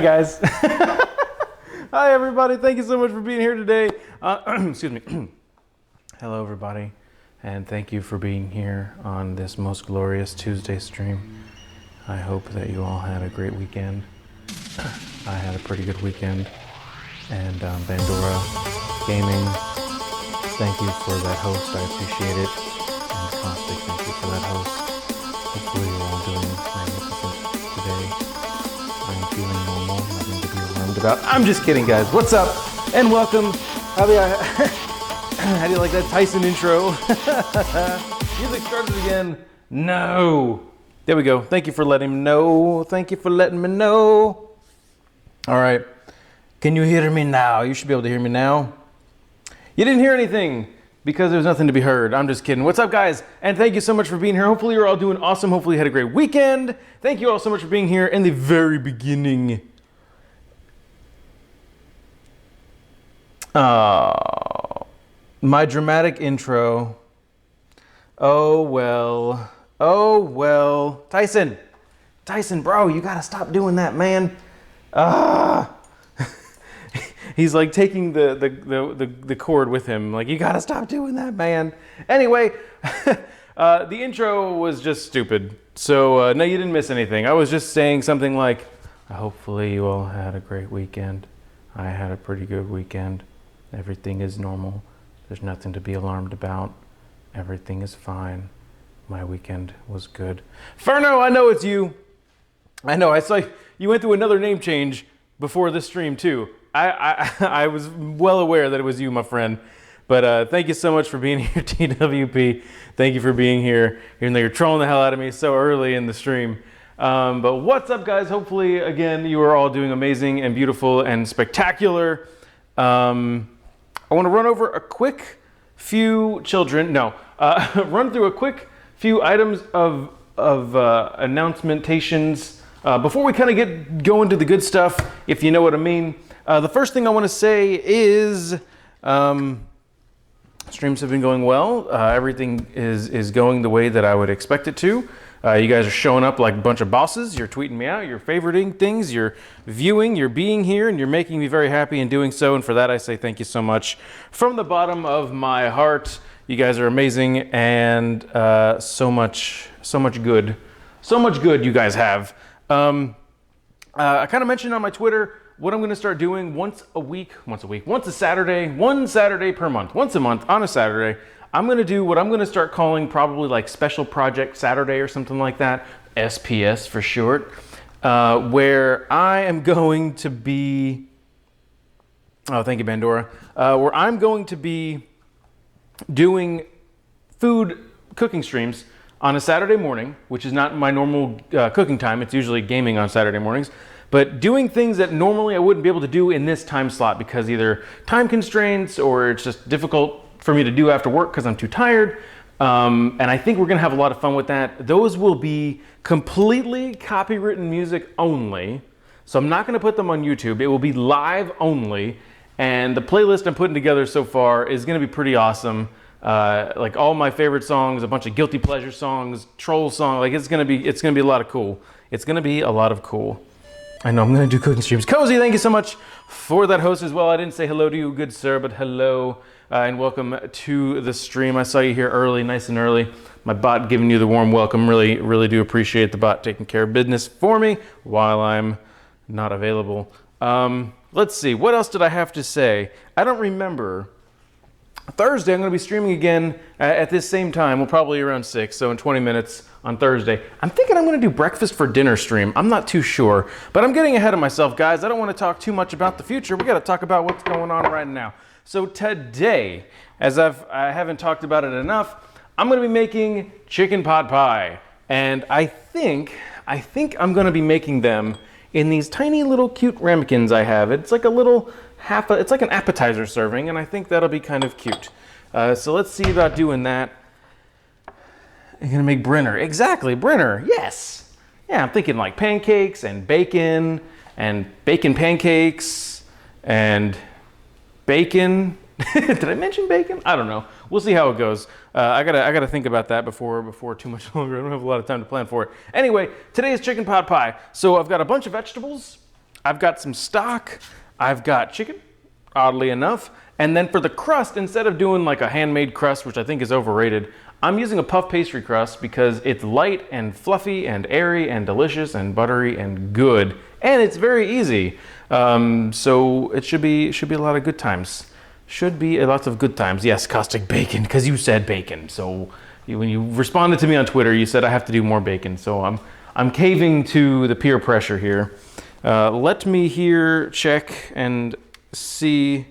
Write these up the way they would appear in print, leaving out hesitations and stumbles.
Guys. Hi everybody, thank you so much for being here today. Excuse me. Hello everybody, and thank you for being here on this most glorious Tuesday stream. I hope that you all had a great weekend. I had a pretty good weekend. And Bandora Gaming, thank you for that host, I appreciate it. And Caustic, thank you for that host. Hopefully you're all doing magnificent today. I'm feeling normal, nothing to be alarmed about. I'm just kidding, guys. What's up? And welcome. How do you like that Tyson intro? Music started again. No. There we go. Thank you for letting me know. Thank you for letting me know. All right. Can you hear me now? You should be able to hear me now. You didn't hear anything because there's nothing to be heard. I'm just kidding. What's up, guys? And thank you so much for being here. Hopefully you're all doing awesome. Hopefully you had a great weekend. Thank you all so much for being here in the very beginning. My dramatic intro. Oh, well. Oh, well. Tyson, bro, you gotta stop doing that, man. He's like taking the cord with him. Like, you gotta stop doing that, man. Anyway, the intro was just stupid. So, no, you didn't miss anything. I was just saying something like, hopefully you all had a great weekend. I had a pretty good weekend. Everything is normal. There's nothing to be alarmed about. Everything is fine. My weekend was good. Ferno, I know it's you. I know, I saw you went through another name change before this stream too. I was well aware that it was you, my friend. But thank you so much for being here, TWP. Thank you for being here, even though you're trolling the hell out of me so early in the stream. But what's up, guys? Hopefully, again, you are all doing amazing and beautiful and spectacular. I want to run over a quick few run through a quick few items of announcementations before we kind of get going to the good stuff, if you know what I mean. The first thing I want to say is streams have been going well. Everything is going the way that I would expect it to. You guys are showing up like a bunch of bosses. You're tweeting me out. You're favoriting things. You're viewing. You're being here, and you're making me very happy in doing so. And for that, I say thank you so much from the bottom of my heart. You guys are amazing, and so much good you guys have. I kind of mentioned on my Twitter what I'm going to start doing one Saturday per month, once a month on a Saturday. I'm going to do what I'm going to start calling probably like Special Project Saturday or something like that, SPS for short, where I am going to be, thank you, Bandora, where I'm going to be doing food cooking streams on a Saturday morning, which is not my normal cooking time. It's usually gaming on Saturday mornings, but doing things that normally I wouldn't be able to do in this time slot because either time constraints or it's just difficult for me to do after work because I'm too tired. And I think we're gonna have a lot of fun with that. Those will be completely copywritten music only. So I'm not gonna put them on YouTube. It will be live only. And the playlist I'm putting together so far is gonna be pretty awesome. Like all my favorite songs, a bunch of guilty pleasure songs, troll songs. Like it's gonna be a lot of cool. It's gonna be a lot of cool. I know I'm gonna do cooking streams. Cozy, thank you so much for that host as well. I didn't say hello to you, good sir, but hello and welcome to the stream. I saw you here early, nice and early. My bot giving you the warm welcome. Really do appreciate the bot taking care of business for me while I'm not available. Let's see, what else did I have to say? I don't remember. Thursday, I'm going to be streaming again at this same time. Well, probably around 6, so in 20 minutes on Thursday. I'm thinking I'm going to do breakfast for dinner stream. I'm not too sure, but I'm getting ahead of myself, guys. I don't want to talk too much about the future. We got to talk about what's going on right now. So today, as I haven't talked about it enough, I'm going to be making chicken pot pie. And I think I'm going to be making them in these tiny little cute ramekins I have. It's like a little it's like an appetizer serving, and I think that'll be kind of cute. So let's see about doing that. I'm gonna make Brenner. Exactly, Brenner, yes. Yeah, I'm thinking like pancakes and bacon pancakes and bacon. Did I mention bacon? I don't know. We'll see how it goes. I gotta think about that before too much longer. I don't have a lot of time to plan for it. Anyway, today is chicken pot pie. So I've got a bunch of vegetables. I've got some stock, I've got chicken, oddly enough, and then for the crust, instead of doing like a handmade crust, which I think is overrated, I'm using a puff pastry crust because it's light and fluffy and airy and delicious and buttery and good, and it's very easy. So it should be a lot of good times. Should be a lot of good times. Yes, caustic bacon, because you said bacon. So when you responded to me on Twitter, you said I have to do more bacon. So I'm caving to the peer pressure here. Let me here check and see.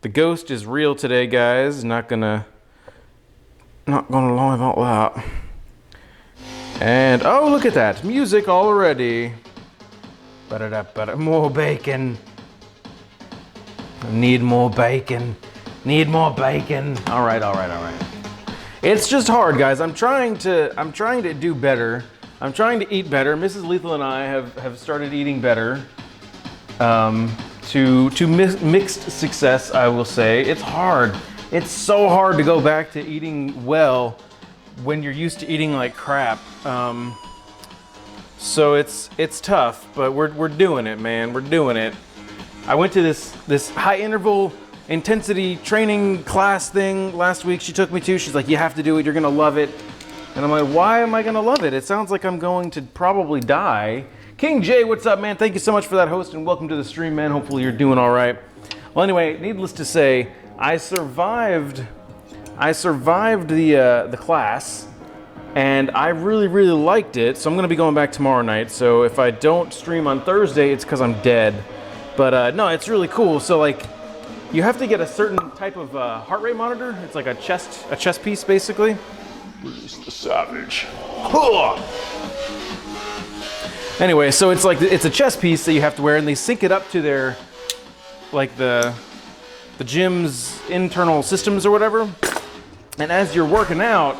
The ghost is real today, guys. Not gonna lie about that. And oh, look at that music already. More bacon. Need more bacon. Need more bacon. All right. It's just hard, guys. I'm trying to do better. I'm trying to eat better. Mrs. Lethal and I have started eating better. To mixed success, I will say. It's hard. It's so hard to go back to eating well when you're used to eating like crap. So it's tough, but we're doing it, man. We're doing it. I went to this high interval intensity training class thing last week. She took me to. She's like, you have to do it. You're gonna love it. And I'm like, why am I gonna love it? It sounds like I'm going to probably die. King J, what's up, man? Thank you so much for that host and welcome to the stream, man. Hopefully you're doing all right. Well, anyway, needless to say, I survived the class, and I really liked it. So I'm gonna be going back tomorrow night. So if I don't stream on Thursday, it's because I'm dead. But no, it's really cool. So like, you have to get a certain type of heart rate monitor. It's like a chest piece, basically. Who's the savage? Anyway, so it's a chest piece that you have to wear, and they sync it up to their, like the gym's internal systems or whatever. And as you're working out,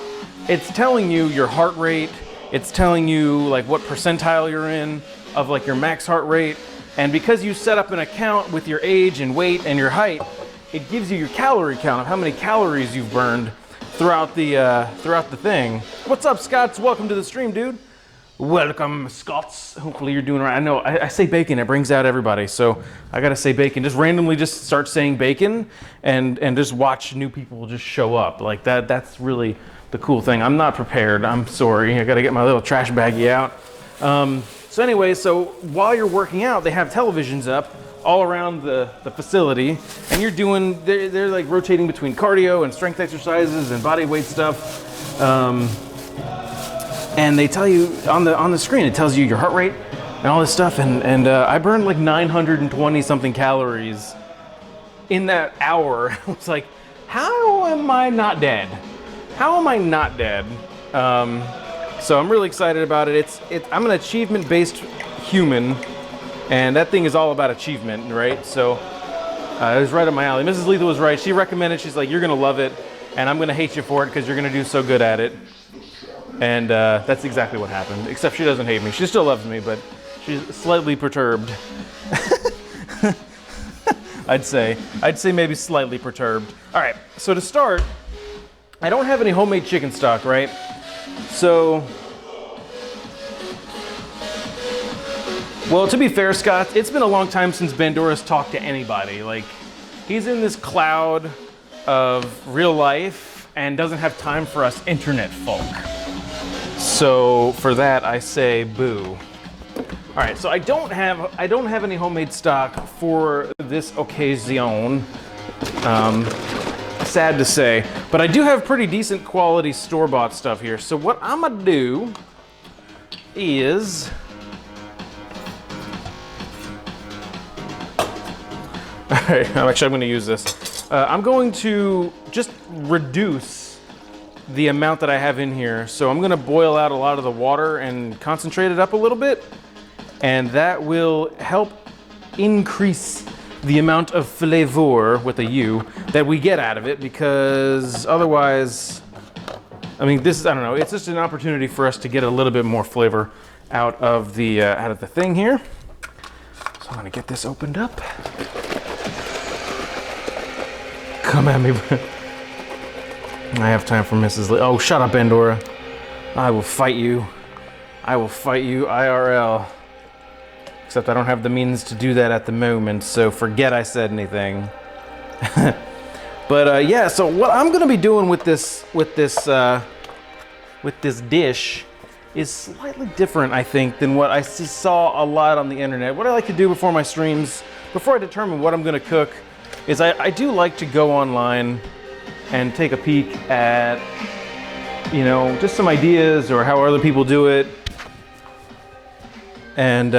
it's telling you your heart rate. It's telling you like what percentile you're in of like your max heart rate. And because you set up an account with your age and weight and your height, it gives you your calorie count of how many calories you've burned throughout the thing. What's up, Scotts? Welcome to the stream, dude. Welcome, Scots. Hopefully you're doing all right. I know I say bacon, it brings out everybody. So I gotta say bacon. Just randomly just start saying bacon and just watch new people just show up. Like that's really the cool thing. I'm not prepared. I'm sorry. I gotta get my little trash baggie out. So anyway, so while you're working out, they have televisions up all around the facility, and they're like rotating between cardio and strength exercises and body weight stuff. And they tell you on the screen, it tells you your heart rate and all this stuff. And I burned like 920 something calories in that hour. I was like, how am I not dead? How am I not dead? So I'm really excited about it. I'm an achievement-based human, and that thing is all about achievement, right? So it was right up my alley. Mrs. Lethal was right. She recommended. She's like, you're gonna love it, and I'm gonna hate you for it because you're gonna do so good at it. And that's exactly what happened, except she doesn't hate me. She still loves me, but she's slightly perturbed. I'd say maybe slightly perturbed. All right, so to start, I don't have any homemade chicken stock, right? So, well, to be fair, Scott, it's been a long time since Bandora's talked to anybody. Like, he's in this cloud of real life and doesn't have time for us internet folk. So for that, I say boo. All right, so I don't have any homemade stock for this occasion. Sad to say, but I do have pretty decent quality store-bought stuff here. So what I'm gonna do is, all right, I'm gonna use this. I'm going to just reduce the amount that I have in here. So I'm gonna boil out a lot of the water and concentrate it up a little bit, and that will help increase the amount of flavor, with a U, that we get out of it, because otherwise, I mean, I don't know, it's just an opportunity for us to get a little bit more flavor out of the thing here. So I'm gonna get this opened up. Come at me. I have time for Mrs. Lee. Oh, shut up, Pandora. I will fight you. I will fight you IRL. Except I don't have the means to do that at the moment, so forget I said anything. But yeah, so what I'm gonna be doing with this dish is slightly different, I think, than what I saw a lot on the internet. What I like to do before my streams, before I determine what I'm gonna cook, is I do like to go online and take a peek at, you know, just some ideas or how other people do it. And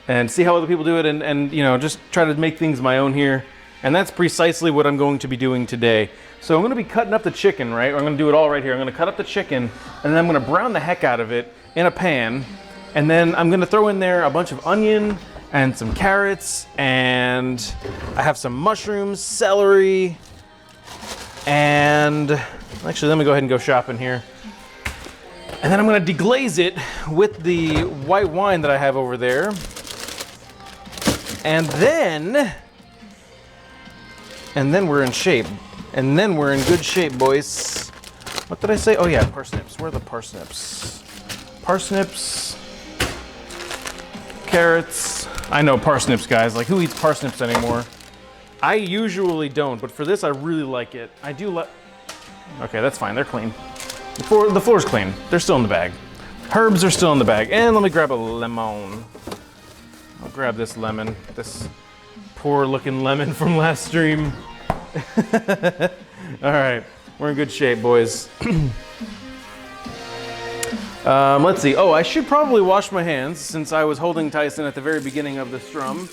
and see how other people do it, and you know, just try to make things my own here. And that's precisely what I'm going to be doing today. So I'm going to be cutting up the chicken, right? I'm going to do it all right here. I'm going to cut up the chicken, and then I'm going to brown the heck out of it in a pan. And then I'm going to throw in there a bunch of onion and some carrots, and I have some mushrooms, celery, and actually, let me go ahead and go shopping here. And then I'm going to deglaze it with the white wine that I have over there. And then we're in shape. And then we're in good shape, boys. What did I say? Oh yeah, parsnips. Where are the parsnips? Parsnips. Carrots. I know parsnips, guys. Like, who eats parsnips anymore? I usually don't, but for this, I really like it. I do like... Okay, that's fine. They're clean. The floor's clean. They're still in the bag. Herbs are still in the bag. And let me grab a lemon. I'll grab this lemon. This poor looking lemon from last stream. All right, we're in good shape, boys. Let's see. Oh, I should probably wash my hands since I was holding Tyson at the very beginning of the strum.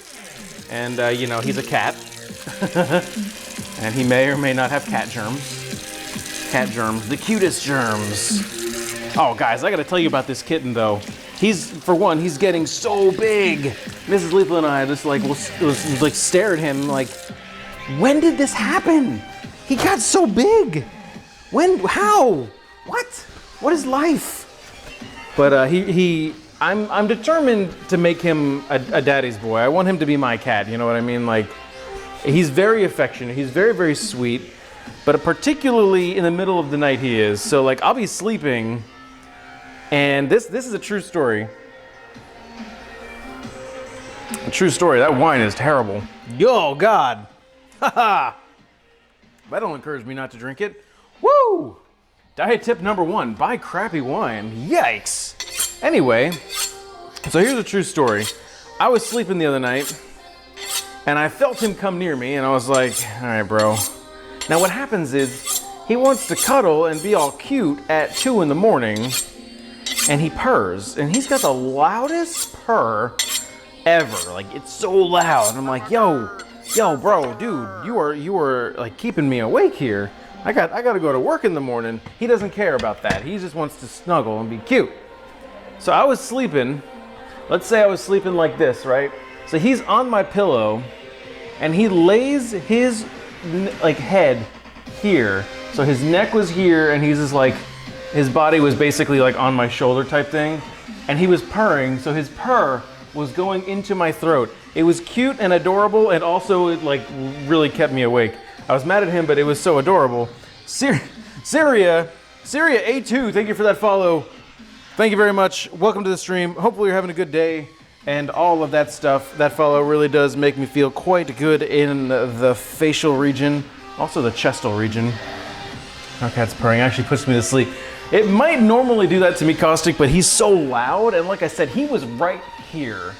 And, you know, he's a cat. And he may or may not have cat germs. Cat germs, the cutest germs. Oh, guys, I gotta tell you about this kitten, though. For one, he's getting so big. Mrs. Lethal and I just like was like stare at him like, when did this happen? He got so big. When? How? What? What is life? But I'm determined to make him a daddy's boy. I want him to be my cat. You know what I mean? Like, he's very affectionate. He's very, very sweet. But particularly in the middle of the night, he is. So like, I'll be sleeping. And this is a true story. A true story. That wine is terrible. Yo, God. Haha. That'll encourage me not to drink it. Woo! Diet tip number 1, buy crappy wine. Yikes. Anyway, so here's a true story. I was sleeping the other night, and I felt him come near me, and I was like, all right, bro. Now what happens is, he wants to cuddle and be all cute at 2 in the morning, and he purrs, and he's got the loudest purr ever. Like, it's so loud. And I'm like, yo, bro, dude, you are like keeping me awake here. I got to go to work in the morning. He doesn't care about that. He just wants to snuggle and be cute. So I was sleeping. Let's say I was sleeping like this, right? So he's on my pillow, and he lays his like head here. So his neck was here, and he's just like, his body was basically like on my shoulder type thing, and he was purring. So his purr was going into my throat. It was cute and adorable, and also it like really kept me awake. I was mad at him, but it was so adorable. Syria A2, thank you for that follow. Thank you very much. Welcome to the stream. Hopefully you're having a good day and all of that stuff. That follow really does make me feel quite good in the facial region, also the chestal region. Our cat's purring actually puts me to sleep. It might normally do that to me, Caustic, but he's so loud, and like I said, he was right here.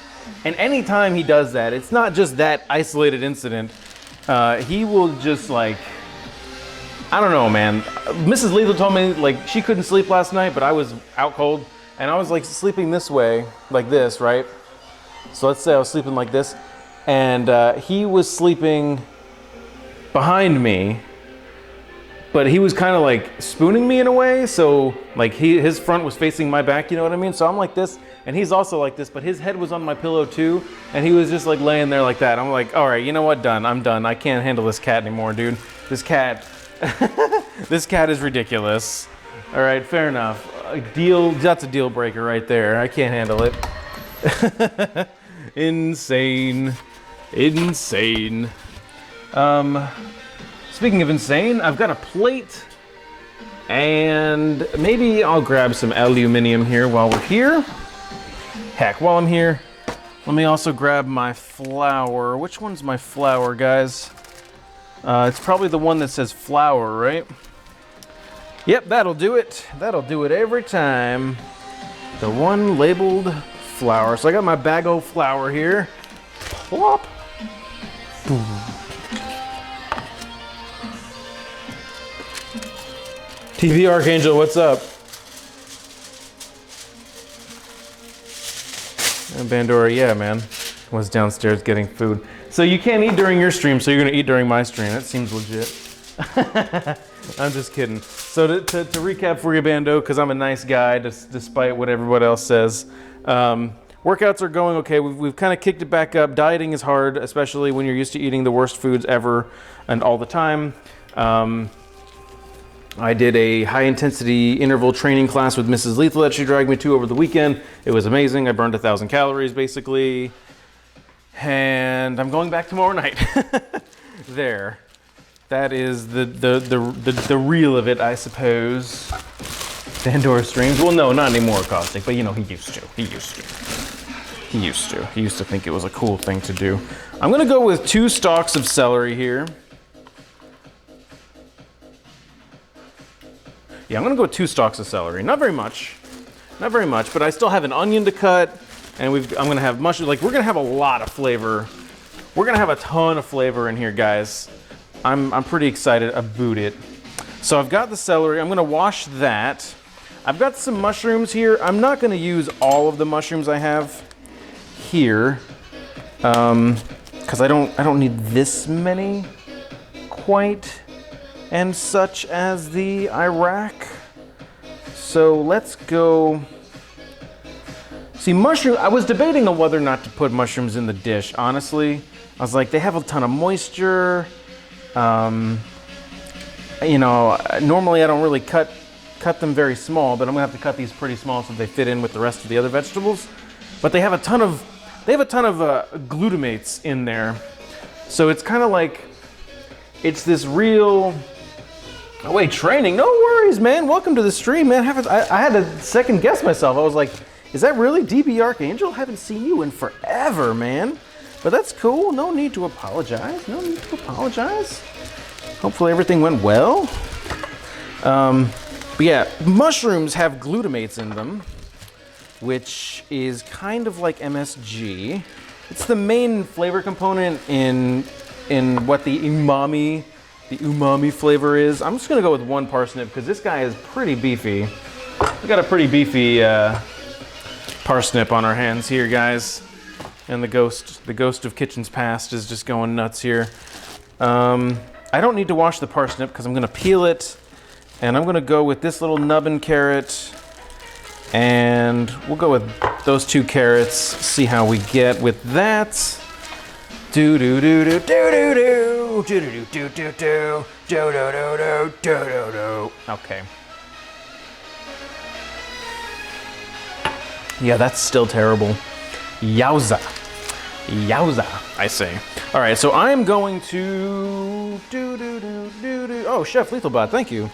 And anytime he does that, it's not just that isolated incident. He will just like, I don't know, man. Mrs. Lethal told me like she couldn't sleep last night, but I was out cold, and I was like sleeping this way, like this, right? So let's say I was sleeping like this, and he was sleeping behind me, but he was kind of like spooning me in a way. So like his front was facing my back, you know what I mean? So I'm like this, and he's also like this, but his head was on my pillow too, and he was just like laying there like that. I'm like, all right, you know what? Done. I'm done. I can't handle this cat anymore, dude. This cat, this cat is ridiculous. All right, fair enough. That's a deal breaker right there. I can't handle it. Insane. Speaking of insane, I've got a plate And maybe I'll grab some aluminum here while we're here. Heck, while I'm here, let me also grab my flour. Which one's my flour, guys? It's probably the one that says flour, right? Yep, that'll do it. That'll do it every time. The one labeled flour. So I got my bag of flour here. Plop. TV Archangel, what's up? And Bandora, yeah, man, was downstairs getting food. So you can't eat during your stream, so you're gonna eat during my stream. That seems legit. I'm just kidding. So to recap for you, Bando, because I'm a nice guy, despite what everyone else says. Workouts are going okay. We've kind of kicked it back up. Dieting is hard, especially when you're used to eating the worst foods ever and all the time. I did a high-intensity interval training class with Mrs. Lethal that she dragged me to over the weekend. It was amazing. I burned 1,000 calories, basically. And I'm going back tomorrow night. There. That is the real of it, I suppose. Pandora streams. Well, no, not anymore, Caustic, but you know, he used to. He used to think it was a cool thing to do. I'm gonna go with 2 stalks of celery here. Yeah, I'm gonna go with 2 stalks of celery. Not very much, but I still have an onion to cut, and I'm gonna have mushrooms. Like, we're gonna have a lot of flavor. We're gonna have a ton of flavor in here, guys. I'm pretty excited about it. So I've got the celery. I'm gonna wash that. I've got some mushrooms here. I'm not gonna use all of the mushrooms I have here, because I don't need this many quite, and such as the Iraq. So let's go. See, mushroom, I was debating on whether or not to put mushrooms in the dish, honestly. I was like, they have a ton of moisture. You know, normally I don't really cut them very small, but I'm gonna have to cut these pretty small so they fit in with the rest of the other vegetables. But they have a ton of glutamates in there. So it's kind of like, it's this real, oh wait, training, no worries, man. Welcome to the stream, man. I had to second guess myself. I was like, is that really DB Archangel? Haven't seen you in forever, man. But that's cool. No need to apologize. No need to apologize. Hopefully everything went well. But yeah, mushrooms have glutamates in them, which is kind of like MSG. It's the main flavor component in what the umami flavor is. I'm just gonna go with 1 parsnip because this guy is pretty beefy. We got a pretty beefy parsnip on our hands here, guys. And the ghost of Kitchen's Past is just going nuts here. I don't need to wash the parsnip because I'm gonna peel it, and I'm gonna go with this little nubbin carrot, and we'll go with those 2 carrots, see how we get with that. Do do do do do do do do do do do do do do do do do do. Okay. Yeah, that's still terrible. Yowza. Yowza, I say. All right, so I'm going to do. Oh, Chef Lethalbot, thank you.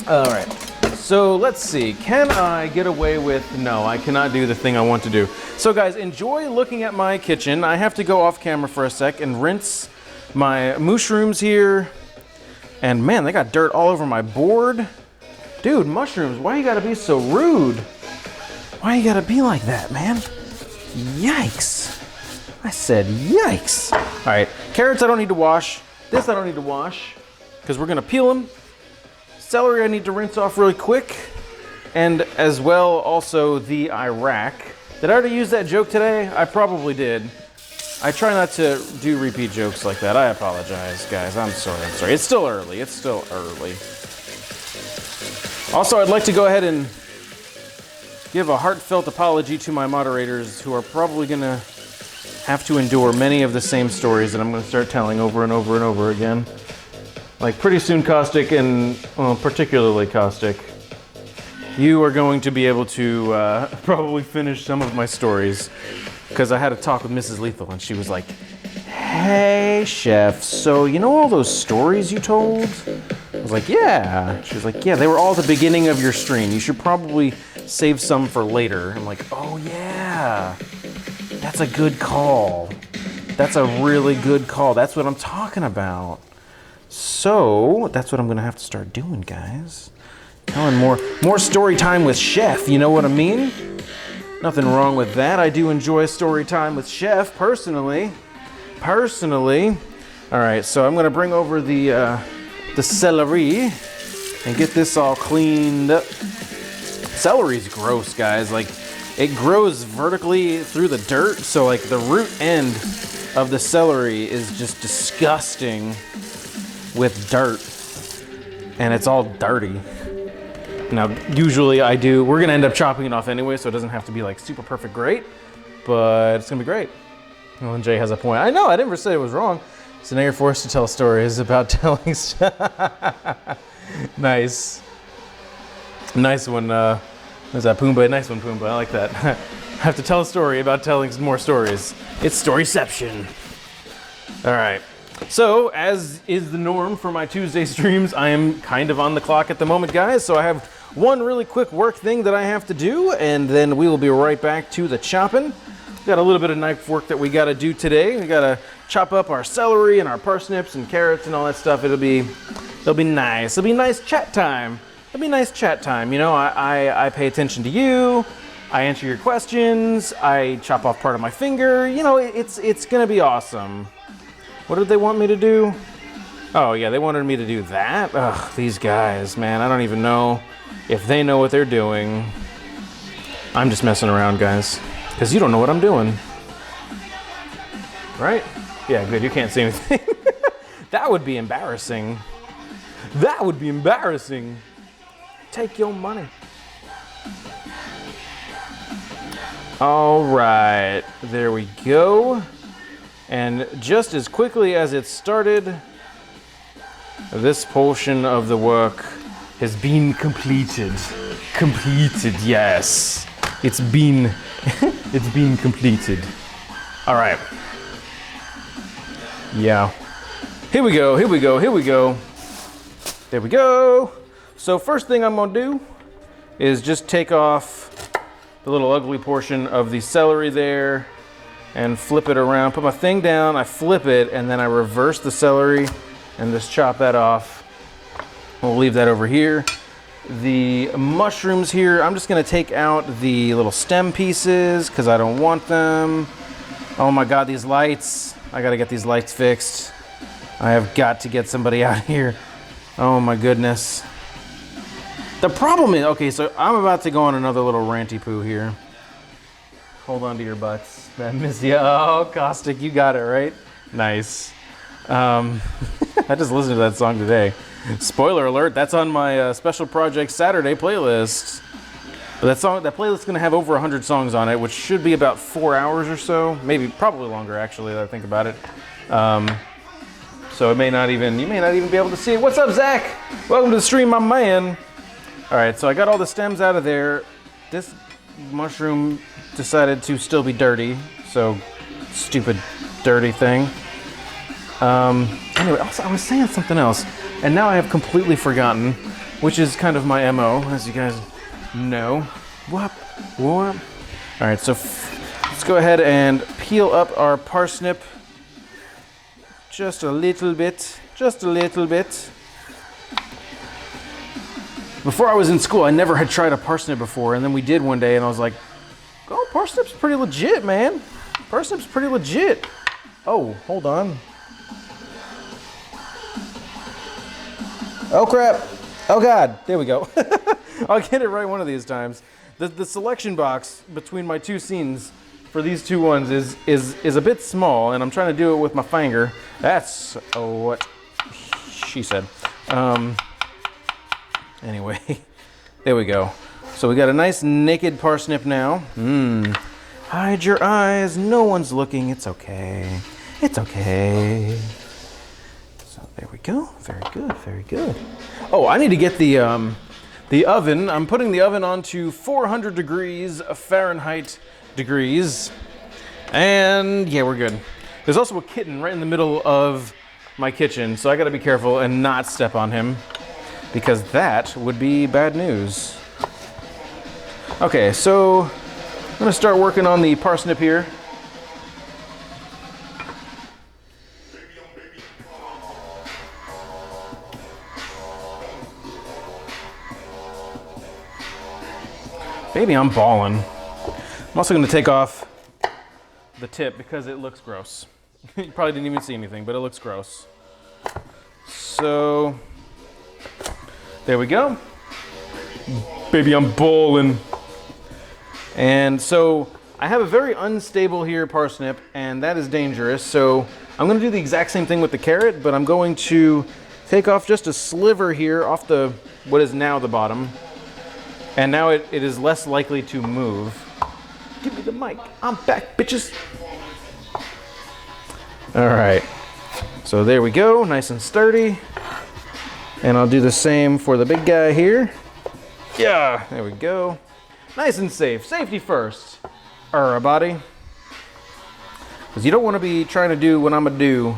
All right, so let's see. Can I get away with? No, I cannot do the thing I want to do. So guys, enjoy looking at my kitchen. I have to go off camera for a sec and rinse my mushrooms here. And man, they got dirt all over my board. Dude, mushrooms, why you gotta be so rude? Why you gotta be like that, man? Yikes. I said yikes. All right, carrots I don't need to wash. This I don't need to wash because we're gonna peel them. Celery I need to rinse off really quick. And as well, also the Iraq. Did I already use that joke today? I probably did. I try not to do repeat jokes like that. I apologize, guys. I'm sorry. It's still early. Also, I'd like to go ahead and give a heartfelt apology to my moderators who are probably gonna have to endure many of the same stories that I'm gonna start telling over and over and over again. Like pretty soon, Caustic, and well, particularly Caustic, you are going to be able to probably finish some of my stories, because I had a talk with Mrs. Lethal and she was like, hey chef, so you know all those stories you told was like, yeah. She was like, yeah, they were all at the beginning of your stream. You should probably save some for later. I'm like, oh yeah, that's a good call. That's a really good call. That's what I'm talking about. So that's what I'm gonna have to start doing, guys. Telling more story time with Chef, you know what I mean? Nothing wrong with that. I do enjoy story time with Chef, personally. All right, so I'm gonna bring over the celery and get this all cleaned up. Celery's gross, guys. Like, it grows vertically through the dirt, so like the root end of the celery is just disgusting with dirt, and it's all dirty. Now, usually we're gonna end up chopping it off anyway, so it doesn't have to be like super perfect great, but it's gonna be great. Well, and Jay has a point. I know, I never said it was wrong. So now you're forced to tell stories about telling stuff. Nice. Nice one, was that Pumbaa? Nice one, Pumbaa, I like that. I have to tell a story about telling some more stories. It's Storyception. All right. So, as is the norm for my Tuesday streams, I am kind of on the clock at the moment, guys. So I have one really quick work thing that I have to do, and then we will be right back to the chopping. Got a little bit of knife work that we got to do today. We got to chop up our celery and our parsnips and carrots and all that stuff. It'll be nice. It'll be nice chat time. It'll be nice chat time. You know, I pay attention to you. I answer your questions. I chop off part of my finger. You know, it's gonna be awesome. What did they want me to do? Oh yeah, they wanted me to do that. Ugh, these guys, man. I don't even know if they know what they're doing. I'm just messing around, guys. Because you don't know what I'm doing. Right? Yeah, good. You can't see anything. That would be embarrassing. That would be embarrassing. Take your money. All right. There we go. And just as quickly as it started, this portion of the work has been completed. Completed, yes. It's been completed. All right. Yeah. Here we go. There we go. So first thing I'm gonna do is just take off the little ugly portion of the celery there and flip it around. Put my thing down, I flip it, and then I reverse the celery and just chop that off. We'll leave that over here. The mushrooms here, I'm just gonna take out the little stem pieces because I don't want them. Oh my God, these lights. I gotta get these lights fixed. I have got to get somebody out here. Oh my goodness. The problem is, okay, so I'm about to go on another little ranty poo here. Hold on to your butts. That miss you. Oh, Caustic, you got it, right? Nice. I just listened to that song today. Spoiler alert, that's on my Special Project Saturday playlist. But that playlist is going to have over 100 songs on it, which should be about 4 hours or so. Maybe, probably longer, actually, that I think about it. So you may not even be able to see it. What's up, Zach? Welcome to the stream, my man. All right, so I got all the stems out of there. This mushroom decided to still be dirty, so stupid, dirty thing. Anyway, also, I was saying something else, and now I have completely forgotten, which is kind of my MO, as you guys know. Whoop. All right, so let's go ahead and peel up our parsnip just a little bit. Before I was in school, I never had tried a parsnip before, and then we did one day, and I was like, oh, parsnip's pretty legit, man. Parsnip's pretty legit. Oh, hold on. Oh, crap. Oh, God. There we go. I'll get it right one of these times. The selection box between my two scenes for these two ones is a bit small, and I'm trying to do it with my finger. That's what she said. Anyway, there we go. So we got a nice naked parsnip now. Hide your eyes. No one's looking. It's okay. It's okay. So there we go. Very good. Very good. Oh, I need to get the oven. I'm putting the oven on to 400 degrees Fahrenheit degrees. And yeah, we're good. There's also a kitten right in the middle of my kitchen, so I gotta be careful and not step on him. because that would be bad news. Okay, so I'm gonna start working on the parsnip here. Baby, I'm balling. I'm also gonna take off the tip because it looks gross. You probably didn't even see anything, but it looks gross. So, there we go. Baby, I'm balling. And so, I have a very unstable here parsnip, and that is dangerous. So, I'm gonna do the exact same thing with the carrot, but I'm going to take off just a sliver here off the, what is now the bottom. And now it is less likely to move. Give me the mic. I'm back, bitches. All right. So there we go, nice and sturdy. And I'll do the same for the big guy here. Yeah, there we go. Nice and safe. Safety first. Everybody. Because you don't want to be trying to do what I'm going to do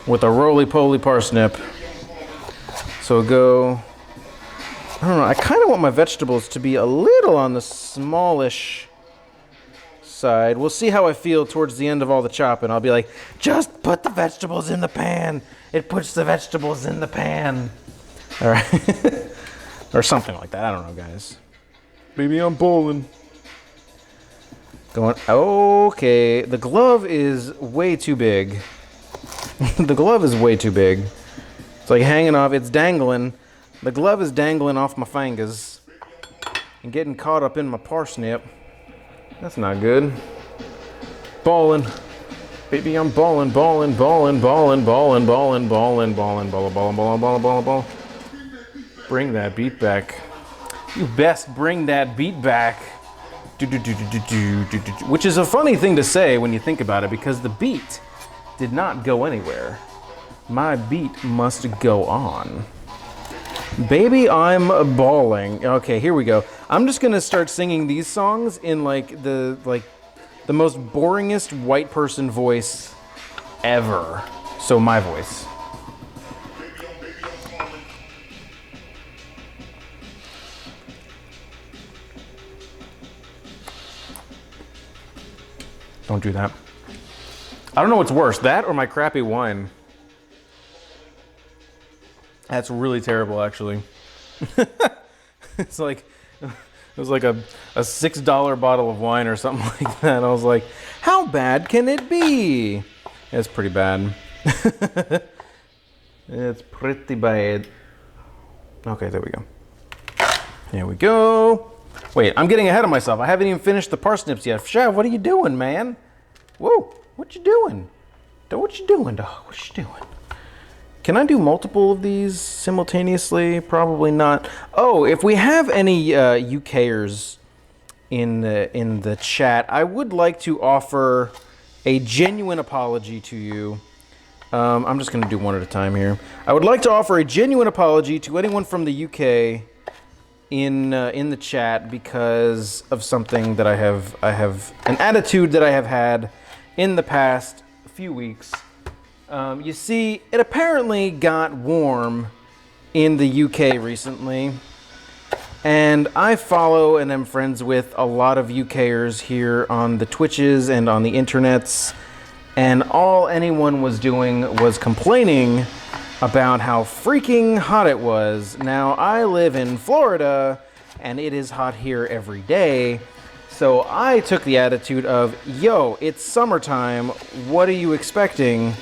with a roly-poly parsnip. So go... I don't know, I kind of want my vegetables to be a little on the smallish side. We'll see how I feel towards the end of all the chopping. I'll be like, just put the vegetables in the pan. It puts the vegetables in the pan. All right. Or something like that. I don't know, guys. Baby, I'm bowling. Going, okay. The glove is way too big. The glove is way too big. It's like hanging off, it's dangling. The glove is dangling off my fingers and getting caught up in my parsnip. That's not good. Ballin'. Baby, I'm ballin', ballin', ballin', ballin', ballin', ballin', ballin', ballin', ballin', ballin', ballin', ballin', ballin', ballin'. Bring that beat back. You best bring that beat back. Which is a funny thing to say when you think about it, because the beat did not go anywhere. My beat must go on. Baby, I'm bawling. Okay, here we go. I'm just gonna start singing these songs in like the most boringest white person voice ever. So my voice. Don't do that. I don't know what's worse, that or my crappy wine. That's really terrible, actually. It's like, it was like a $6 bottle of wine or something like that. I was like, how bad can it be? It's pretty bad. It's pretty bad. Okay, there we go. Here we go. Wait, I'm getting ahead of myself. I haven't even finished the parsnips yet. Shav, what are you doing, man? Whoa, what you doing? What you doing, dog? What you doing? Can I do multiple of these simultaneously? Probably not. Oh, if we have any UKers in the chat, I would like to offer a genuine apology to you. I'm just going to do one at a time here. I would like to offer a genuine apology to anyone from the UK in the chat because of something that I have an attitude that I have had in the past few weeks. You see, it apparently got warm in the UK recently, and I follow and am friends with a lot of UKers here on the Twitches and on the internets, and all anyone was doing was complaining about how freaking hot it was. Now, I live in Florida, and it is hot here every day, so I took the attitude of, yo, it's summertime, what are you expecting?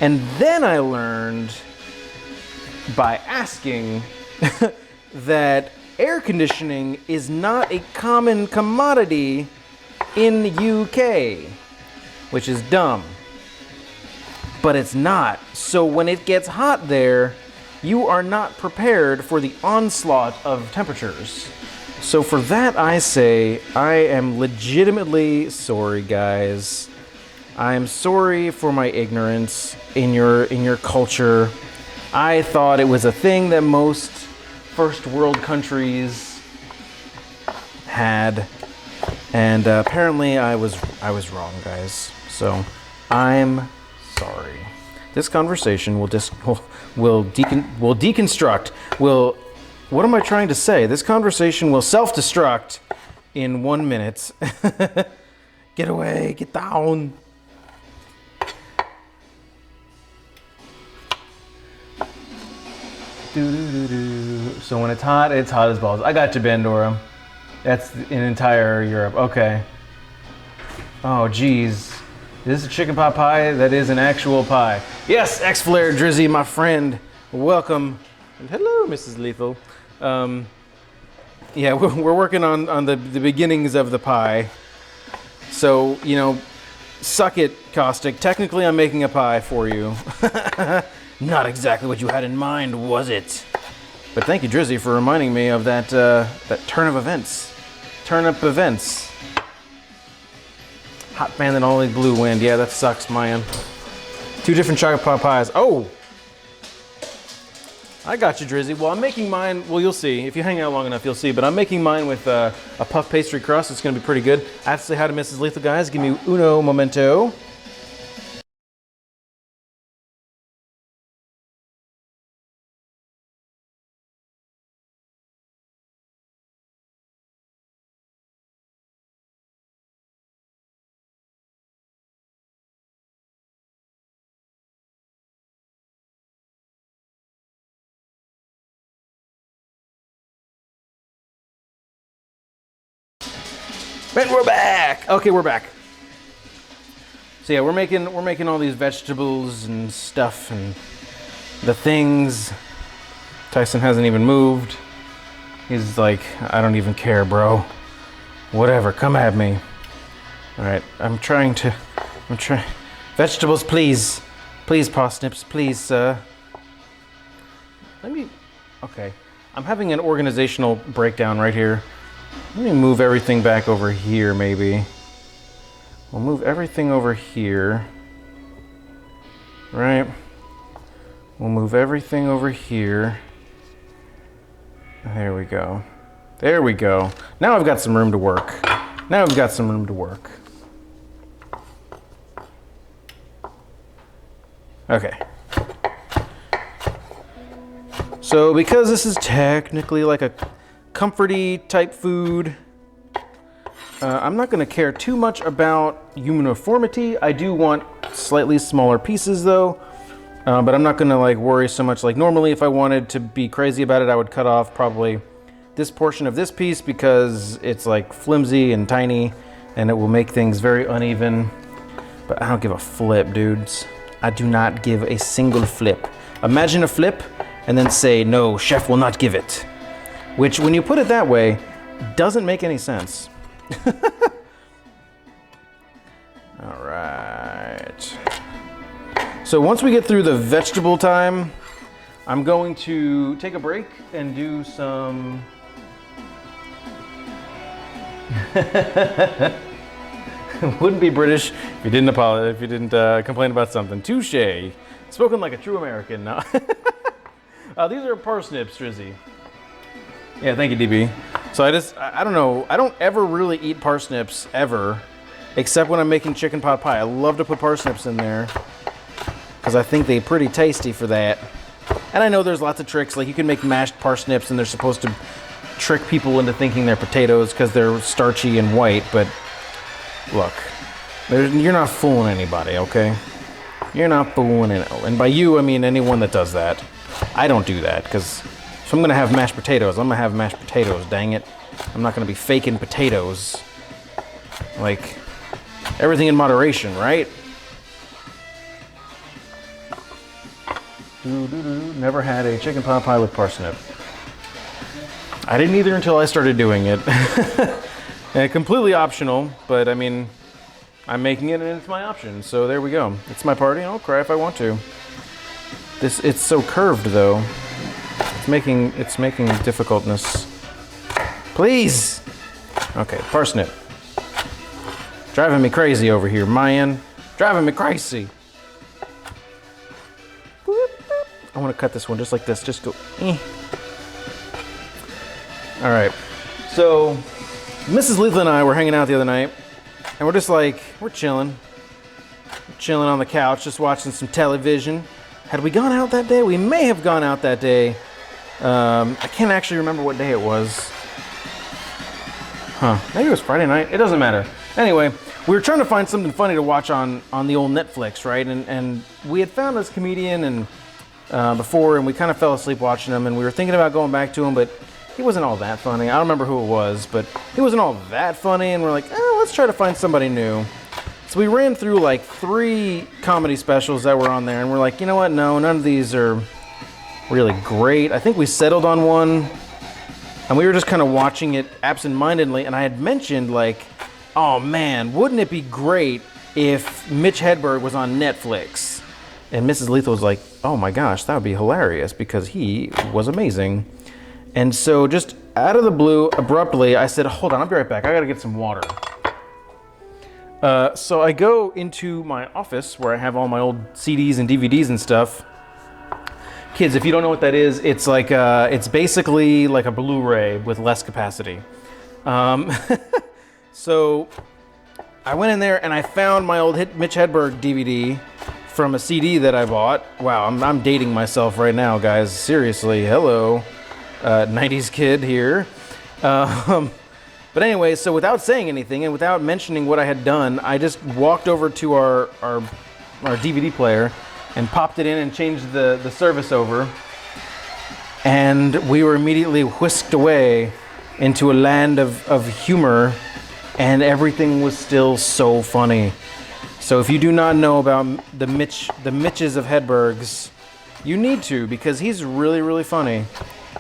And then I learned by asking that air conditioning is not a common commodity in the UK, which is dumb. But it's not. So when it gets hot there, you are not prepared for the onslaught of temperatures. So for that, I say I am legitimately sorry, guys. I am sorry for my ignorance in your culture. I thought it was a thing that most first world countries had, and apparently I was wrong, guys. So I'm sorry. This conversation will deconstruct. What am I trying to say? This conversation will self-destruct in 1 minute. Get away, get down. So when it's hot as balls. I got you, Bandora. That's in entire Europe. Okay. Oh, geez. Is this a chicken pot pie? That is an actual pie. Yes, X-Flare Drizzy, my friend. Welcome. And hello, Mrs. Lethal. Yeah, we're working on the beginnings of the pie. So, you know, suck it, Caustic. Technically, I'm making a pie for you. Not exactly what you had in mind, was it? But thank you, Drizzy, for reminding me of that turn of events. Turnip events. Hot fan that only blew wind. Yeah, that sucks, man. 2 different chocolate pot pies. Oh! I got you, Drizzy. Well, I'm making mine, well, you'll see. If you hang out long enough, you'll see. But I'm making mine with a puff pastry crust. It's going to be pretty good. I have to say hi to Mrs. Lethal, guys. Give me uno momento. And we're back. Okay, we're back. So yeah, we're making all these vegetables and stuff and the things. Tyson hasn't even moved. He's like, I don't even care, bro. Whatever, come at me. All right, I'm trying. Vegetables, please. Please, parsnips, please, sir. Okay. I'm having an organizational breakdown right here. Let me move everything back over here, maybe. We'll move everything over here. Right? We'll move everything over here. There we go. There we go. Now I've got some room to work. Now I've got some room to work. Okay. So because this is technically like a comforty type food, I'm not going to care too much about uniformity. I do want slightly smaller pieces though, but I'm not going to like worry so much. Like normally if I wanted to be crazy about it, I would cut off probably this portion of this piece because it's like flimsy and tiny and it will make things very uneven. But I don't give a flip, dudes. I do not give a single flip. Imagine a flip and then say, no, chef will not give it. Which, when you put it that way, doesn't make any sense. All right. So once we get through the vegetable time, I'm going to take a break and do some... Wouldn't be British if you didn't apologize, if you didn't complain about something. Touche. Spoken like a true American. No. These are parsnips, Drizzy. Yeah, thank you, DB. So I don't know. I don't ever really eat parsnips, ever. Except when I'm making chicken pot pie. I love to put parsnips in there. Because I think they're pretty tasty for that. And I know there's lots of tricks. Like you can make mashed parsnips and they're supposed to trick people into thinking they're potatoes because they're starchy and white. But look, you're not fooling anybody, okay? You're not fooling anyone. And by you, I mean anyone that does that. I don't do that because if I'm going to have mashed potatoes, I'm going to have mashed potatoes, dang it. I'm not going to be faking potatoes. Like, everything in moderation, right? Never had a chicken pot pie with parsnip. I didn't either until I started doing it. And completely optional, but I mean, I'm making it and it's my option, so there we go. It's my party, I'll cry if I want to. It's so curved though. It's making difficultness. Please! Okay, parsnip. Driving me crazy over here, man. Driving me crazy. I want to cut this one just like this. Just go. All right. So, Mrs. Lethal and I were hanging out the other night, and we're just like, we're chilling. chilling on the couch, just watching some television. Had we gone out that day? We may have gone out that day. I can't actually remember what day it was. Maybe it was Friday night. It doesn't matter. Anyway, we were trying to find something funny to watch on the old Netflix, right? And we had found this comedian before, and we kind of fell asleep watching him, and we were thinking about going back to him, but he wasn't all that funny. I don't remember who it was, but he wasn't all that funny, and we're like, let's try to find somebody new. So we ran through like 3 comedy specials that were on there, and we're like, you know what? No, none of these are really great. I think we settled on one, and we were just kind of watching it absentmindedly, and I had mentioned like, oh man, wouldn't it be great if Mitch Hedberg was on Netflix? And Mrs. Lethal was like, oh my gosh, that would be hilarious because he was amazing. And so just out of the blue, abruptly, I said, hold on, I'll be right back. I gotta get some water. So I go into my office where I have all my old CDs and DVDs and stuff. Kids, if you don't know what that is, it's like it's basically like a Blu-ray with less capacity. So I went in there and I found my old Mitch Hedberg DVD from a CD that I bought. Wow, I'm dating myself right now, guys. Seriously, hello, 90s kid here. But anyway, so without saying anything and without mentioning what I had done, I just walked over to our DVD player and popped it in and changed the service over. And we were immediately whisked away into a land of humor, and everything was still so funny. So if you do not know about the Mitches of Hedberg's, you need to, because he's really, really funny.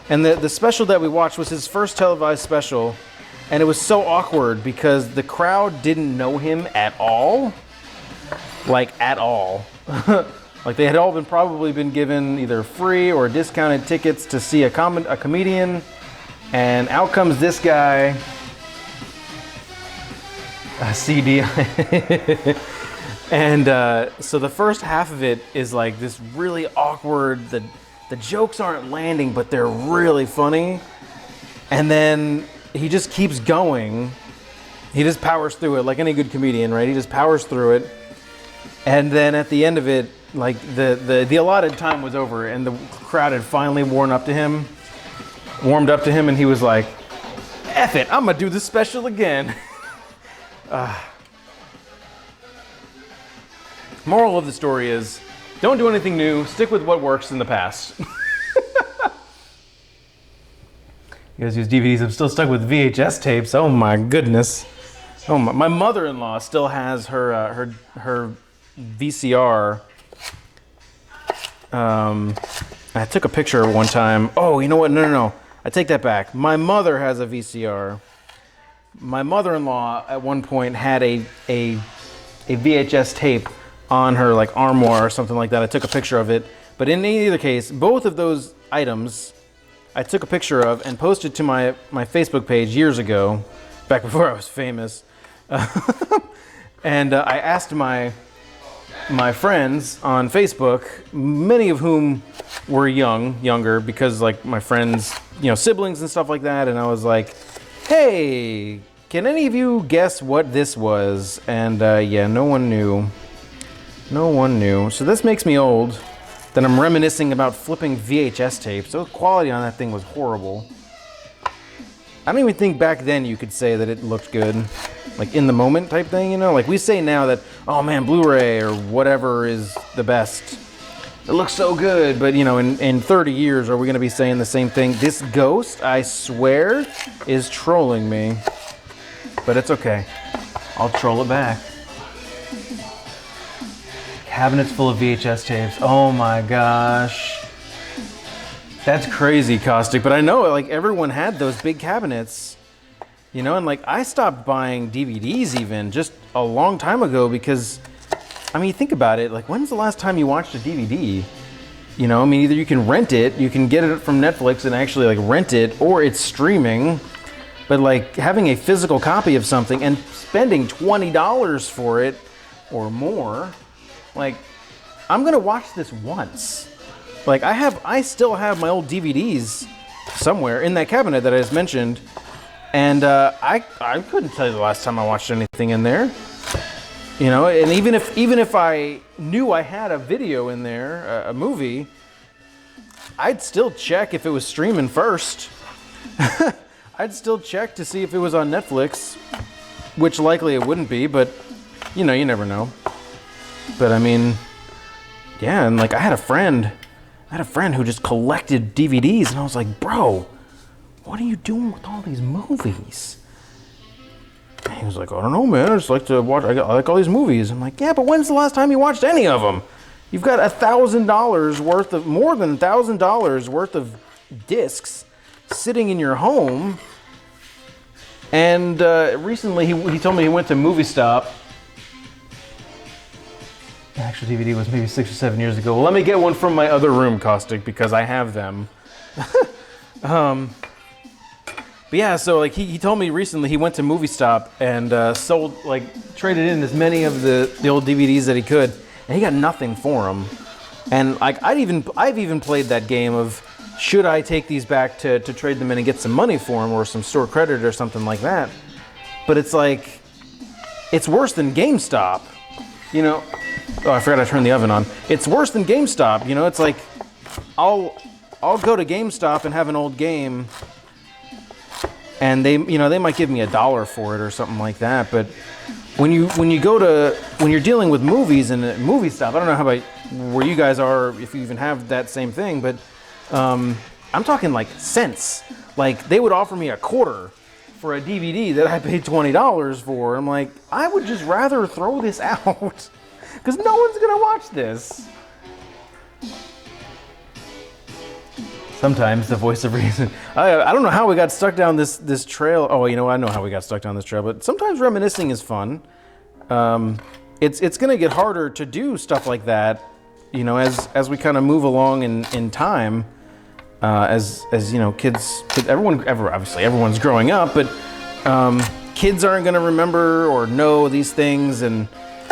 And the special that we watched was his first televised special, and it was so awkward because the crowd didn't know him at all. Like, at all. Like, they had all probably been given either free or discounted tickets to see a comedian, and out comes this guy, a CD. And so the first half of it is like this really awkward, the jokes aren't landing, but they're really funny. And then he just keeps going. He just powers through it like any good comedian, right? He just powers through it. And then at the end of it, like the allotted time was over and the crowd had finally warmed up to him, and he was like, F it, I'm gonna do this special again. Moral of the story is, don't do anything new, stick with what works in the past. You guys use DVDs, I'm still stuck with VHS tapes, oh my goodness. Oh my mother-in-law still has her VCR. I took a picture one time. Oh, you know what? No. I take that back. My mother has a VCR. My mother-in-law at one point had a VHS tape on her like armoire or something like that. I took a picture of it. But in either case, both of those items I took a picture of and posted to my Facebook page years ago, back before I was famous. And I asked my friends on Facebook, many of whom were younger, because like my friends, siblings and stuff like that. And I was like, hey, can any of you guess what this was? And yeah, no one knew. No one knew. So this makes me old that I'm reminiscing about flipping VHS tapes. The quality on that thing was horrible. I don't even think back then you could say that it looked good. Like in the moment type thing, Like we say now that, oh man, Blu-ray or whatever is the best. It looks so good, but in 30 years, are we gonna be saying the same thing? This ghost, I swear, is trolling me. But it's okay. I'll troll it back. Cabinets full of VHS tapes. Oh my gosh. That's crazy, Caustic. But I know, like, everyone had those big cabinets. And like, I stopped buying DVDs even just a long time ago because, I mean, think about it. Like, when's the last time you watched a DVD? I mean, either you can rent it, you can get it from Netflix and actually like rent it, or it's streaming. But like having a physical copy of something and spending $20 for it or more, like, I'm gonna watch this once. Like, I still have my old DVDs somewhere in that cabinet that I just mentioned, and I couldn't tell you the last time I watched anything in there. You know, and even if I knew I had a video in there, a movie, I'd still check if it was streaming first. I'd still check to see if it was on Netflix, which likely it wouldn't be, but you know, you never know. But I mean, yeah, and like I had a friend who just collected DVDs, and I was like, bro, what are you doing with all these movies? And he was like, I don't know, man, I just like to watch, I like all these movies. I'm like, yeah, but when's the last time you watched any of them? You've got $1,000 worth of, more than $1,000 worth of discs sitting in your home. And recently he told me he went to Movie Stop. The actual DVD was maybe 6 or 7 years ago. Well, let me get one from my other room, Caustic, because I have them. But yeah, so like he told me recently he went to Movie Stop and traded in as many of the old DVDs that he could, and he got nothing for them. And like I've even played that game of, should I take these back to trade them in and get some money for them or some store credit or something like that? But it's like, it's worse than GameStop, you know? Oh, I forgot I turned the oven on. It's worse than GameStop, you know? It's like, I'll go to GameStop and have an old game, and they might give me $1 for it or something like that. But when you're dealing with movies and Movie Stop, I don't know how about where you guys are, if you even have that same thing, but I'm talking like cents. Like they would offer me $0.25 for a DVD that I paid $20 for. I'm like, I would just rather throw this out because no one's gonna watch this. Sometimes the voice of reason. I don't know how we got stuck down this trail. Oh, you know, I know how we got stuck down this trail, but sometimes reminiscing is fun. It's gonna get harder to do stuff like that, you know, as we kind of move along in time. As you know, obviously everyone's growing up, but kids aren't gonna remember or know these things. And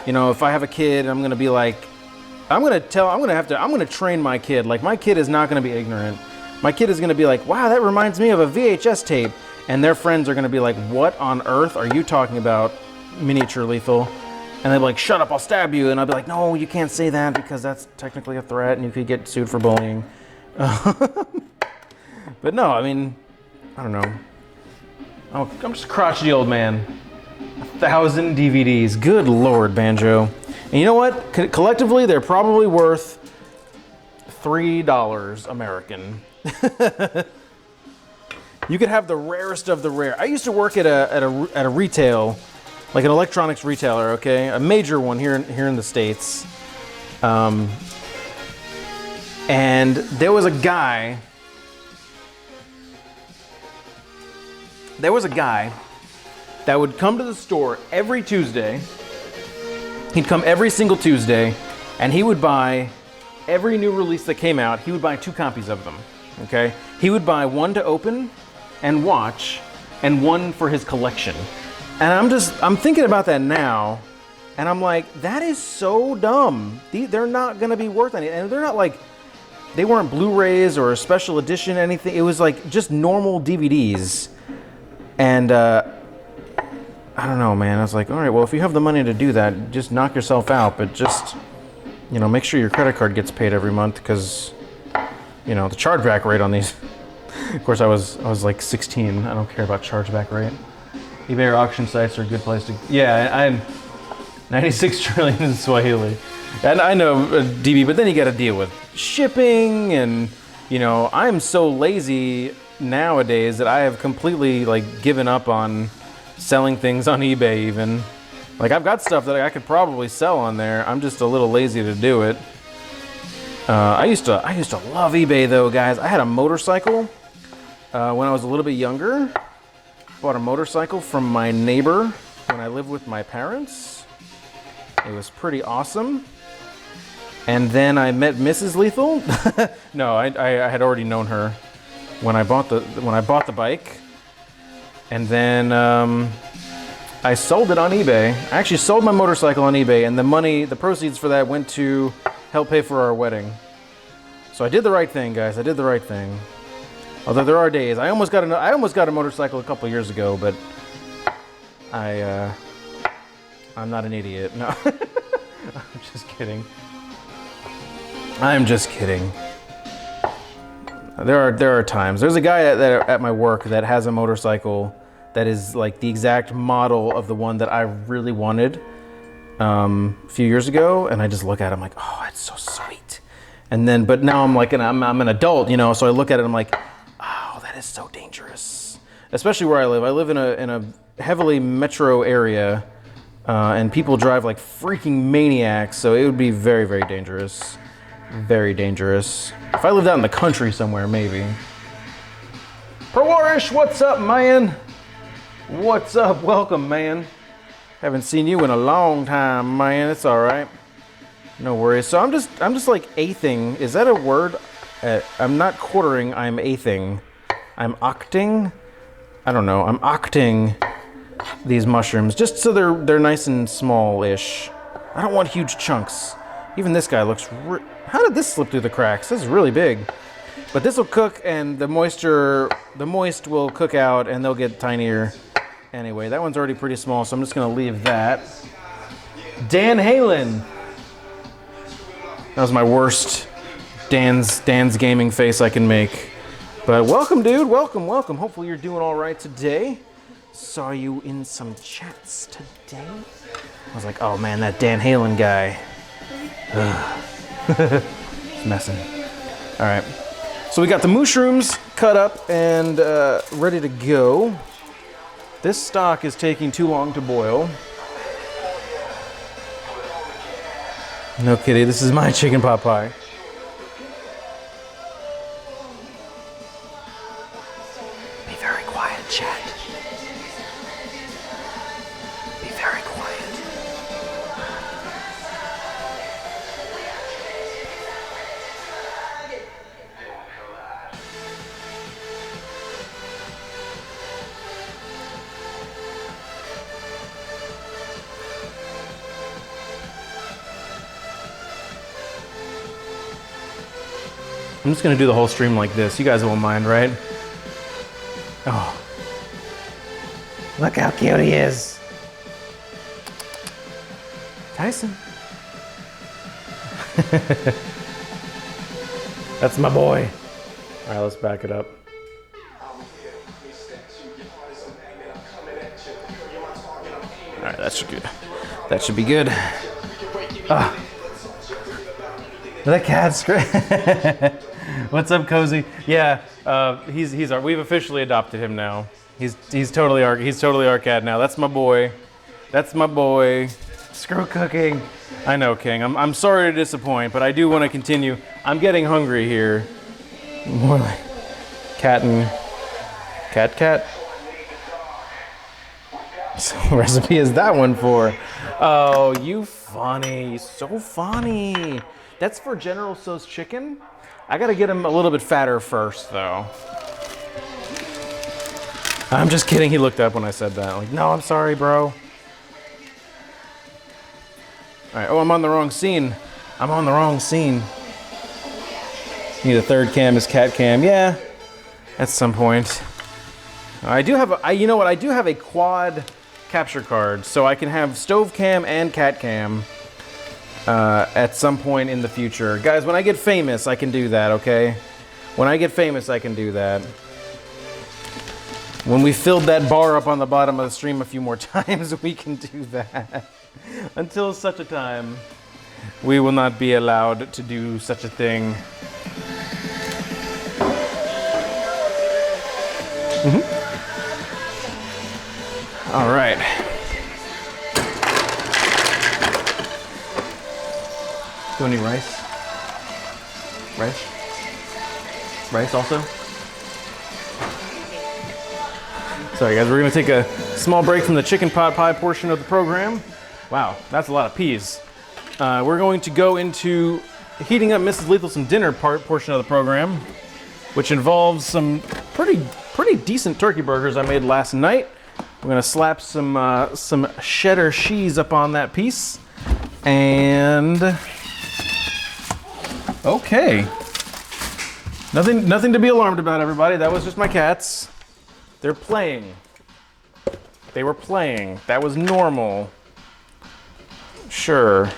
you know, if I have a kid, I'm gonna be like, I'm gonna train my kid. Like my kid is not gonna be ignorant. My kid is gonna be like, wow, that reminds me of a VHS tape. And their friends are gonna be like, what on earth are you talking about, Miniature Lethal? And they'll be like, shut up, I'll stab you. And I'll be like, no, you can't say that because that's technically a threat and you could get sued for bullying. But no, I mean, I don't know. I'm just a crotchety old man. 1,000 DVDs. Good Lord, Banjo. And you know what? Collectively, they're probably worth $3 American. You could have the rarest of the rare. I used to work at a retail, like an electronics retailer, okay? A major one here in the States. And there was a guy that would come to the store every Tuesday. He'd come every single Tuesday, and he would buy every new release that came out. He would buy 2 copies of them, okay? He would buy one to open and watch, and one for his collection. And I'm thinking about that now, and I'm like, that is so dumb. They're not gonna be worth anything, and they're not like, they weren't Blu-rays or a special edition, anything. It was like just normal DVDs. And I don't know, man. I was like, all right, well, if you have the money to do that, just knock yourself out. But just, you know, make sure your credit card gets paid every month because, you know, the chargeback rate on these. Of course, I was like 16. I don't care about chargeback rate. eBay or auction sites are a good place to. Yeah, I'm 96 trillion in Swahili. And I know DB, but then you got to deal with shipping and, you know, I'm so lazy nowadays that I have completely like given up on selling things on eBay even. Like I've got stuff that I could probably sell on there. I'm just a little lazy to do it. I used to love eBay though, guys. I had a motorcycle when I was a little bit younger. Bought a motorcycle from my neighbor when I lived with my parents. It was pretty awesome. And then I met Mrs. Lethal. No, I had already known her when I bought the bike. And then I sold it on eBay. I actually sold my motorcycle on eBay, and the proceeds for that went to help pay for our wedding. So I did the right thing, guys. I did the right thing. Although there are days I almost got a motorcycle a couple years ago, but I I'm not an idiot. No. I'm just kidding. I'm just kidding. There are times. There's a guy at my work that has a motorcycle that is like the exact model of the one that I really wanted a few years ago, and I just look at him like, oh, it's so sweet. And then, but now I'm like, I'm an adult, you know, so I look at it, I'm like, oh, that is so dangerous. Especially where I live. I live in a heavily metro area, and people drive like freaking maniacs, so it would be very, very dangerous. Very dangerous. If I lived out in the country somewhere, maybe. Perwarish, what's up, man? What's up? Welcome, man. Haven't seen you in a long time, man. It's all right. No worries. So I'm just like eighthing. Is that a word? I'm not quartering. I'm eighthing. I'm octing. I don't know. I'm octing these mushrooms just so they're nice and small-ish. I don't want huge chunks. Even this guy looks. How did this slip through the cracks? This is really big. But this will cook, and the moist will cook out, and they'll get tinier. Anyway, that one's already pretty small, so I'm just gonna leave that. Dan Halen. That was my worst Dan's gaming face I can make. But welcome, dude. Welcome. Hopefully you're doing all right today. Saw you in some chats today. I was like, oh man, that Dan Halen guy. It's messing. All right. So we got the mushrooms cut up and ready to go. This stock is taking too long to boil. No kidding, this is my chicken pot pie. Be very quiet, chat. Be very quiet. I'm just gonna do the whole stream like this. You guys won't mind, right? Oh. Look how cute he is. Tyson. That's my boy. All right, let's back it up. All right, that should be good. That should be good. Ah. The cat's great. What's up, Cozy? Yeah, we've officially adopted him now. He's totally our cat now. That's my boy. That's my boy. Screw cooking. I know, King. I'm sorry to disappoint, but I do want to continue. I'm getting hungry here. More like cat. So what recipe is that one for? Oh, you funny. So funny. That's for General Tso's chicken. I gotta get him a little bit fatter first, though. I'm just kidding. He looked up when I said that. Like, no, I'm sorry, bro. All right. Oh, I'm on the wrong scene. I'm on the wrong scene. Need a third cam is cat cam. Yeah, at some point. I do have you know what? I do have a quad capture card, so I can have stove cam and cat cam. At some point in the future. Guys, when I get famous, I can do that, okay? When I get famous, I can do that. When we filled that bar up on the bottom of the stream a few more times, we can do that. Until such a time, we will not be allowed to do such a thing. All right. Do any rice? Rice also? Sorry guys, we're gonna take a small break from the chicken pot pie portion of the program. Wow, that's a lot of peas. We're going to go into heating up Mrs. Lethal some dinner portion of the program, which involves some pretty decent turkey burgers I made last night. We're gonna slap some cheddar cheese up on that piece, and okay. Nothing to be alarmed about, everybody. That was just my cats. They're playing. They were playing. That was normal. sure.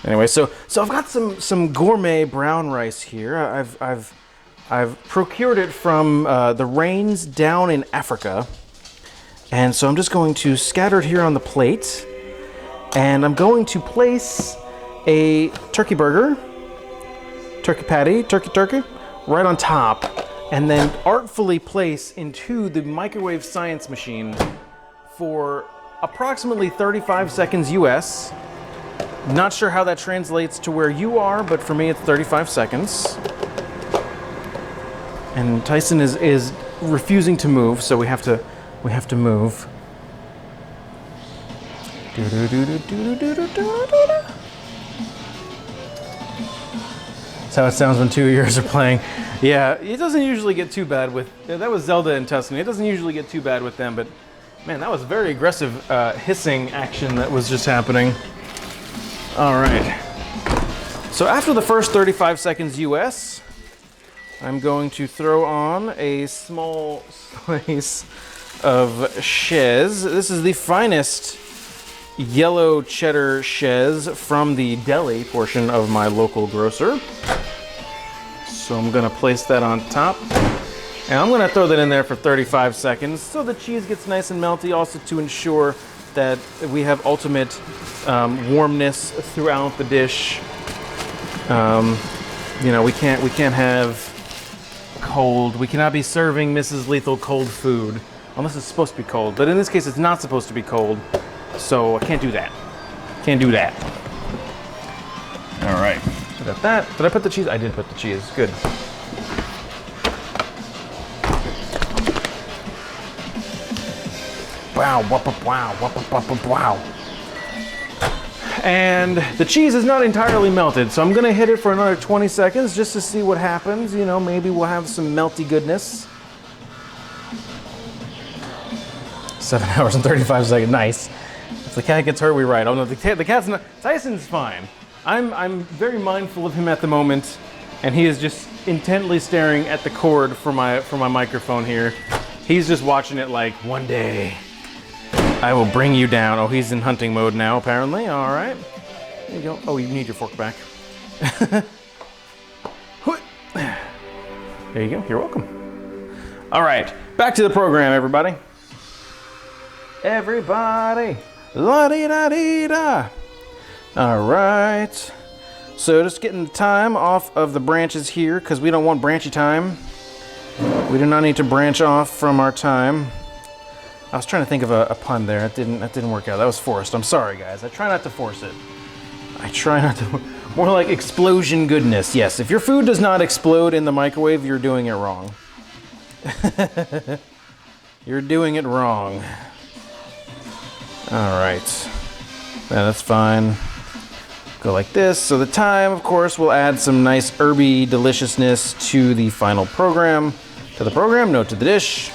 Anyway, so I've got some gourmet brown rice here. I've procured it from the rains down in Africa. And so I'm just going to scatter it here on the plate. And I'm going to place a turkey burger, turkey patty, turkey, right on top. And then artfully place into the microwave science machine for approximately 35 seconds US. Not sure how that translates to where you are, but for me it's 35 seconds. And Tyson is refusing to move, so we have to move. That's how it sounds when 2 ears are playing. Yeah, it doesn't usually get too bad with, that was Zelda and Tuscany. It doesn't usually get too bad with them, but man, that was very aggressive hissing action that was just happening. All right. So after the first 35 seconds US, I'm going to throw on a small slice of Chez. This is the finest yellow cheddar Chez from the deli portion of my local grocer. So I'm gonna place that on top. And I'm gonna throw that in there for 35 seconds so the cheese gets nice and melty, also to ensure that we have ultimate warmness throughout the dish. You know, we can't have cold. We cannot be serving Mrs. Lethal cold food unless it's supposed to be cold. But in this case, it's not supposed to be cold, so I can't do that. Can't do that. All right. So got that. Did I put the cheese? I did put the cheese. Good. Wow, wow. And the cheese is not entirely melted, so I'm gonna hit it for another 20 seconds just to see what happens. You know, maybe we'll have some melty goodness. 7 hours and 35 seconds, nice. If the cat gets hurt, we ride. Oh no, the cat's not, Tyson's fine. I'm very mindful of him at the moment, and he is just intently staring at the cord for my microphone here. He's just watching it like, one day, I will bring you down. Oh, he's in hunting mode now, apparently. All right. There you go. Oh, you need your fork back. There you go. You're welcome. All right. Back to the program, everybody. Everybody. La-dee-da-dee-da. All right. So just getting the time off of the branches here because we don't want branchy time. We do not need to branch off from our time. I was trying to think of a pun there. That didn't work out. That was forced. I'm sorry, guys. I try not to force it. I try not to. More like explosion goodness. Yes, if your food does not explode in the microwave, you're doing it wrong. You're doing it wrong. All right. Yeah, that's fine. Go like this. So the time, of course, will add some nice herby deliciousness to the final program. To the program, no, to the dish.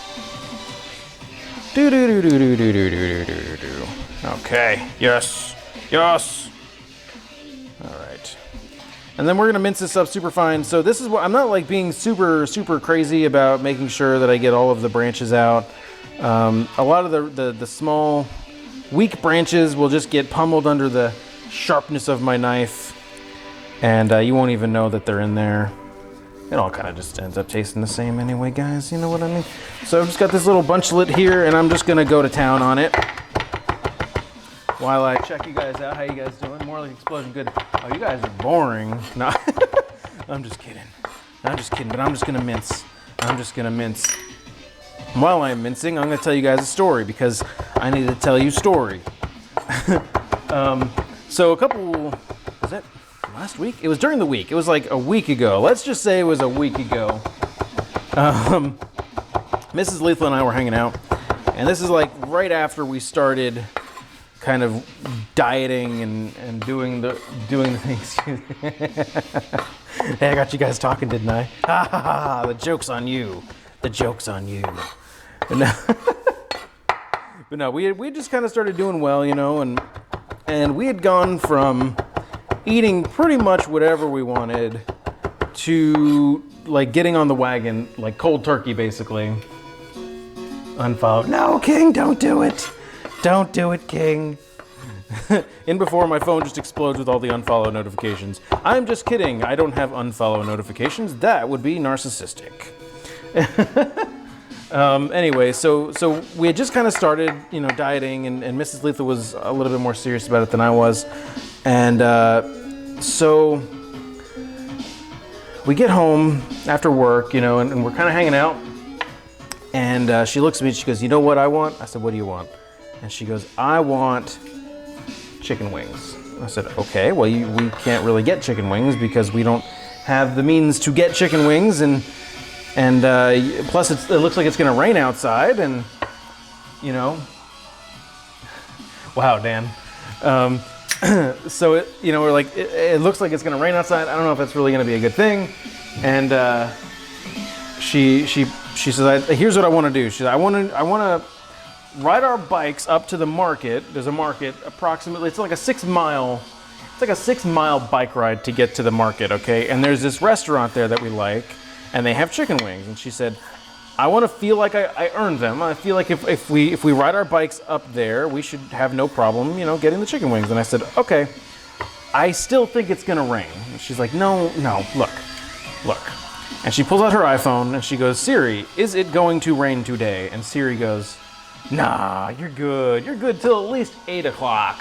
Okay, yes, yes. All right. And then we're gonna mince this up super fine. So this is what, I'm not like being super crazy about making sure that I get all of the branches out. A lot of the small, weak branches will just get pummeled under the sharpness of my knife, and you won't even know that they're in there. It all kind of just ends up tasting the same anyway, guys. You know what I mean? So I've just got this little bunchlet here, and I'm just gonna go to town on it while I check you guys out. How you guys doing? More like explosion good. Oh, you guys are boring. No, I'm just kidding. I'm just kidding, but I'm just gonna mince. I'm just gonna mince. While I'm mincing, I'm gonna tell you guys a story because I need to tell you a story. So a couple, was that last week? It was during the week. It was like a week ago. Let's just say it was a week ago. Mrs. Lethal and I were hanging out, and this is like right after we started kind of dieting and doing the things. Hey, I got you guys talking, didn't I? Ha ha ha! The joke's on you. The joke's on you. But no, we just kind of started doing well, you know, and we had gone from eating pretty much whatever we wanted to like getting on the wagon, like cold turkey, basically. Unfollowed. No, King, don't do it. Don't do it, King. In before my phone just explodes with all the unfollow notifications. I'm just kidding. I don't have unfollow notifications. That would be narcissistic. Anyway, so we had just kind of started, you know, dieting, and Mrs. Letha was a little bit more serious about it than I was. And so we get home after work, you know, and we're kind of hanging out. And she looks at me and she goes, you know what I want? I said, what do you want? And she goes, I want chicken wings. I said, okay, well, we can't really get chicken wings because we don't have the means to get chicken wings. And plus it looks like it's gonna rain outside, and you know, wow, Dan. So we're like, it looks like it's gonna rain outside. I don't know if that's really gonna be a good thing. And she says, here's what I want to do. She said, I want to ride our bikes up to the market. There's a market approximately. It's like a 6 mile bike ride to get to the market. Okay, and there's this restaurant there that we like, and they have chicken wings. And she said, I want to feel like I earned them. I feel like if we ride our bikes up there, we should have no problem, you know, getting the chicken wings. And I said, okay. I still think it's gonna rain. And she's like, no, look. And she pulls out her iPhone and she goes, Siri, is it going to rain today? And Siri goes, nah, you're good. You're good till at least 8 o'clock.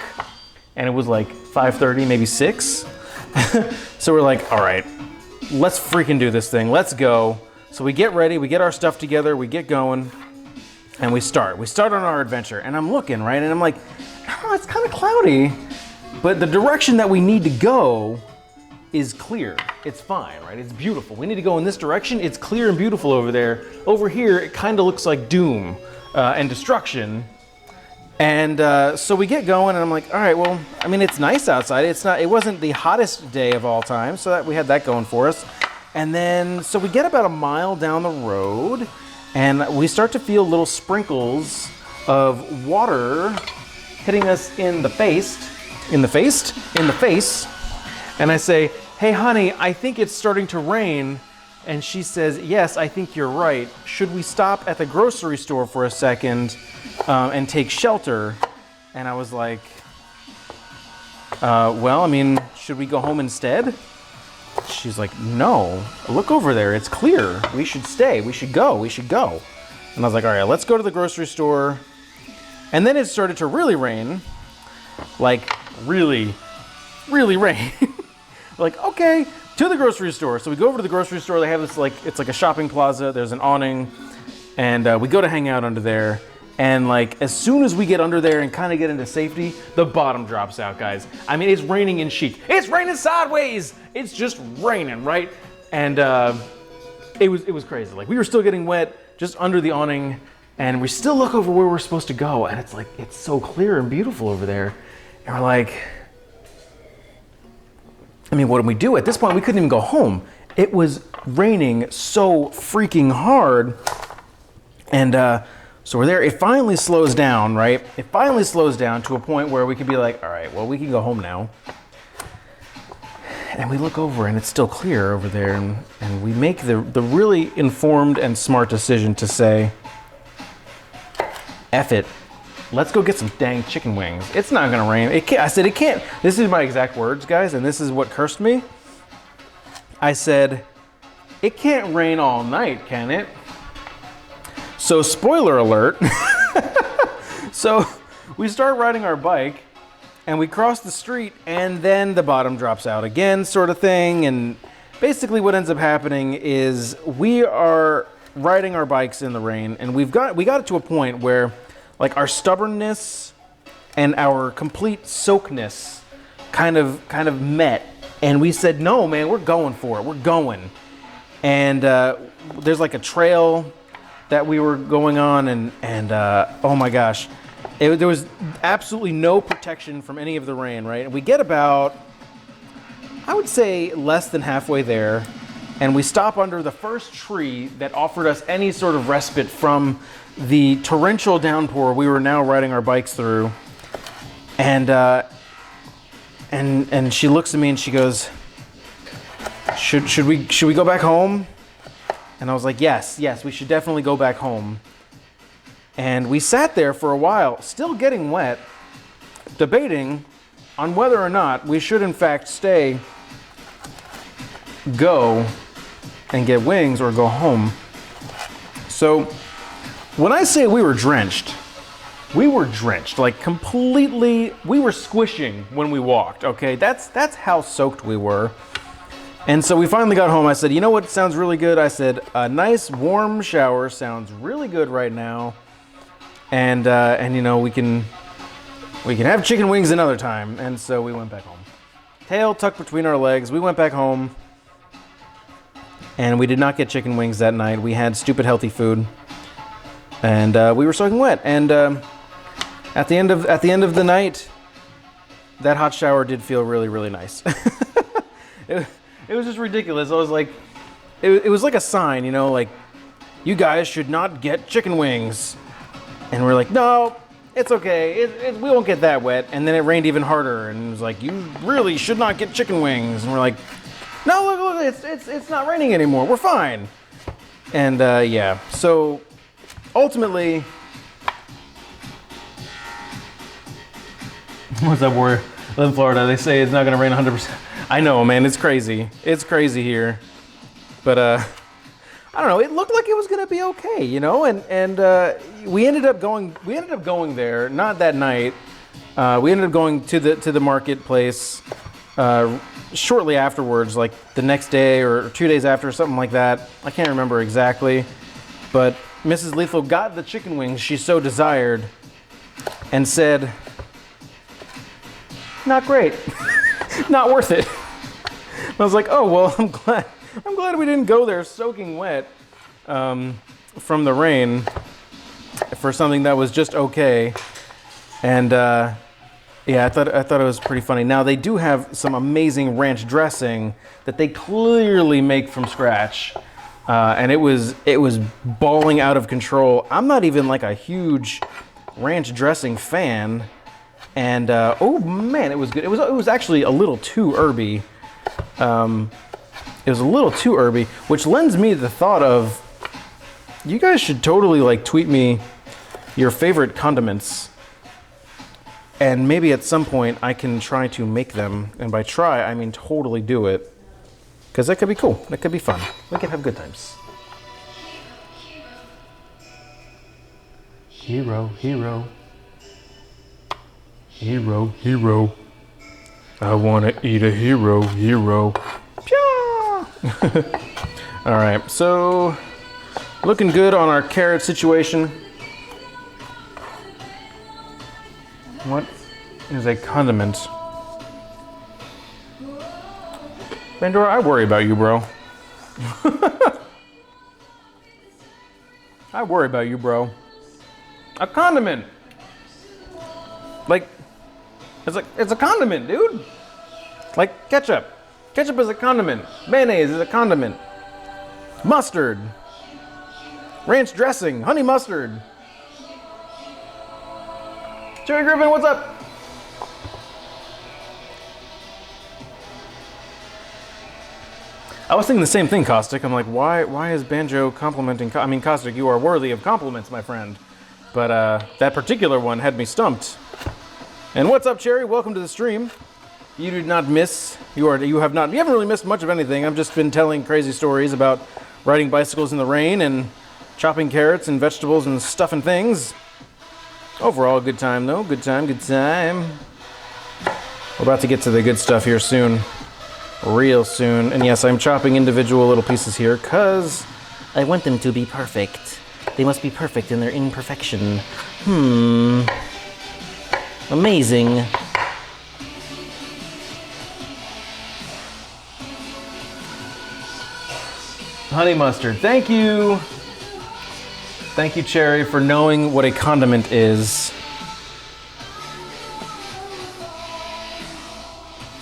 And it was like 5:30, maybe 6. So we're like, all right, let's freaking do this thing. Let's go. So we get ready, we get our stuff together, we get going, and we start. We start on our adventure. And I'm looking, right? And I'm like, oh, it's kind of cloudy, but the direction that we need to go is clear. It's fine, right? It's beautiful. We need to go in this direction. It's clear and beautiful over there. Over here, it kind of looks like doom and destruction. And so we get going, and I'm like, all right, well, I mean, it's nice outside. It wasn't the hottest day of all time, so that we had that going for us. And then, so we get about a mile down the road, and we start to feel little sprinkles of water hitting us in the face. And I say, hey, honey, I think it's starting to rain. And she says, yes, I think you're right. Should we stop at the grocery store for a second and take shelter? And I was like, well, I mean, should we go home instead? She's like, no, look over there. It's clear. We should stay. We should go. And I was like, all right, let's go to the grocery store. And then it started to really rain. Like, really rain. Like, okay, to the grocery store. So we go over to the grocery store. They have this, like, it's like a shopping plaza. There's an awning. And we go to hang out under there. And, like, as soon as we get under there and kind of get into safety, the bottom drops out, guys. I mean, it's raining in sheet. It's raining sideways. It's just raining, right? And it was crazy. Like, we were still getting wet just under the awning. And we still look over where we're supposed to go. And it's like, it's so clear and beautiful over there. And we're like, I mean, what do we do? At this point, we couldn't even go home. It was raining so freaking hard. And so we're there. It finally slows down, right? It finally slows down to a point where we could be like, all right, well, we can go home now. And we look over and it's still clear over there. And we make the really informed and smart decision to say, F it. Let's go get some dang chicken wings. It's not gonna rain. I said, it can't. This is my exact words, guys, and this is what cursed me. I said, it can't rain all night, can it? So, spoiler alert. So, we start riding our bike, and we cross the street, and then the bottom drops out again, sort of thing. And basically what ends up happening is we are riding our bikes in the rain, and we got it to a point where, like, our stubbornness and our complete soakness kind of met. And we said, no, man, we're going for it. We're going. And there's like a trail that we were going on, and oh my gosh, there was absolutely no protection from any of the rain, right? And we get about, I would say, less than halfway there, and we stop under the first tree that offered us any sort of respite from the torrential downpour we were now riding our bikes through. And she looks at me and she goes, should we go back home? And I was like, yes, we should definitely go back home. And we sat there for a while, still getting wet, debating on whether or not we should in fact go and get wings or go home. So when I say we were drenched, like completely, we were squishing when we walked, okay? That's how soaked we were. And so we finally got home. I said, you know what sounds really good? I said, a nice warm shower sounds really good right now. And you know, we can have chicken wings another time. And so we went back home. Tail tucked between our legs. We went back home. And we did not get chicken wings that night. We had stupid healthy food. And we were soaking wet. And at the end of the night, that hot shower did feel really, really nice. It was just ridiculous. I was like, it was like a sign, you know, like, you guys should not get chicken wings. And we're like, no, it's okay. We won't get that wet. And then it rained even harder. And it was like, you really should not get chicken wings. And we're like, no, look, it's not raining anymore. We're fine. And yeah, so ultimately, what's up, where I live in Florida? They say it's not gonna rain 100%. I know, man, it's crazy. It's crazy here. But I don't know. It looked like it was gonna be okay, you know. And we ended up going there. Not that night. We ended up going to the marketplace. Shortly afterwards, like the next day or 2 days after, something like that. I can't remember exactly. But Mrs. Lethal got the chicken wings she so desired and said, not great. Not worth it. I was like, oh, well, I'm glad we didn't go there soaking wet from the rain for something that was just okay. And yeah, I thought it was pretty funny. Now, they do have some amazing ranch dressing that they clearly make from scratch. And it was balling out of control. I'm not even like a huge ranch dressing fan. And oh man, it was good. It was actually a little too herby. It was a little too herby, which lends me the thought of, you guys should totally like tweet me your favorite condiments. And maybe at some point I can try to make them. And by try, I mean totally do it. Because that could be cool. That could be fun. We could have good times. Hero, hero. Hero, hero. I want to eat a hero, hero. All right, so looking good on our carrot situation. What is a condiment? Pandora, I worry about you, bro. I worry about you, bro. A condiment. Like, it's a condiment, dude. Like ketchup. Ketchup is a condiment. Mayonnaise is a condiment. Mustard. Ranch dressing. Honey mustard. Jerry Griffin, what's up? I was thinking the same thing, Caustic. I'm like, why is Banjo complimenting? I mean, Caustic, you are worthy of compliments, my friend. But that particular one had me stumped. And what's up, Cherry? Welcome to the stream. You did not miss. You haven't really missed much of anything. I've just been telling crazy stories about riding bicycles in the rain and chopping carrots and vegetables and stuff and things. Overall, a good time, though. Good time, good time. We're about to get to the good stuff here soon. Real soon. And yes, I'm chopping individual little pieces here because I want them to be perfect. They must be perfect in their imperfection. Amazing. Honey mustard. Thank you. Thank you, Cherry, for knowing what a condiment is.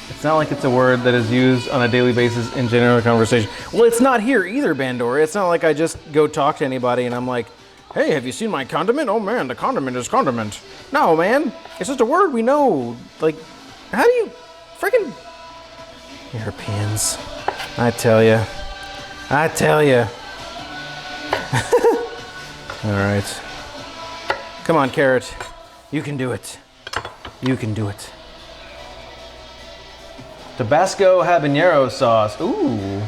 It's not like it's a word that is used on a daily basis in general conversation. Well, it's not here either, Bandora. It's not like I just go talk to anybody and I'm like, hey, have you seen my condiment? Oh man, the condiment is condiment. No, man. It's just a word we know. Like, how do you freaking Europeans? I tell you. All right. Come on, Carrot. You can do it. You can do it. Tabasco habanero sauce. Ooh,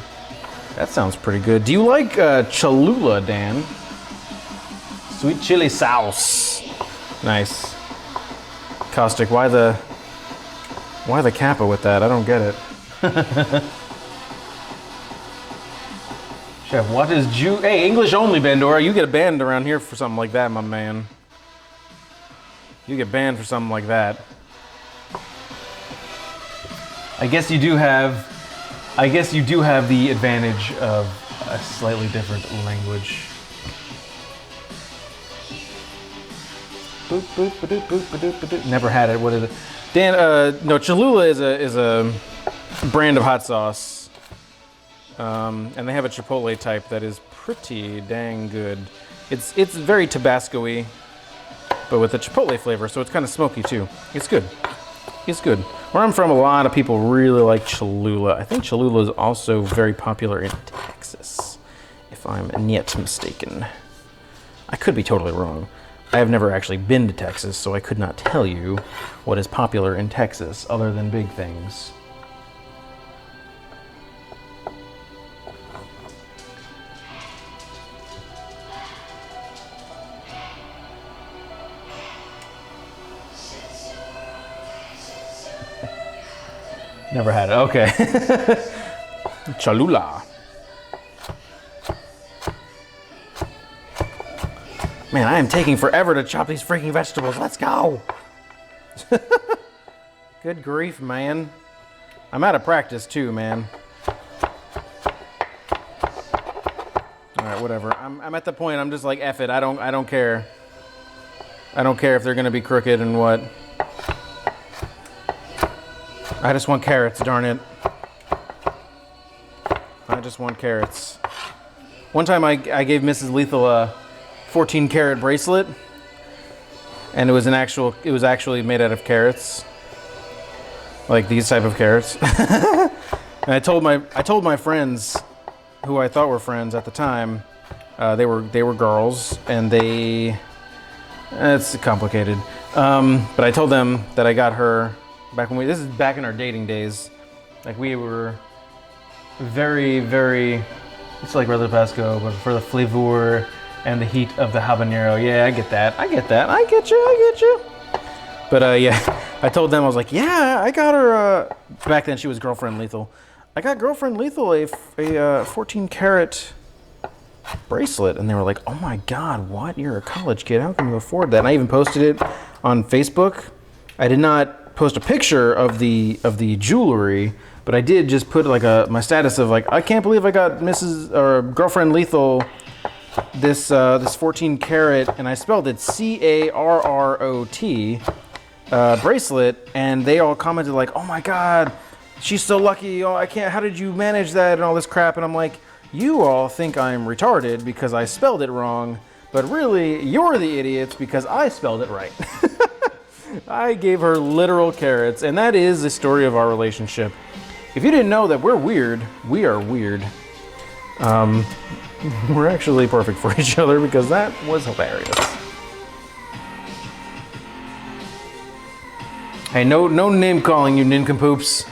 that sounds pretty good. Do you like Cholula, Dan? Sweet chili sauce. Nice. Caustic, why the kappa with that? I don't get it. Chef, what is Hey, English only, Bandora. You get banned around here for something like that, my man. You get banned for something like that. I guess you do have the advantage of a slightly different language. Boop, boop, ba-doop, boop, ba-doop, ba-doop. Never had it. What is it? Dan, no, Cholula is a brand of hot sauce. And they have a chipotle type that is pretty dang good. It's very Tabasco-y, but with a chipotle flavor, so it's kind of smoky too. It's good. It's good. Where I'm from, a lot of people really like Cholula. I think Cholula is also very popular in Texas, if I'm not mistaken. I could be totally wrong. I have never actually been to Texas, so I could not tell you what is popular in Texas other than big things. Never had it. Okay. Cholula. Man, I am taking forever to chop these freaking vegetables. Let's go. Good grief, man. I'm out of practice too, man. All right, whatever. I'm at the point. I'm just like, F it. I don't care. I don't care if they're gonna be crooked and what. I just want carrots, darn it. I just want carrots. One time I gave Mrs. Lethal a 14 carat bracelet, and it was actually made out of carrots. Like these type of carrots. And I told my friends, who I thought were friends at the time, they were girls, and it's complicated. But I told them that I got her this is back in our dating days. Like we were very, very, it's like regular Tabasco, but for the flavor and the heat of the habanero. Yeah, I get that. I get you. But yeah, I told them, I was like, yeah, I got her, back then she was Girlfriend Lethal. I got Girlfriend Lethal a 14 karat bracelet. And they were like, oh my God, what? You're a college kid. How can you afford that? And I even posted it on Facebook. I did not post a picture of the jewelry, but I did just put like my status of like, I can't believe I got Girlfriend Lethal this 14 karat, and I spelled it CARROT bracelet, and they all commented like, oh my God, she's so lucky. Oh, I can't. How did you manage that and all this crap? And I'm like, you all think I'm retarded because I spelled it wrong, but really you're the idiots because I spelled it right. I gave her literal carrots, and that is the story of our relationship. If you didn't know that we're weird, we are weird. We're actually perfect for each other because that was hilarious. Hey, no name calling, you nincompoops.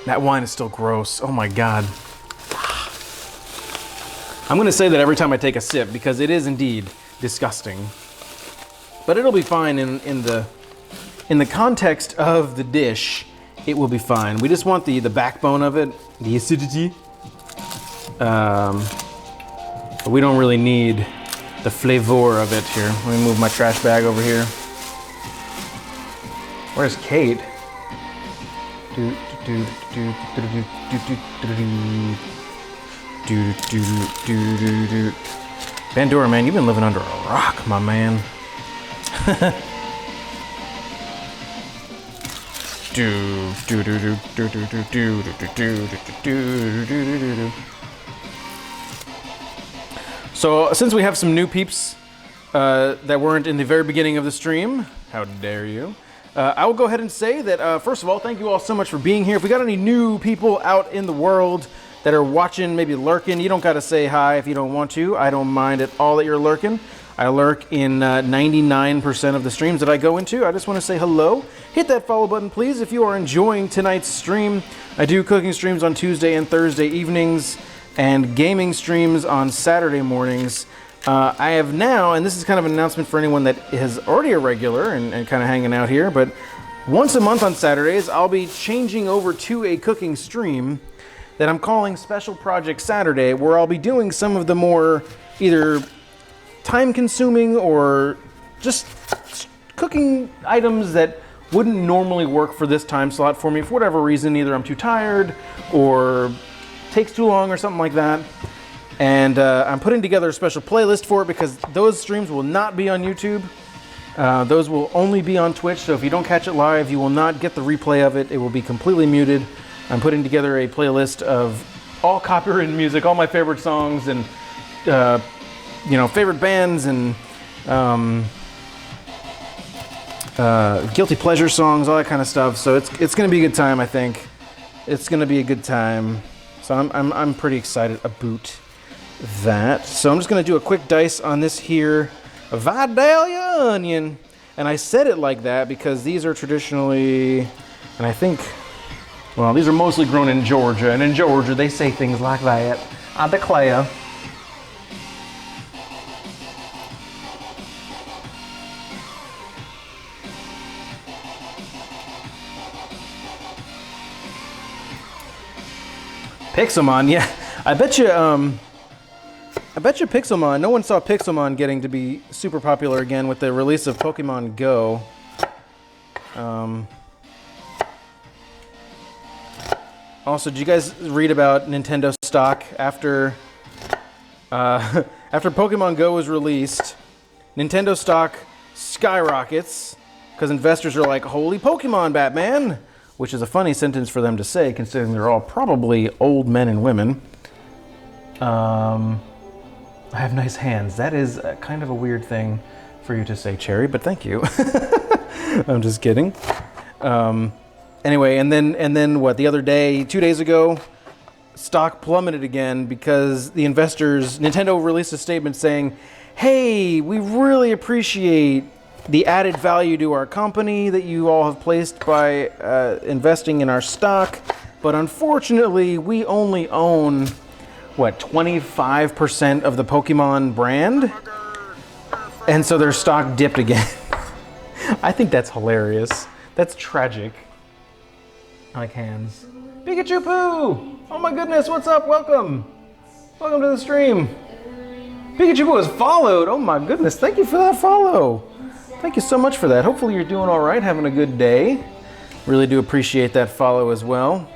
That wine is still gross. Oh my God. I'm gonna say that every time I take a sip because it is indeed disgusting, but it'll be fine in the context of the dish. It will be fine. We just want the backbone of it, the acidity. But we don't really need the flavor of it here. Let me move my trash bag over here. Where's Kate? Bandura, man, you've been living under a rock, my man. So, since we have some new peeps that weren't in the very beginning of the stream, how dare you? I will go ahead and say that, first of all, thank you all so much for being here. If we got any new people out in the world that are watching, maybe lurking, you don't got to say hi if you don't want to. I don't mind at all that you're lurking. I lurk in 99% of the streams that I go into. I just want to say hello. Hit that follow button, please, if you are enjoying tonight's stream. I do cooking streams on Tuesday and Thursday evenings and gaming streams on Saturday mornings. I have now, and this is kind of an announcement for anyone that is already a regular and kind of hanging out here, but once a month on Saturdays, I'll be changing over to a cooking stream that I'm calling Special Project Saturday, where I'll be doing some of the more either time-consuming or just cooking items that wouldn't normally work for this time slot for me for whatever reason. Either I'm too tired or takes too long or something like that. And I'm putting together a special playlist for it because those streams will not be on YouTube. Those will only be on Twitch, so if you don't catch it live, you will not get the replay of it. It will be completely muted. I'm putting together a playlist of all copyrighted music, all my favorite songs, and favorite bands, and guilty pleasure songs, all that kind of stuff. So it's going to be a good time, I think. It's going to be a good time. So I'm pretty excited about that. So I'm just going to do a quick dice on this here Vidalia onion. And I said it like that because these are traditionally, and I think, well, these are mostly grown in Georgia. And in Georgia, they say things like that. I declare. Pixelmon, yeah. I bet you Pixelmon, no one saw Pixelmon getting to be super popular again with the release of Pokemon Go. Also, did you guys read about Nintendo stock after Pokemon Go was released? Nintendo stock skyrockets because investors are like, "Holy Pokemon, Batman!" Which is a funny sentence for them to say, considering they're all probably old men and women. I have nice hands. That is kind of a weird thing for you to say, Cherry, but thank you. I'm just kidding. Anyway, and then what? The other day, 2 days ago, stock plummeted again because the investors, Nintendo released a statement saying, "Hey, we really appreciate the added value to our company that you all have placed by investing in our stock, but unfortunately, we only own, 25% of the Pokemon brand?" And so their stock dipped again. I think that's hilarious. That's tragic. I like hands. Pikachu Poo! Oh my goodness, what's up? Welcome! Welcome to the stream. Pikachu Poo has followed. Oh my goodness, thank you for that follow. Thank you so much for that. Hopefully you're doing all right, having a good day. Really do appreciate that follow as well.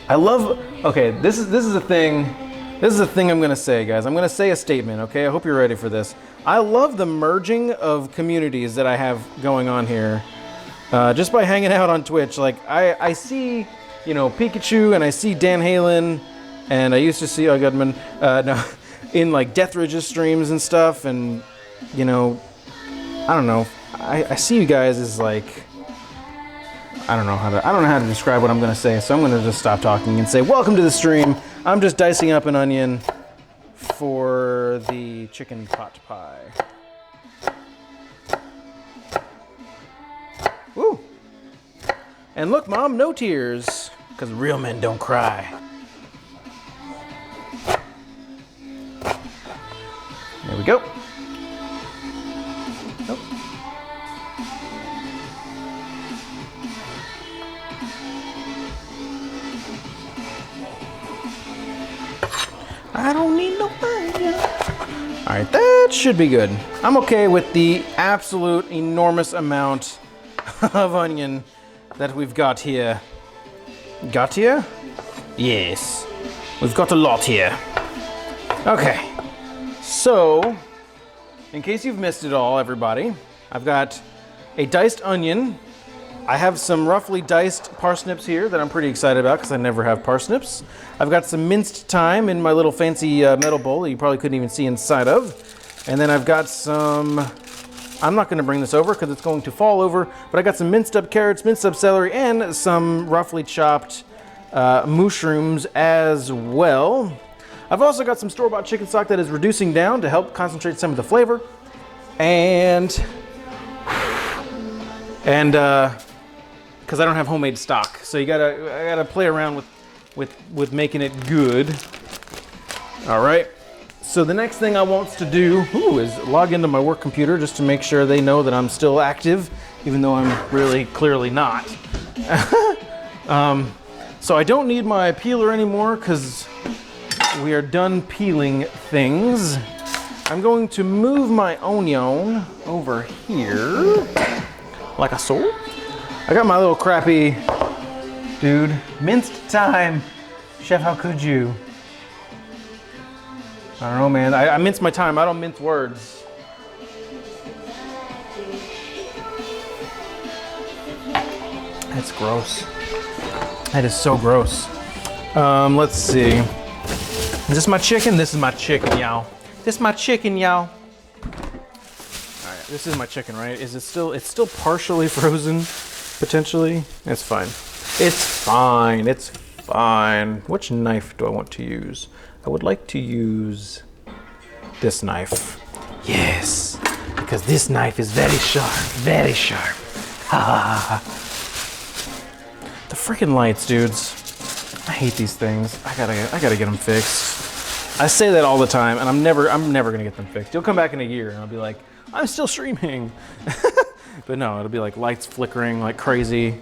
I love, okay, this is a thing. This is a thing I'm gonna say, guys. I'm gonna say a statement, okay? I hope you're ready for this. I love the merging of communities that I have going on here. Just by hanging out on Twitch, like I see, Pikachu, and I see Dan Halen, and I used to see Goodman, in like Deathridge's streams and stuff, and I don't know. I see you guys as like, I don't know how to describe what I'm gonna say, so I'm gonna just stop talking and say, welcome to the stream. I'm just dicing up an onion for the chicken pot pie. Woo! And look, Mom, no tears, because real men don't cry. There we go. Nope. I don't need no onion. All right, that should be good. I'm okay with the absolute enormous amount of onion that we've got here. Got here? Yes. We've got a lot here. Okay. So, in case you've missed it all, everybody, I've got a diced onion. I have some roughly diced parsnips here that I'm pretty excited about because I never have parsnips. I've got some minced thyme in my little fancy metal bowl that you probably couldn't even see inside of. And then I've got some, I'm not going to bring this over because it's going to fall over, but I got some minced up carrots, minced up celery, and some roughly chopped mushrooms as well. I've also got some store-bought chicken stock that is reducing down to help concentrate some of the flavor. And because I don't have homemade stock, so I gotta play around with making it good. All right. So the next thing I want to do is log into my work computer just to make sure they know that I'm still active, even though I'm really clearly not. So I don't need my peeler anymore because we are done peeling things. I'm going to move my onion over here, like a so. I got my little crappy, dude, minced thyme. Chef, how could you? I don't know, man. I mince my time. I don't mince words. That's gross. That is so gross. Let's see. Is this my chicken? This is my chicken, y'all. This is my chicken, y'all. All right, this is my chicken, right? Is it still? It's still partially frozen, potentially. It's fine. It's fine. It's fine. Which knife do I want to use? I would like to use this knife. Yes, because this knife is very sharp, very sharp. Ha ha ha. The freaking lights, dudes. I hate these things. I gotta get them fixed. I say that all the time, and I'm never gonna get them fixed. You'll come back in a year, and I'll be like, I'm still streaming. But no, it'll be like lights flickering like crazy.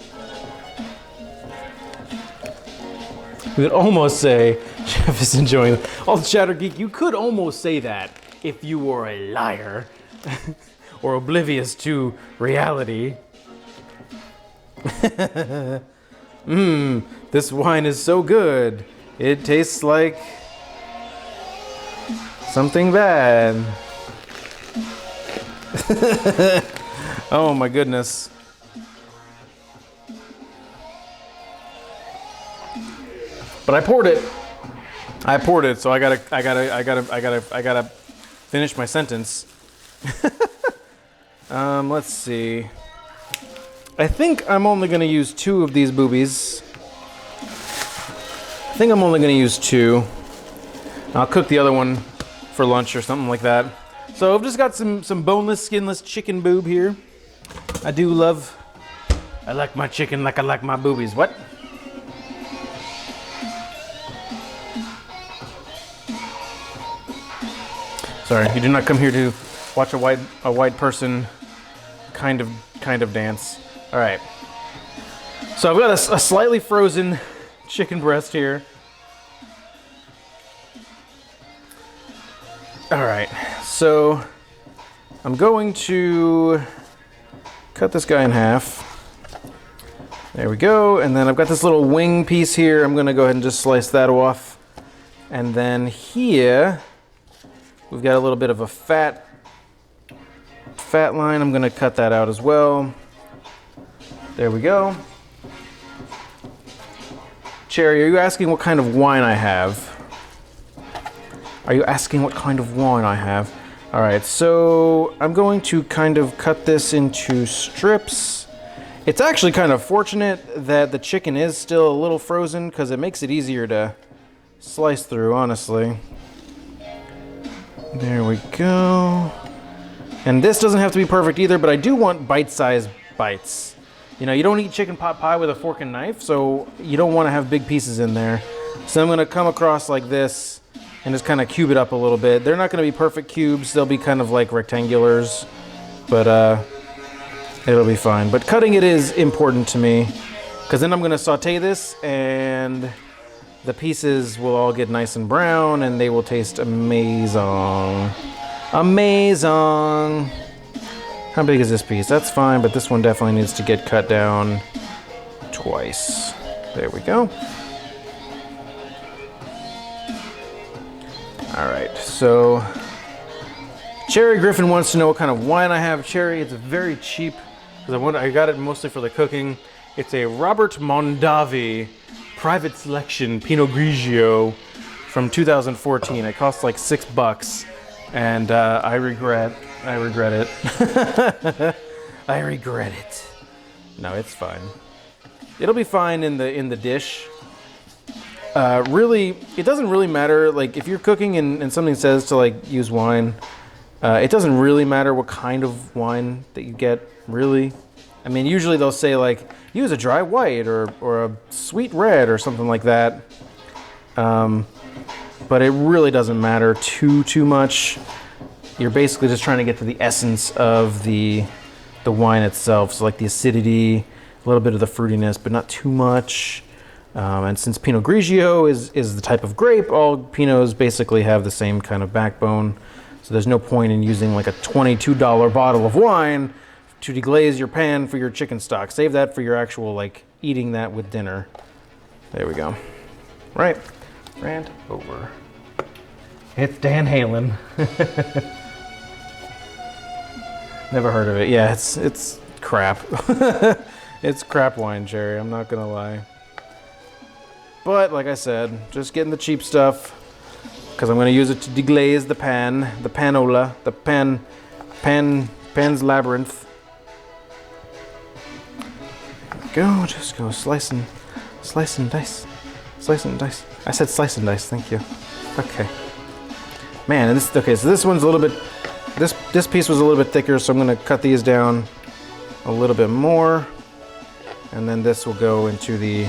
We could almost say Chef is enjoying it. Oh, Chatter Geek, you could almost say that if you were a liar or oblivious to reality. This wine is so good. It tastes like something bad. Oh my goodness. But I poured it, so I gotta finish my sentence. Let's see. I think I'm only gonna use 2 of these boobies. I think I'm only gonna use 2. I'll cook the other one for lunch or something like that. So I've just got some boneless, skinless chicken boob here. I like my chicken like I like my boobies. What? Sorry, you did not come here to watch a white person kind of dance. All right. So I've got a slightly frozen chicken breast here. All right. So I'm going to cut this guy in half. There we go. And then I've got this little wing piece here. I'm going to go ahead and just slice that off. And then here we've got a little bit of a fat line. I'm going to cut that out as well. There we go. Cherry, are you asking what kind of wine I have? Are you asking what kind of wine I have? All right, so I'm going to kind of cut this into strips. It's actually kind of fortunate that the chicken is still a little frozen because it makes it easier to slice through, honestly. There we go. And this doesn't have to be perfect either, but I do want bite-sized bites. You know, you don't eat chicken pot pie with a fork and knife, so you don't want to have big pieces in there. So I'm going to come across like this and just kind of cube it up a little bit. They're not going to be perfect cubes. They'll be kind of like rectangulars, but it'll be fine. But cutting it is important to me because then I'm going to saute this and the pieces will all get nice and brown and they will taste amazing. Amazing. How big is this piece? That's fine, but this one definitely needs to get cut down twice. There we go. All right, so Cherry Griffin wants to know what kind of wine I have. Cherry, it's very cheap because I got it mostly for the cooking. It's a Robert Mondavi Private Selection Pinot Grigio from 2014. It costs like $6, and I regret it. I regret it. No, it's fine. It'll be fine in the dish. Really, it doesn't really matter. Like if you're cooking and something says to like use wine, it doesn't really matter what kind of wine that you get, really. I mean, usually they'll say like, use a dry white or a sweet red or something like that. But it really doesn't matter too much. You're basically just trying to get to the essence of the wine itself. So like the acidity, a little bit of the fruitiness, but not too much. And since Pinot Grigio is the type of grape, all Pinots basically have the same kind of backbone. So there's no point in using like a $22 bottle of wine to deglaze your pan for your chicken stock. Save that for your actual like eating that with dinner. There we go. Right. Rant over. It's Dan Halen. Never heard of it. Yeah, it's crap. It's crap wine, Jerry. I'm not gonna lie. But like I said, just getting the cheap stuff because I'm gonna use it to deglaze the pan, the panola, the pan's labyrinth. Go, just go slice and dice. Slice and dice. I said slice and dice, thank you. Okay. Man, and this, okay, so this one's a little bit, this piece was a little bit thicker, so I'm gonna cut these down a little bit more. And then this will go into the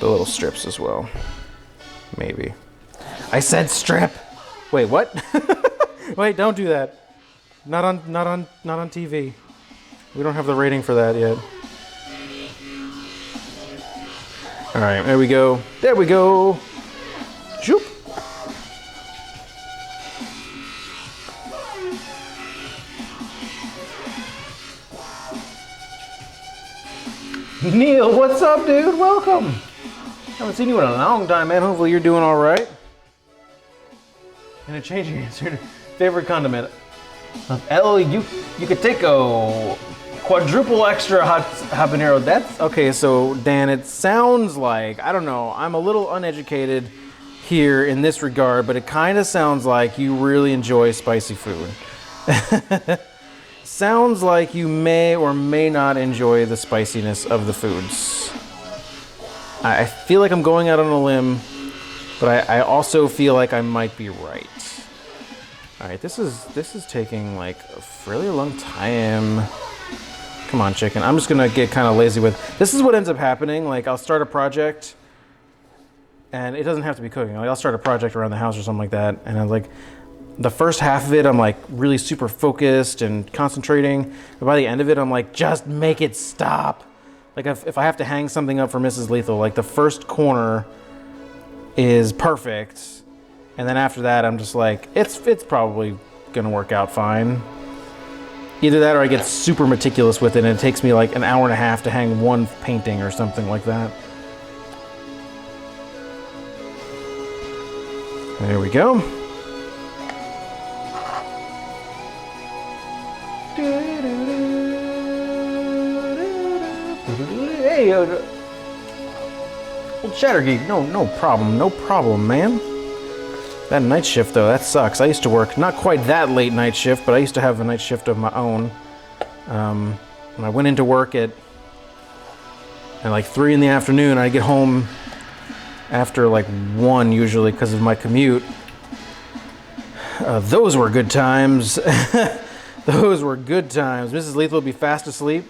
little strips as well. Maybe. I said strip! Wait, what? Wait, don't do that. Not on TV. We don't have the rating for that yet. All right, there we go. There we go. Shoop. Neil, what's up, dude? Welcome. Haven't seen you in a long time, man. Hopefully you're doing all right. Gonna change your answer to favorite condiment. L, you could take a quadruple extra hot habanero. That's okay. So Dan, it sounds like, I don't know, I'm a little uneducated here in this regard, but it kind of sounds like you really enjoy spicy food. Sounds like you may or may not enjoy the spiciness of the foods. I feel like I'm going out on a limb, but I also feel like I might be right. All right, this is taking like a fairly long time. Come on, chicken. I'm just gonna get kind of lazy with. This is what ends up happening. Like I'll start a project, and it doesn't have to be cooking. Like I'll start a project around the house or something like that, and I'm like, the first half of it, I'm like really super focused and concentrating. But by the end of it, I'm like, just make it stop. Like if I have to hang something up for Mrs. Lethal, like the first corner is perfect. And then after that, I'm just like, it's probably gonna work out fine. Either that or I get super meticulous with it and it takes me like an hour and a half to hang one painting or something like that. There we go. Hey, old Chattergeek, no problem, man. That night shift though, that sucks. I used to work not quite that late night shift, but I used to have a night shift of my own. When I went into work at like 3 in the afternoon, I get home after like 1 usually because of my commute. Those were good times. Those were good times. Mrs. Lethal would be fast asleep.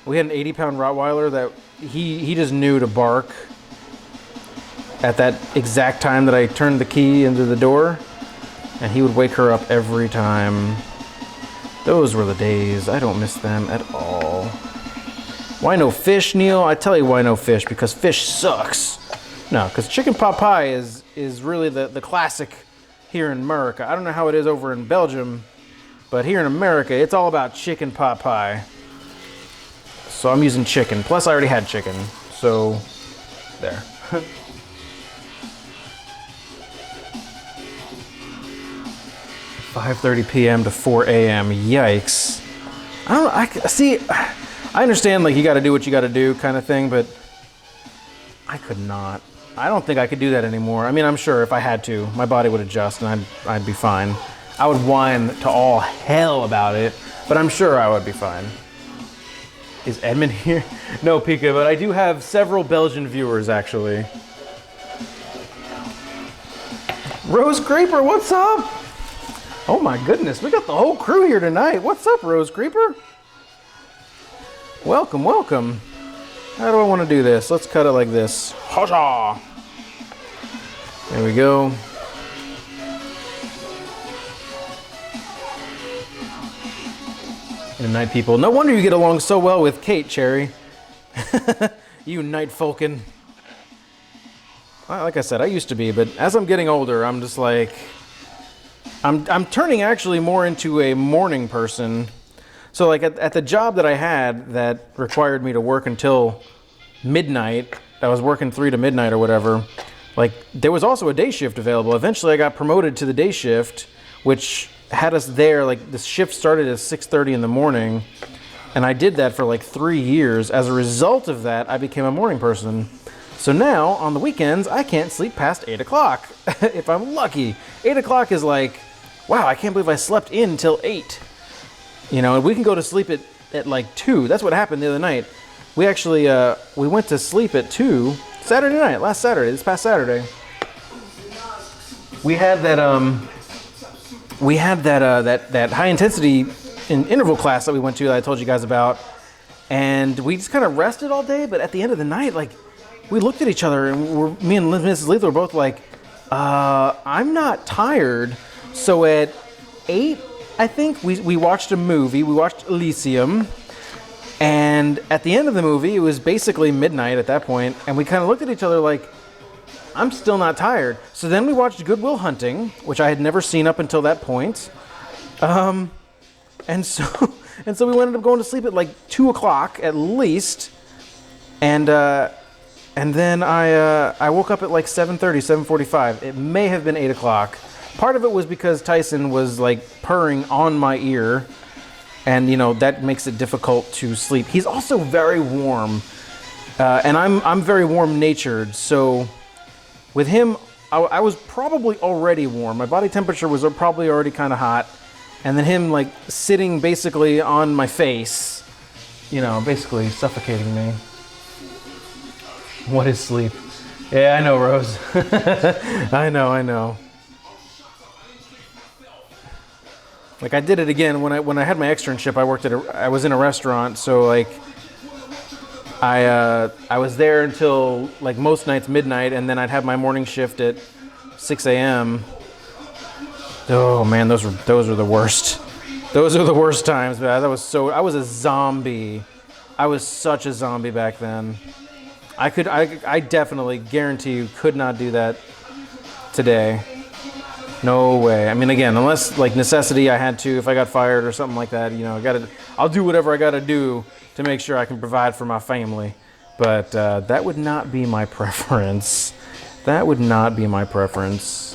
We had an 80-pound Rottweiler that he just knew to bark at that exact time that I turned the key into the door, and he would wake her up every time. Those were the days. I don't miss them at all. Why no fish, Neil? I tell you why no fish, because fish sucks. No, because chicken pot pie is really the classic here in America. I don't know how it is over in Belgium, but here in America, it's all about chicken pot pie. So I'm using chicken. Plus, I already had chicken. So, there. 5:30 p.m. to 4 a.m. Yikes. I understand, like, you got to do what you got to do kind of thing, but I could not. I don't think I could do that anymore. I mean, I'm sure if I had to, my body would adjust and I'd be fine. I would whine to all hell about it, but I'm sure I would be fine. Is Edmund here? No, Pika, but I do have several Belgian viewers, actually. Rose Creeper, what's up? Oh my goodness, we got the whole crew here tonight. What's up, Rose Creeper? Welcome, welcome. How do I want to do this? Let's cut it like this. Huzzah! There we go. Good night, people. No wonder you get along so well with Kate, Cherry. You night falcon. Like I said, I used to be, but as I'm getting older, I'm just like... I'm turning actually more into a morning person. So like at the job that I had that required me to work until midnight, I was working 3 to midnight or whatever, like there was also a day shift available. Eventually I got promoted to the day shift, which had us there, like the shift started at 6:30 in the morning, and I did that for like 3 years. As a result of that, I became a morning person. So now on the weekends, I can't sleep past 8 o'clock if I'm lucky. 8 o'clock is like, wow, I can't believe I slept in till 8. You know, and we can go to sleep at like 2. That's what happened the other night. We actually, we went to sleep at 2 Saturday night, last Saturday, this past Saturday. We had that, that high intensity interval class that we went to that I told you guys about. And we just kind of rested all day, but at the end of the night, like, we looked at each other and me and Mrs. Lethal were both like, I'm not tired. So at 8, I think, we watched a movie. We watched Elysium. And at the end of the movie, it was basically midnight at that point, and we kind of looked at each other like, I'm still not tired. So then we watched Good Will Hunting, which I had never seen up until that point. And so we ended up going to sleep at like 2 o'clock at least. And then I woke up at like 7:30, 7:45. It may have been 8 o'clock. Part of it was because Tyson was like purring on my ear. And, you know, that makes it difficult to sleep. He's also very warm. And I'm very warm-natured. So with him, I was probably already warm. My body temperature was probably already kind of hot. And then him, like, sitting basically on my face, you know, basically suffocating me. What is sleep? Yeah, I know, Rose. I know. Like I did it again when I had my externship. I was in a restaurant, so like I was there until like most nights midnight, and then I'd have my morning shift at 6 a.m. Oh man, those were the worst. Those are the worst times, man. I was a zombie. I was such a zombie back then. I definitely guarantee you could not do that today. No way. I mean, again, unless like necessity, I had to. If I got fired or something like that, you know, I'll do whatever I gotta do to make sure I can provide for my family. But that would not be my preference. That would not be my preference.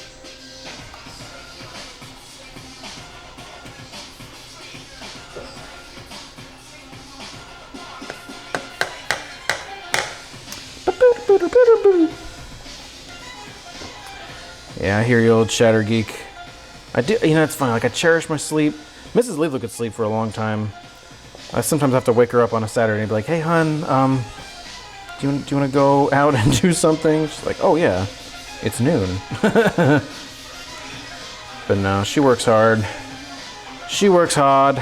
Yeah, I hear you, old chatter geek. I do, you know, it's funny. Like I cherish my sleep. Mrs. Lethal could sleep for a long time. I sometimes have to wake her up on a Saturday and be like, "Hey, hun, do you want to go out and do something?" She's like, "Oh yeah, it's noon." But no, she works hard. She works hard.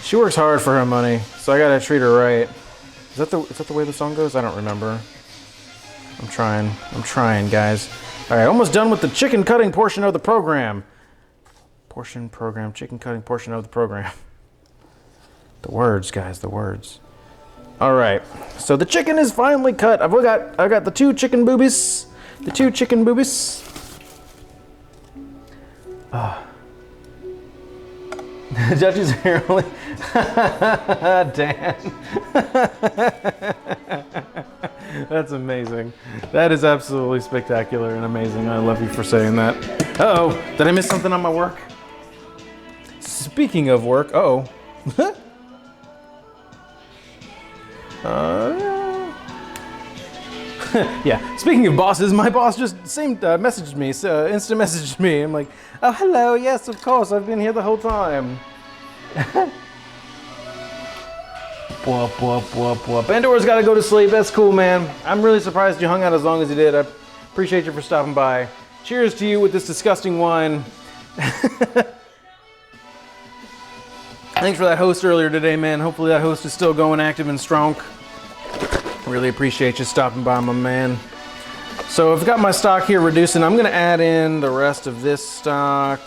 She works hard for her money, so I gotta treat her right. Is that the way the song goes? I don't remember. I'm trying, guys. All right, almost done with the chicken cutting portion of the program. Chicken cutting portion of the program. The words, guys, the words. All right, so the chicken is finally cut. I've got the 2 chicken boobies. The 2 chicken boobies. Judges are only. Dan. That's amazing. That is absolutely spectacular and amazing. I love you for saying that. Uh-oh, did I miss something on my work? Speaking of work, yeah, speaking of bosses, my boss just messaged me, instant messaged me. I'm like, oh, hello, yes, of course, I've been here the whole time. Whoop, whoop, whoop, whoop. Pandora's got to go to sleep. That's cool, man. I'm really surprised you hung out as long as you did. I appreciate you for stopping by. Cheers to you with this disgusting wine. Thanks for that host earlier today, man. Hopefully that host is still going active and strong. Really appreciate you stopping by, my man. So I've got my stock here reducing. I'm gonna add in the rest of this stock.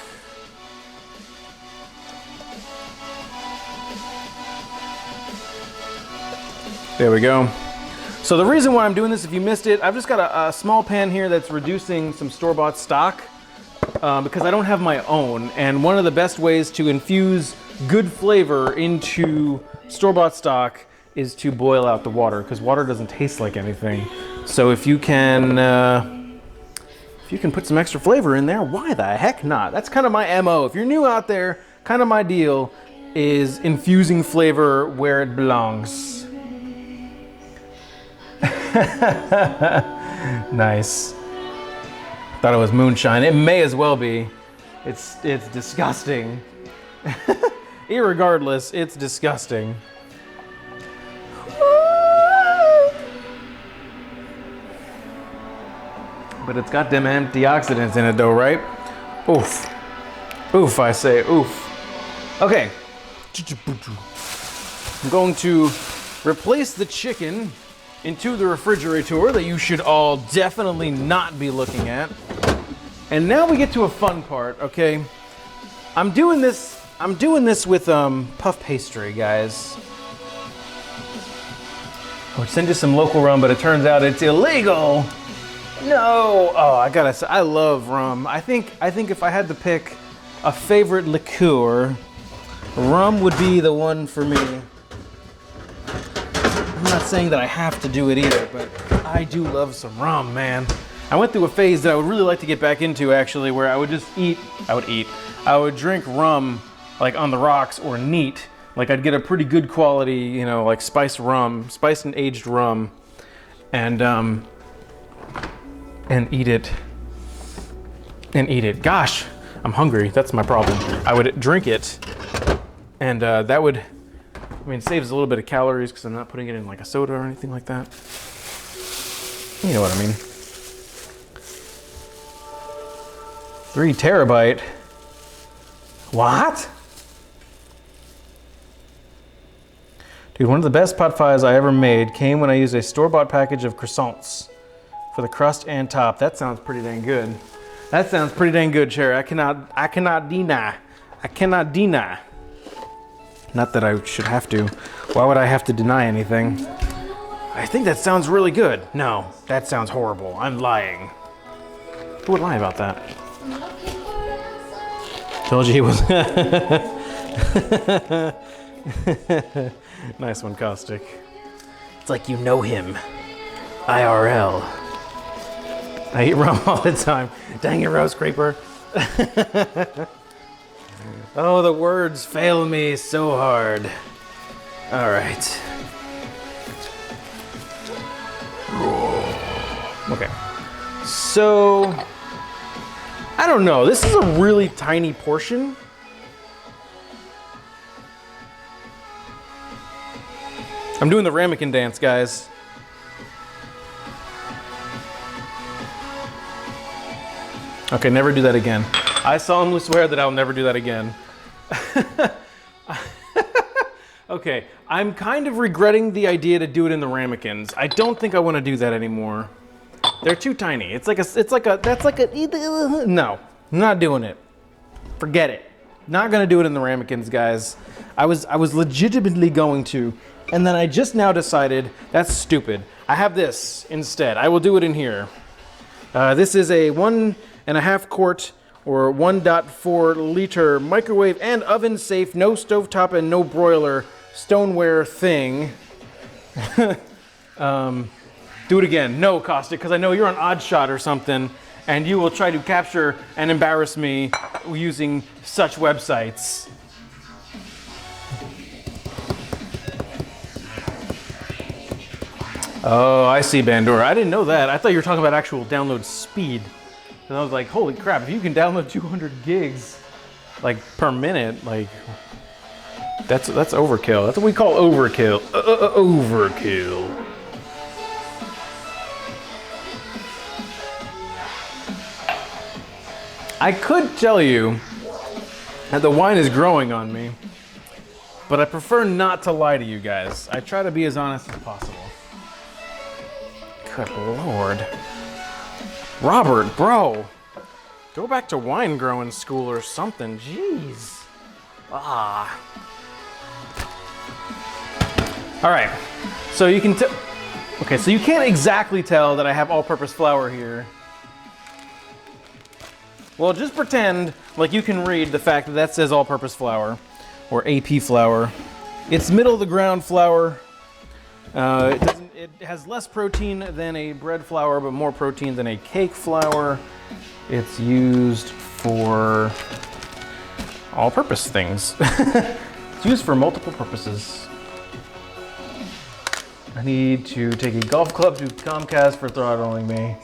There we go. So the reason why I'm doing this, if you missed it, I've just got a small pan here that's reducing some store-bought stock because I don't have my own. And one of the best ways to infuse good flavor into store-bought stock is to boil out the water, because water doesn't taste like anything. So if you can put some extra flavor in there, why the heck not? That's kind of my MO. If you're new out there, kind of my deal is infusing flavor where it belongs. Nice. Thought it was moonshine. It may as well be. It's disgusting. Irregardless, it's disgusting. But it's got them antioxidants in it though, right? Oof. Oof, I say, oof. Okay. I'm going to replace the chicken into the refrigerator that you should all definitely not be looking at. And now we get to a fun part, okay? I'm doing this with puff pastry, guys. I would send you some local rum, but it turns out it's illegal. No. Oh, I gotta say, I love rum. I think if I had to pick a favorite liqueur, rum would be the one for me. I'm not saying that I have to do it either, but I do love some rum, man. I went through a phase that I would really like to get back into, actually, where I would drink rum like on the rocks or neat. Like I'd get a pretty good quality, you know, like spiced and aged rum, and eat it. Gosh, I'm hungry. That's my problem. I would drink it, and that would, I mean, it saves a little bit of calories because I'm not putting it in like a soda or anything like that. You know what I mean. 3 terabyte. What? Dude, one of the best pot pies I ever made came when I used a store-bought package of croissants for the crust and top. That sounds pretty dang good. That sounds pretty dang good, Cherry. I cannot deny. Not that I should have to. Why would I have to deny anything? I think that sounds really good. No, that sounds horrible. I'm lying. Who would lie about that? Told you he was. Nice one, Caustic. It's like you know him. IRL. I eat rum all the time. Dang it, Rose Creeper. Oh, the words fail me so hard. All right. Okay. So, I don't know. This is a really tiny portion. I'm doing the ramekin dance, guys. Okay, never do that again. I solemnly swear that I'll never do that again. Okay, I'm kind of regretting the idea to do it in the ramekins. I don't think I want to do that anymore. They're too tiny. No, I'm not doing it. Forget it. Not gonna do it in the ramekins, guys. I was legitimately going to, and then I just now decided that's stupid. I have this instead. I will do it in here. This is a 1.5 quart or 1.4 liter microwave and oven safe, no stovetop and no broiler stoneware thing. Do it again. No, Caustic, because I know you're on Oddshot or something, and you will try to capture and embarrass me using such websites. Oh, I see, Bandora. I didn't know that. I thought you were talking about actual download speed. And I was like, holy crap, if you can download 200 gigs, like, per minute, like, That's overkill. That's what we call overkill. Overkill. I could tell you that the wine is growing on me, but I prefer not to lie to you guys. I try to be as honest as possible. Good Lord. Robert, bro. Go back to wine growing school or something. Jeez. Ah. All right. So you can okay, so you can't exactly tell that I have all-purpose flour here. Well, just pretend like you can read the fact that that says all-purpose flour or AP flour. It's middle-of-the-ground flour. It has less protein than a bread flour, but more protein than a cake flour. It's used for all-purpose things. It's used for multiple purposes. I need to take a golf club to Comcast for throttling me.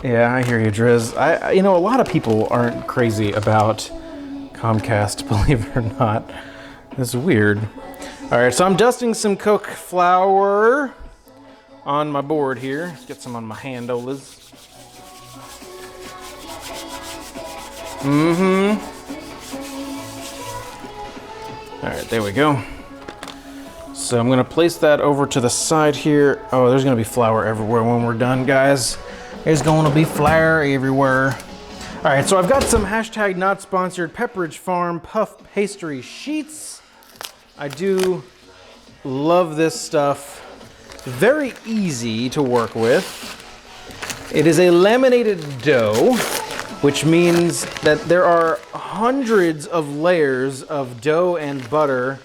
Yeah, I hear you, Driz. You know, a lot of people aren't crazy about Comcast, believe it or not. It's weird. All right, so I'm dusting some Coke flour on my board here. Let's get some on my handolas. All right, there we go. So I'm gonna place that over to the side here. Oh, there's gonna be flour everywhere when we're done, guys. There's going to be flour everywhere. All right, so I've got some hashtag not sponsored Pepperidge Farm puff pastry sheets. I do love this stuff. Very easy to work with. It is a laminated dough, which means that there are hundreds of layers of dough and butter,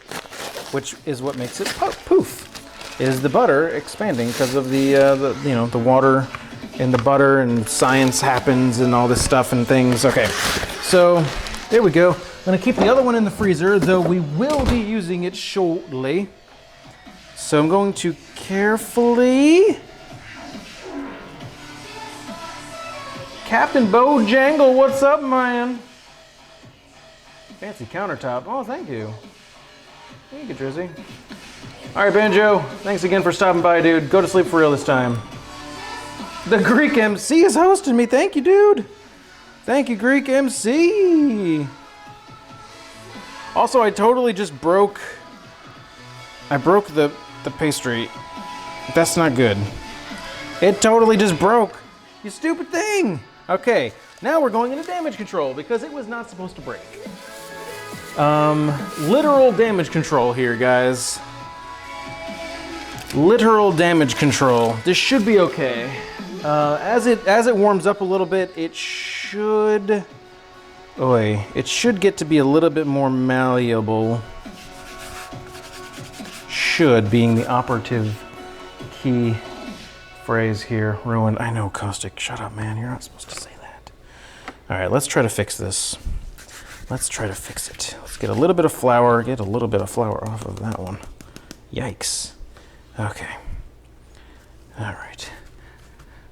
which is what makes it poof. It is the butter expanding because of the water in the butter, and science happens and all this stuff and things. Okay, so there we go. I'm gonna keep the other one in the freezer, though we will be using it shortly. So I'm going to carefully... Captain Bojangle, what's up, man? Fancy countertop. Oh, thank you. Thank you, Drizzy. All right, Banjo, thanks again for stopping by, dude. Go to sleep for real this time. The Greek MC is hosting me. Thank you, dude. Thank you, Greek MC. Also, I totally just broke... I broke the pastry. That's not good. It totally just broke. You stupid thing. Okay, now we're going into damage control because it was not supposed to break. Literal damage control here, guys. Literal damage control. This should be okay. As it warms up a little bit, it should get to be a little bit more malleable. Should being the operative key phrase here. Ruined. I know, Caustic. Shut up, man. You're not supposed to say that. All right, let's try to fix this. Let's try to fix it. Let's get a little bit of flour. Get a little bit of flour off of that one. Yikes. Okay. All right.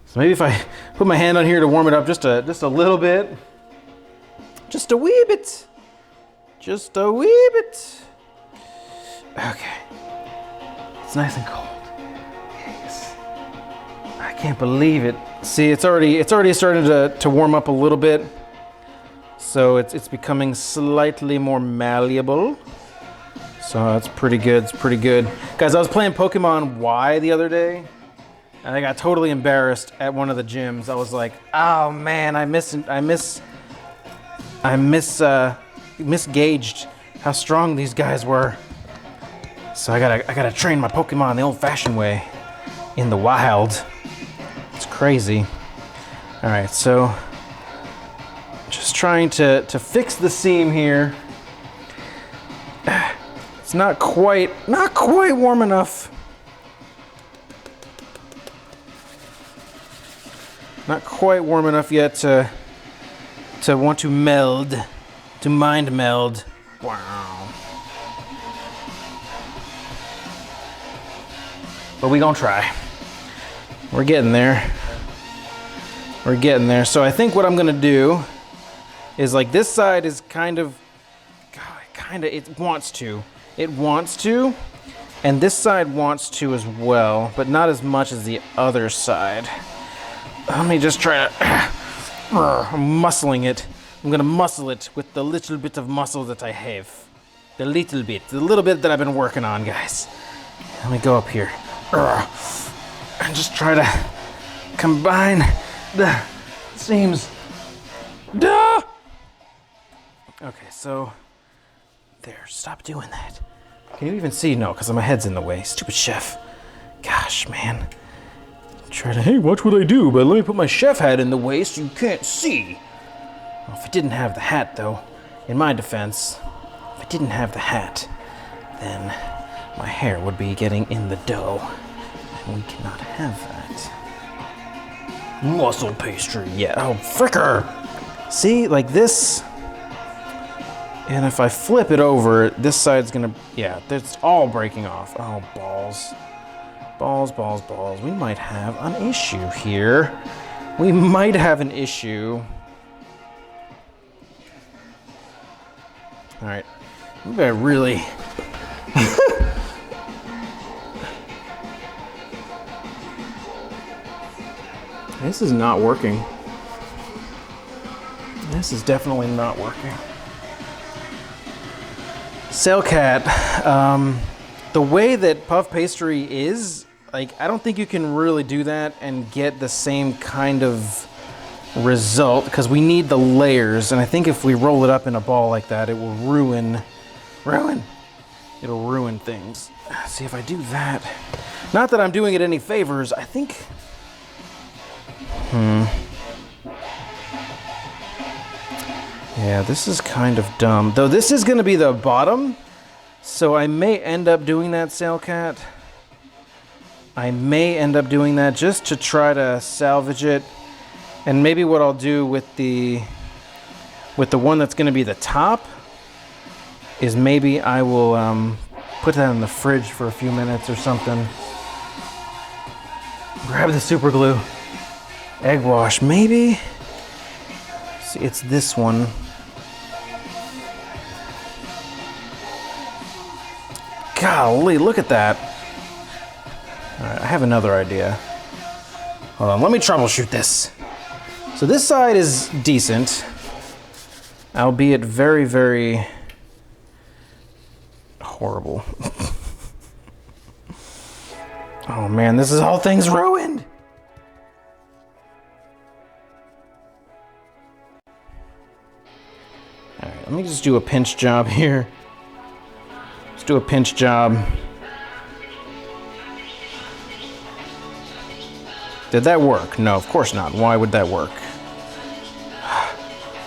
So maybe if I put my hand on here to warm it up just a little bit. Just a wee bit. Just a wee bit. Okay. It's nice and cold. Yes. I can't believe it. See, it's already starting to warm up a little bit. So it's becoming slightly more malleable. So that's pretty good. It's pretty good. Guys, I was playing Pokemon Y the other day. And I got totally embarrassed at one of the gyms. I was like, oh man, I misgauged how strong these guys were. So I gotta train my Pokemon the old-fashioned way, in the wild. It's crazy. All right, so just trying to fix the seam here. It's not quite warm enough. Not quite warm enough yet to want to meld, to mind meld. Wow. But we gonna try. We're getting there. We're getting there. So I think what I'm gonna do is, like, this side is kind of kinda, it wants to. It wants to, and this side wants to as well, but not as much as the other side. Let me just try to, I'm muscling it. I'm gonna muscle it with the little bit of muscle that I have. The little bit that I've been working on, guys. Let me go up here. And just try to combine the seams. Duh! Okay, so there. Stop doing that. Can you even see? No, because my head's in the way. Stupid chef. Gosh, man. Try to, hey, watch what I do, but let me put my chef hat in the way so you can't see. Well, if I didn't have the hat, though, in my defense, if I didn't have the hat, then my hair would be getting in the dough. And we cannot have that. Muscle pastry, yeah. Oh, fricker! See, like this. And if I flip it over, this side's gonna, yeah, it's all breaking off. Oh, balls. Balls, balls, balls. We might have an issue here. We might have an issue. All right, maybe I really... This is not working. This is definitely not working. Sailcat, the way that puff pastry is, like, I don't think you can really do that and get the same kind of result, because we need the layers, and I think if we roll it up in a ball like that, it will it'll ruin things. See, if I do that, not that I'm doing it any favors, I think, yeah, this is kind of dumb. Though this is gonna be the bottom, so I may end up doing that, Sailcat. I may end up doing that just to try to salvage it. And maybe what I'll do with the one that's gonna be the top is maybe I will put that in the fridge for a few minutes or something. Grab the super glue. Egg wash, maybe? See, it's this one. Golly, look at that. All right, I have another idea. Hold on, let me troubleshoot this. So this side is decent, albeit very, very horrible. Oh man, this is all things ruined. All right, let me just do a pinch job here. Let's do a pinch job. Did that work? No, of course not. Why would that work?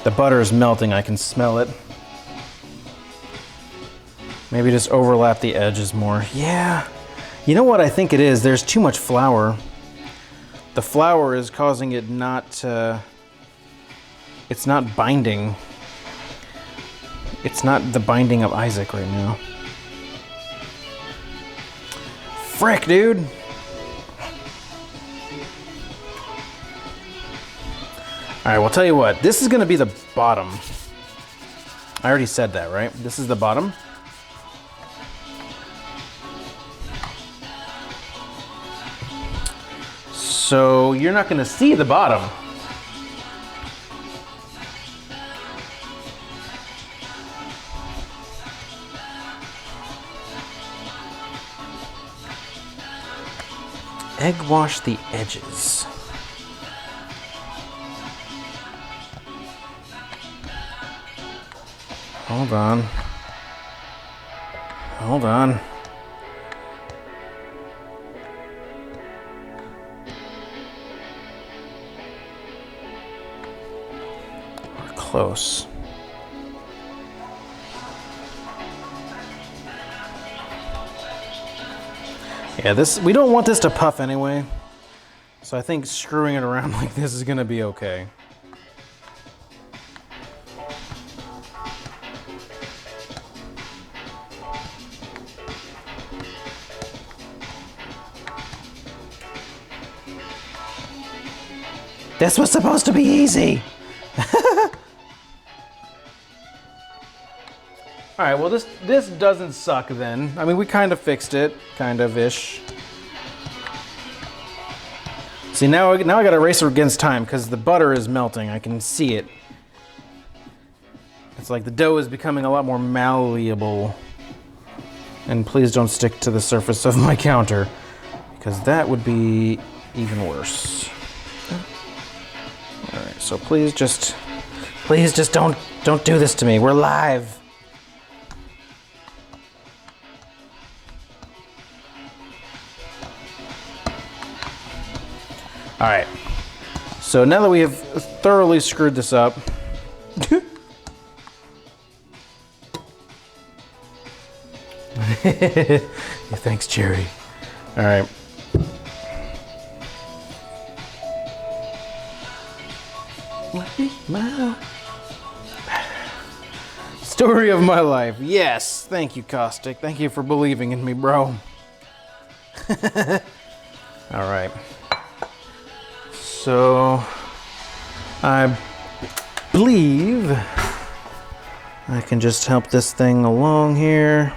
The butter is melting, I can smell it. Maybe just overlap the edges more. Yeah. You know what I think it is? There's too much flour. The flour is causing it not to... It's not binding. It's not the binding of Isaac right now. Frick, dude! Alright, well, tell you what, this is gonna be the bottom. I already said that, right? This is the bottom. So you're not gonna see the bottom. Egg wash the edges. Hold on. Hold on. We're close. Yeah, we don't want this to puff anyway. So I think screwing it around like this is gonna be okay. This was supposed to be easy. All right, well this doesn't suck then. I mean, we kind of fixed it, kind of-ish. See, now I got to race against time because the butter is melting. I can see it. It's like the dough is becoming a lot more malleable. And please don't stick to the surface of my counter, because that would be even worse. All right, so please just don't do this to me. We're live. All right, so now that we have thoroughly screwed this up, thanks, Jerry. All right. Story of my life. Yes, thank you, Caustic. Thank you for believing in me, bro. All right. So, I believe I can just help this thing along here.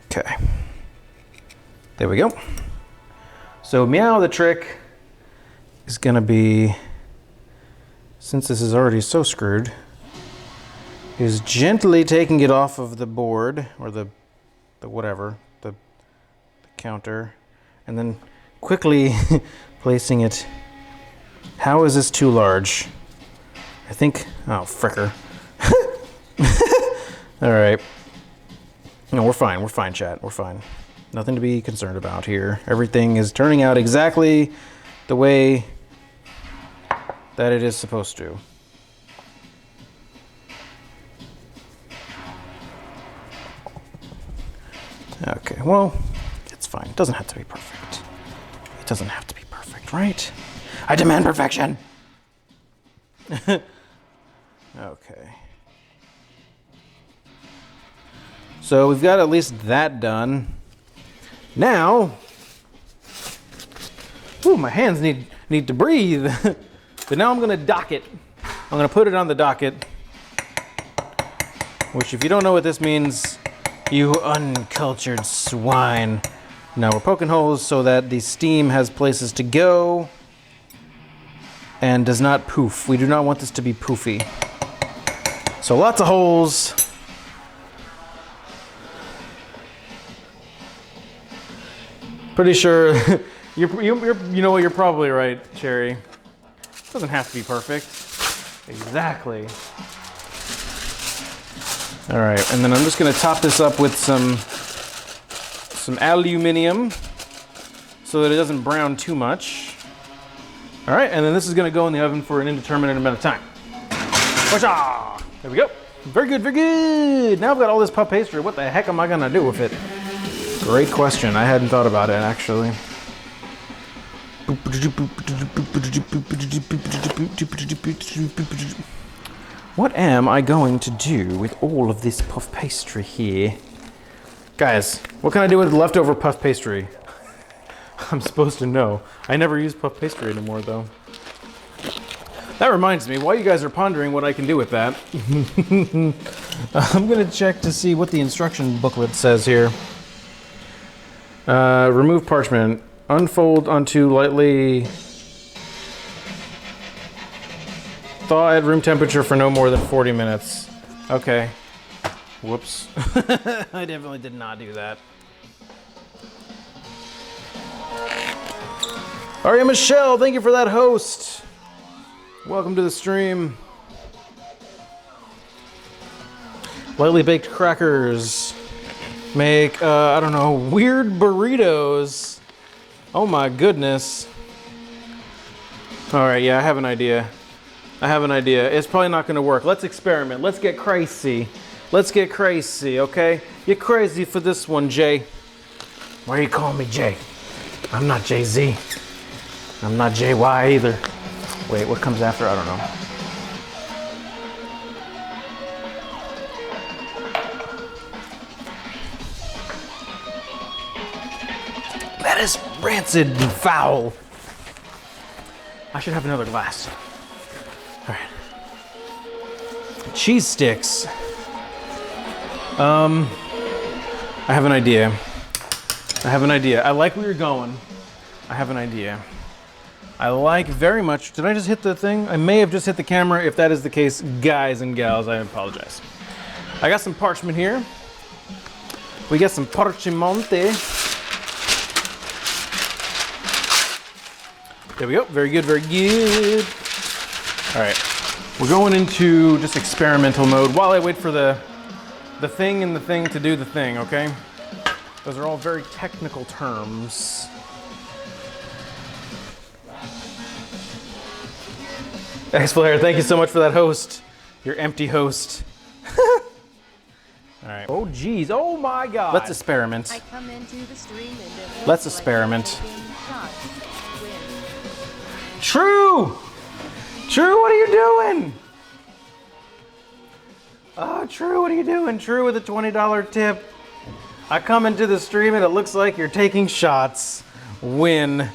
Okay. There we go. So, meow, the trick is going to be, since this is already so screwed, is gently taking it off of the board, or the counter, and then quickly placing it. How is this too large? I think, oh, fricker. All right. No, we're fine, chat, we're fine. Nothing to be concerned about here. Everything is turning out exactly the way that it is supposed to. Okay, well, it's fine. It doesn't have to be perfect. It doesn't have to be perfect, right? I demand perfection! Okay. So we've got at least that done. Now, ooh, my hands need to breathe. But now I'm gonna dock it. I'm gonna put it on the docket. Which, if you don't know what this means, you uncultured swine. Now we're poking holes so that the steam has places to go and does not poof. We do not want this to be poofy. So lots of holes. Pretty sure you're probably right, Cherry. It doesn't have to be perfect. Exactly. All right, and then I'm just gonna top this up with some aluminum so that it doesn't brown too much. All right, and then this is gonna go in the oven for an indeterminate amount of time. Whatcha! There we go. Very good, very good. Now I've got all this puff pastry. What the heck am I gonna do with it? Great question. I hadn't thought about it, actually. What am I going to do with all of this puff pastry here? Guys, what can I do with leftover puff pastry? I'm supposed to know. I never use puff pastry anymore, though. That reminds me, while you guys are pondering what I can do with that, I'm gonna check to see what the instruction booklet says here. Remove parchment. Unfold onto lightly. Thaw at room temperature for no more than 40 minutes. Okay. Whoops. I definitely did not do that. Aria Michelle, thank you for that host. Welcome to the stream. Lightly baked crackers. Make, I don't know, weird burritos. Oh my goodness. All right, yeah, I have an idea. It's probably not gonna work. Let's experiment. Let's get crazy. Okay? You're crazy for this one, Jay. Why are you calling me Jay? I'm not Jay-Z. I'm not JY either. Wait, what comes after? I don't know. is rancid and foul. I should have another glass. All right. Cheese sticks. I have an idea. I like where you're going. I have an idea. I like very much. Did I just hit the thing? I may have just hit the camera. If that is the case, guys and gals, I apologize. I got some parchment here. We got some parchment. There we go. Very good, very good. All right. We're going into just experimental mode while I wait for the thing and the thing to do the thing, okay? Those are all very technical terms. X-Flare, thank you so much for that host. Your empty host. All right. Oh, geez. Oh, my God. Let's experiment. I come into the stream and let's experiment. True! True, what are you doing? Oh, True, what are you doing? True with a $20 tip. I come into the stream and it looks like you're taking shots. Win.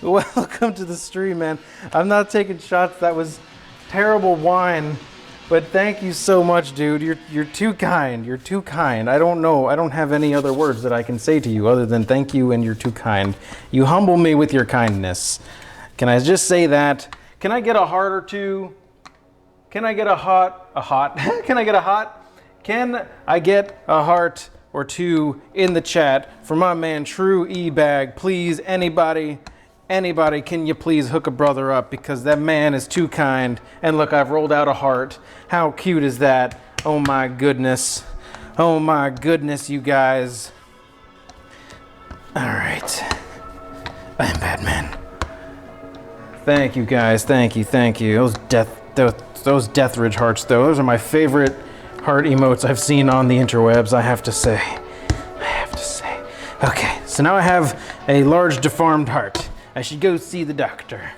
Welcome to the stream, man. I'm not taking shots. That was terrible wine. But thank you so much, dude. You're too kind. You're too kind. I don't know. I don't have any other words that I can say to you other than thank you and you're too kind. You humble me with your kindness. Can I just say that? Can I get a heart or two? Can I get a hot? Can I get a hot? Can I get a heart or two in the chat for my man True E-Bag? Please, anybody, can you please hook a brother up because that man is too kind. And look, I've rolled out a heart. How cute is that? Oh my goodness. Oh my goodness, you guys. All right. I'm Batman. Thank you guys. Thank you. Those Deathridge hearts though, those are my favorite heart emotes I've seen on the interwebs, I have to say. Okay, so now I have a large deformed heart. I should go see the doctor.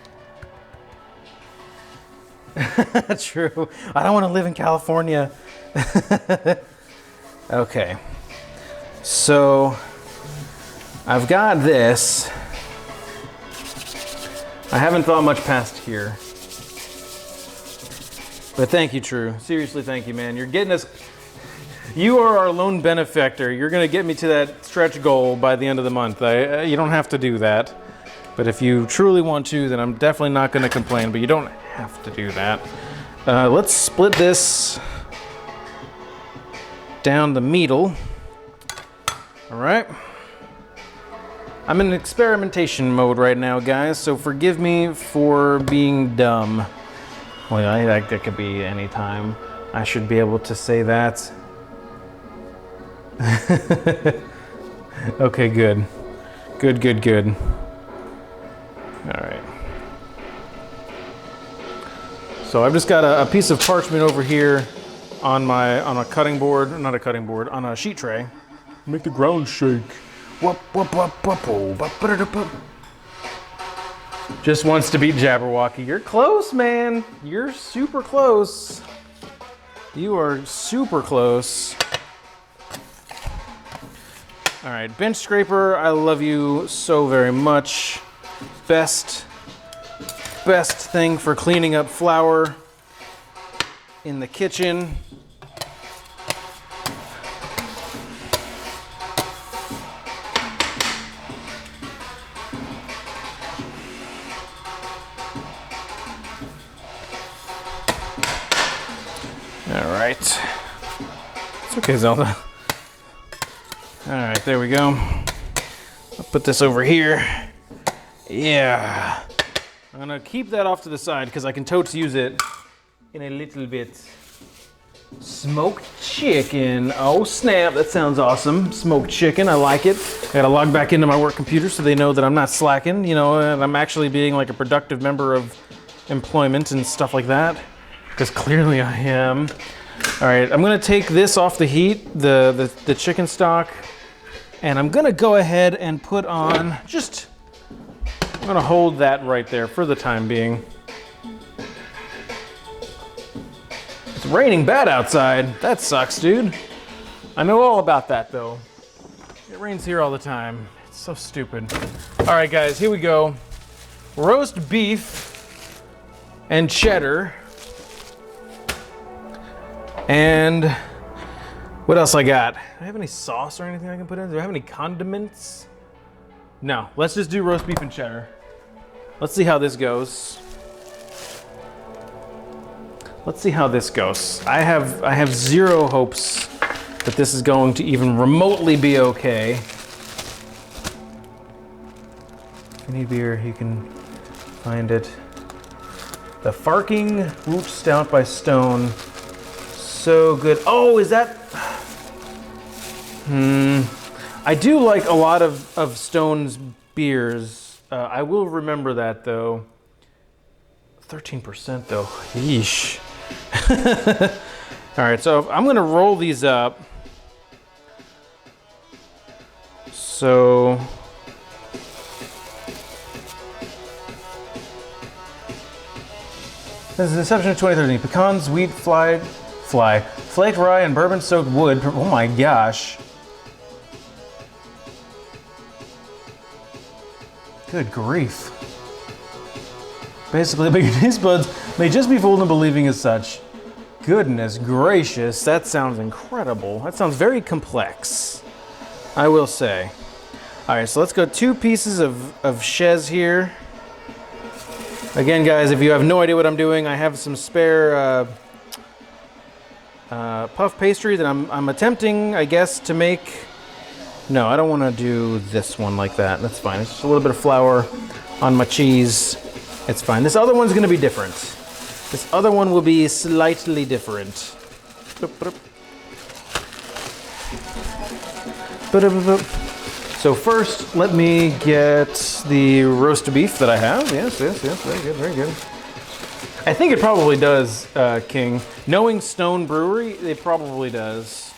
True. I don't want to live in California. Okay. So I've got this. I haven't thought much past here. But thank you, True. Seriously, thank you, man. You're getting us. You are our lone benefactor. You're going to get me to that stretch goal by the end of the month. You don't have to do that. But if you truly want to, then I'm definitely not going to complain. But you don't have to do that. Let's split this down the middle. All right. I'm in experimentation mode right now, guys. So forgive me for being dumb. Well, that could be any time. I should be able to say that. Okay, good. Good. All right. So I've just got a piece of parchment over here on a cutting board, not a cutting board, on a sheet tray. Make the ground shake. Just wants to beat Jabberwocky. You're close, man. You're super close. You are super close. All right, bench scraper, I love you so very much. Best thing for cleaning up flour in the kitchen. All right. It's okay, Zelda. All right, there we go. I'll put this over here. Yeah. I'm gonna keep that off to the side because I can totes use it in a little bit. Smoked chicken. Oh snap, that sounds awesome. Smoked chicken, I like it. I gotta log back into my work computer so they know that I'm not slacking, you know, and I'm actually being like a productive member of employment and stuff like that. Because clearly I am. All right, I'm gonna take this off the heat, the chicken stock, and I'm gonna go ahead and put on I'm gonna hold that right there for the time being. It's raining bad outside. That sucks, dude. I know all about that though. It rains here all the time. It's so stupid. All right, guys, here we go. Roast beef and cheddar. And what else I got? Do I have any sauce or anything I can put in? Do I have any condiments? No, let's just do roast beef and cheddar. Let's see how this goes. Let's see how this goes. I have zero hopes that this is going to even remotely be okay. If you need beer, you can find it. The Farking Root Stout by Stone. So good. Oh, is that? I do like a lot of Stone's beers. I will remember that though. 13% though. Yeesh. All right, so I'm gonna roll these up. So this is an exception of 2013. Pecans, wheat, flaked rye, and bourbon-soaked wood. Oh my gosh. Good grief. Basically, but your taste buds may just be fooled into believing as such. Goodness gracious, that sounds incredible. That sounds very complex, I will say. All right, so let's go 2 pieces of Chez here. Again, guys, if you have no idea what I'm doing, I have some spare puff pastry that I'm attempting, I guess, to make. No, I don't want to do this one like that. That's fine. It's just a little bit of flour on my cheese. It's fine. This other one's going to be different. This other one will be slightly different. So first, let me get the roast beef that I have. Yes, very good, very good. I think it probably does, King. Knowing Stone Brewery, it probably does.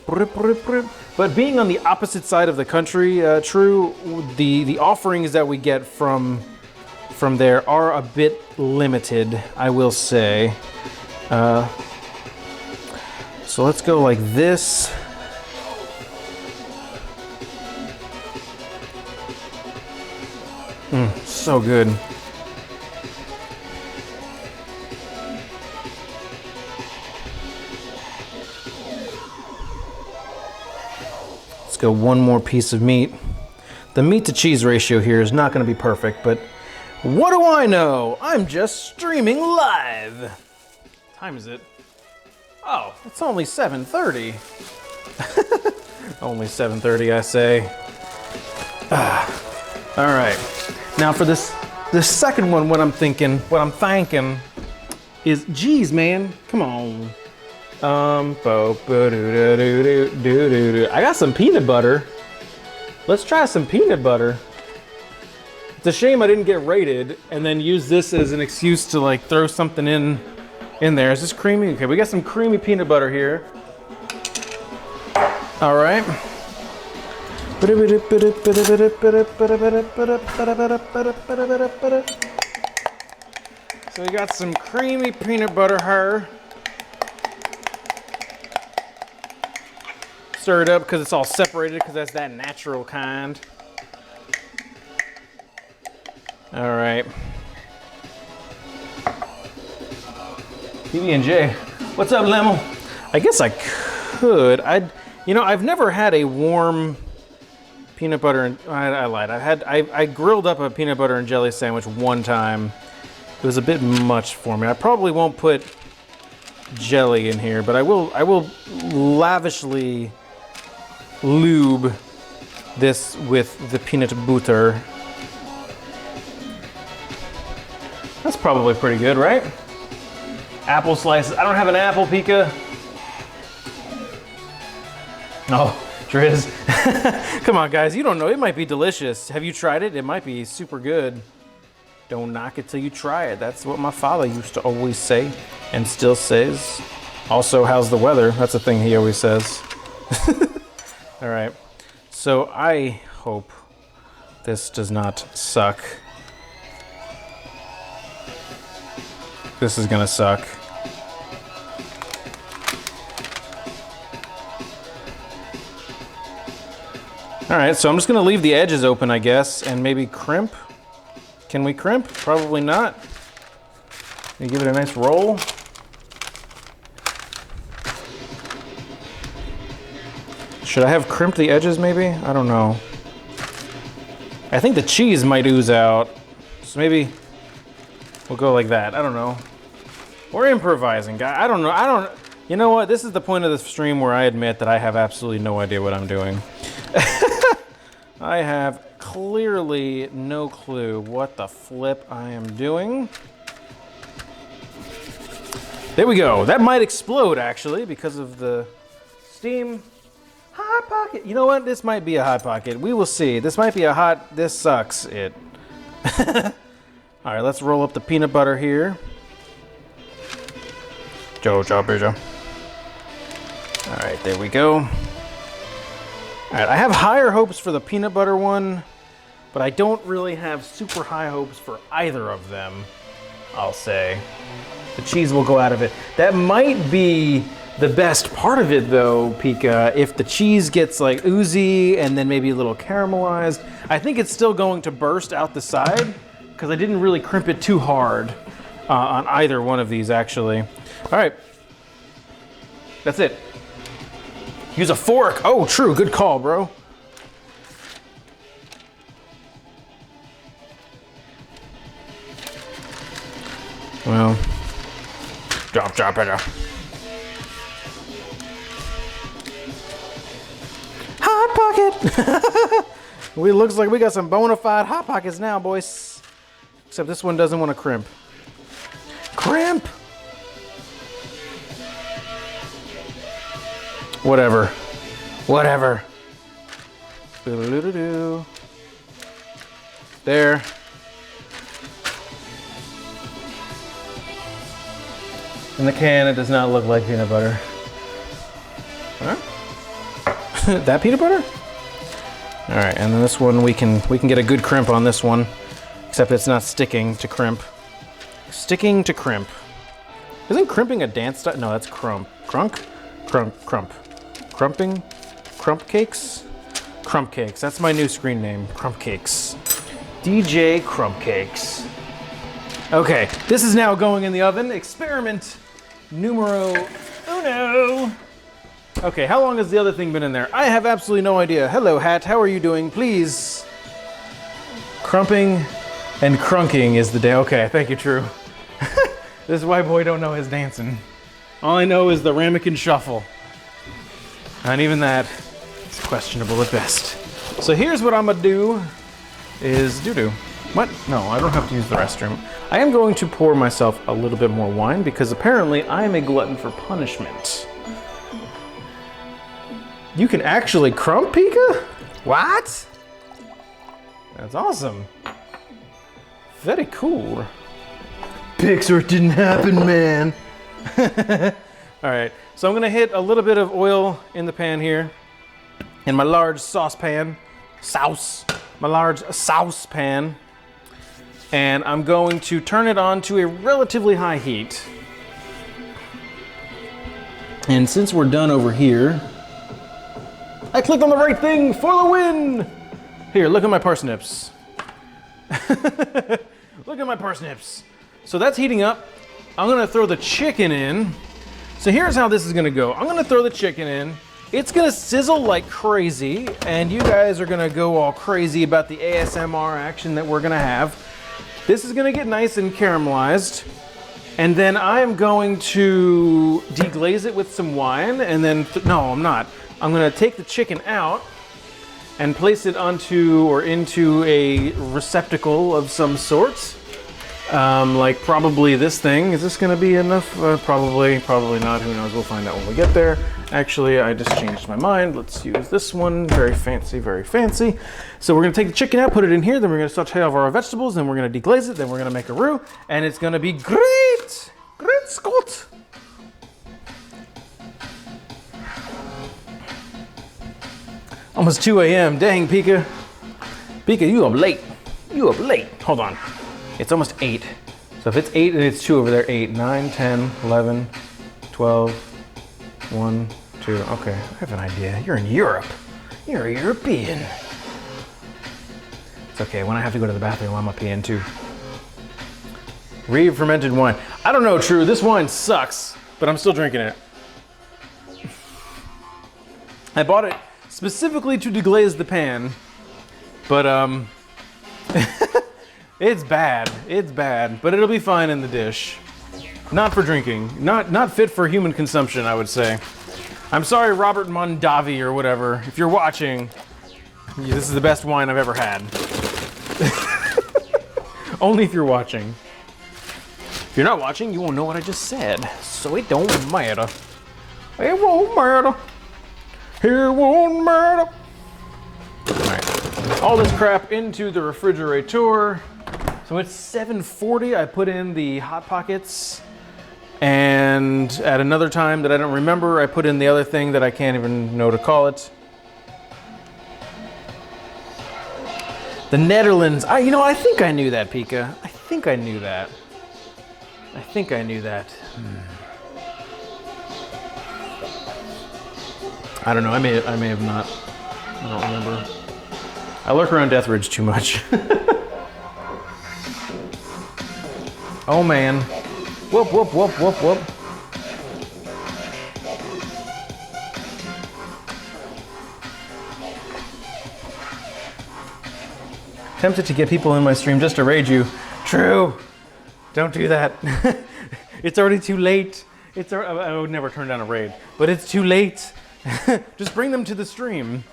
But being on the opposite side of the country, True, the offerings that we get from there are a bit limited, I will say. So let's go like this. So good. Let's go one more piece of meat. The meat to cheese ratio here is not going to be perfect, but what do I know? I'm just streaming live. What time is it? Oh, it's only 7:30. Only 7:30, I say. All right. Now for this second one, what I'm thinking is, geez, man, come on. I got some peanut butter. Let's try some peanut butter. It's a shame I didn't get rated and then use this as an excuse to like throw something in there. Is this creamy? Okay, we got some creamy peanut butter here. All right. So we got some creamy peanut butter here. Stir it up because it's all separated, because that's that natural kind. All right. PB&J. What's up, Lemel? I guess I could. I've never had a warm peanut butter and I lied. I grilled up a peanut butter and jelly sandwich one time. It was a bit much for me. I probably won't put jelly in here, but I will lavishly lube this with the peanut butter. That's probably pretty good, right? Apple slices. I don't have an apple, Pika. Oh, Driz. Come on, guys. You don't know. It might be delicious. Have you tried it? It might be super good. Don't knock it till you try it. That's what my father used to always say and still says. Also, how's the weather? That's a thing he always says. All right. So I hope this does not suck. This is gonna suck. All right, so I'm just gonna leave the edges open, I guess, and maybe crimp. Can we crimp? Probably not. Maybe give it a nice roll. Should I have crimped the edges maybe? I don't know. I think the cheese might ooze out. So maybe we'll go like that. I don't know. We're improvising, guys. I don't know. You know what? This is the point of the stream where I admit that I have absolutely no idea what I'm doing. I have clearly no clue what the flip I am doing. There we go. That might explode actually because of the steam. Hot Pocket. You know what? This might be a Hot Pocket. We will see. This might be a hot, this sucks it. All right, let's roll up the peanut butter here. Jojo. All right, there we go. All right, I have higher hopes for the peanut butter one, but I don't really have super high hopes for either of them, I'll say. The cheese will go out of it. That might be the best part of it though, Pika, if the cheese gets like oozy and then maybe a little caramelized. I think it's still going to burst out the side because I didn't really crimp it too hard on either one of these actually. All right, that's it. Use a fork. Oh, true, good call, bro. Well, drop it. Hot Pocket! It looks like we got some bona fide Hot Pockets now, boys. Except this one doesn't want to crimp. Crimp! Whatever. Boo-doo-doo-doo. There. In the can, it does not look like peanut butter. Huh? That peanut butter? All right, and then this one we can get a good crimp on this one, except it's not sticking to crimp. Sticking to crimp. Isn't crimping a dance style? No, that's crump. Crunk? Crump. Crumping? Crump cakes? Crump cakes. That's my new screen name. Crump cakes. DJ Crump Cakes. Okay, this is now going in the oven. Experiment numero uno. Okay, how long has the other thing been in there? I have absolutely no idea. Hello, Hat. How are you doing? Please. Crumping and crunking is the day. Okay, thank you, True. This white boy don't know his dancing. All I know is the ramekin shuffle. And even that is questionable at best. So here's what I'm gonna do is doo-doo. What? No, I don't have to use the restroom. I am going to pour myself a little bit more wine because apparently I am a glutton for punishment. You can actually crump, Pika? What? That's awesome. Very cool. Pixar, it didn't happen, man. All right, so I'm gonna hit a little bit of oil in the pan here, in my large saucepan, my large saucepan, and I'm going to turn it on to a relatively high heat. And since we're done over here, I clicked on the right thing for the win! Here, look at my parsnips. Look at my parsnips. So that's heating up. I'm gonna throw the chicken in. So here's how this is gonna go. I'm gonna throw the chicken in. It's gonna sizzle like crazy, and you guys are gonna go all crazy about the ASMR action that we're gonna have. This is gonna get nice and caramelized, and then I'm going to deglaze it with some wine, and then, no, I'm not. I'm gonna take the chicken out and place it onto or into a receptacle of some sort. Like probably this thing. Is this gonna be enough? Probably not. Who knows? We'll find out when we get there. Actually, I just changed my mind. Let's use this one. Very fancy, very fancy. So we're gonna take the chicken out, put it in here, then we're gonna saute over our vegetables, then we're gonna deglaze it, then we're gonna make a roux, and it's gonna be great! Great Scott! Almost 2 a.m. Dang, Pika. Pika, you up late. You up late. Hold on. It's almost 8. So if it's 8 and it's 2 over there, 8, 9, 10, 11, 12, 1, 2. Okay, I have an idea. You're in Europe. You're a European. It's okay, when I have to go to the bathroom, I'm a peeing too. Re-fermented wine. I don't know, True, this wine sucks, but I'm still drinking it. I bought it specifically to deglaze the pan, but it's bad, but it'll be fine in the dish. Not for drinking, not fit for human consumption, I would say. I'm sorry, Robert Mondavi or whatever, if you're watching, this is the best wine I've ever had. Only if you're watching. If you're not watching, you won't know what I just said, so it don't matter. It won't matter. It won't matter. Alright, all this crap into the refrigerator. So it's 7:40, I put in the Hot Pockets, and at another time that I don't remember, I put in the other thing that I can't even know to call it. The Netherlands, I think I knew that, Pika. I think I knew that. I don't know, I may have not. I don't remember. I lurk around Deathridge too much. Oh man. Whoop, whoop, whoop, whoop, whoop. Tempted to get people in my stream just to raid you. True. Don't do that. It's already too late. I would never turn down a raid, but it's too late. Just bring them to the stream,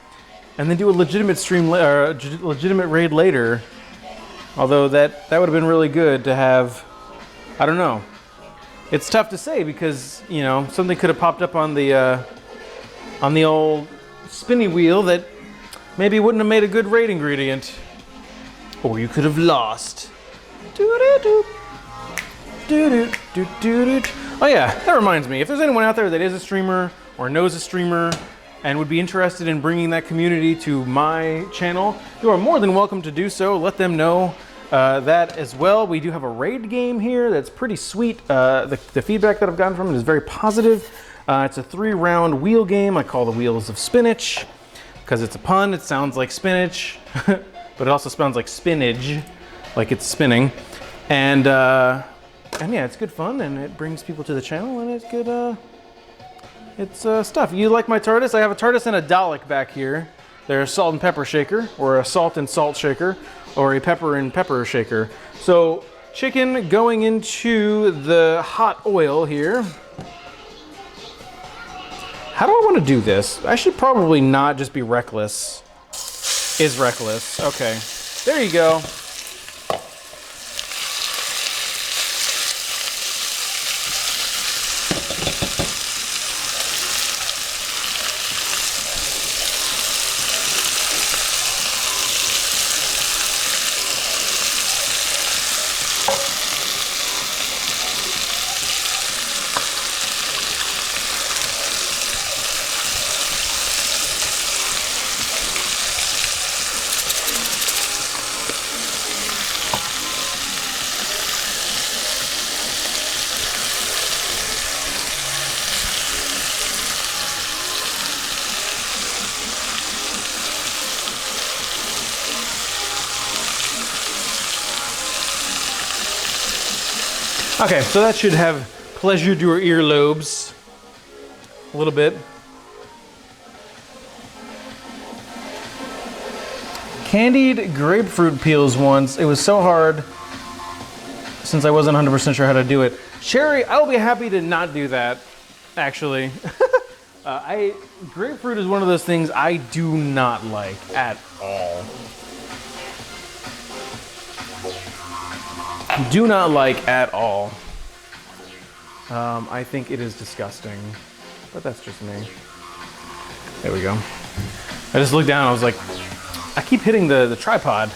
and then do a legitimate stream or legitimate raid later. Although that would have been really good to have. I don't know. It's tough to say because something could have popped up on the old spinny wheel that maybe wouldn't have made a good raid ingredient, or you could have lost. Oh yeah, that reminds me. If there's anyone out there that is a streamer or knows a streamer and would be interested in bringing that community to my channel, you are more than welcome to do so. Let them know that as well. We do have a raid game here that's pretty sweet. The feedback that I've gotten from it is very positive. It's a 3-round wheel game. I call the Wheels of Spinach because it's a pun. It sounds like spinach, but it also sounds like spinach, like it's spinning. And yeah, it's good fun, and it brings people to the channel, and it's good. It's stuff. You like my TARDIS? I have a TARDIS and a Dalek back here. They're a salt and pepper shaker, or a salt and salt shaker, or a pepper and pepper shaker. So chicken going into the hot oil here. How do I want to do this? I should probably not just be reckless. Is reckless. Okay. There you go. Okay, so that should have pleasured your earlobes a little bit. Candied grapefruit peels once. It was so hard since I wasn't 100% sure how to do it. Cherry, I'll be happy to not do that, actually. Grapefruit is one of those things I do not like at all. Do not like at all. I think it is disgusting, but that's just me. There we go. I just looked down, I was like, I keep hitting the tripod.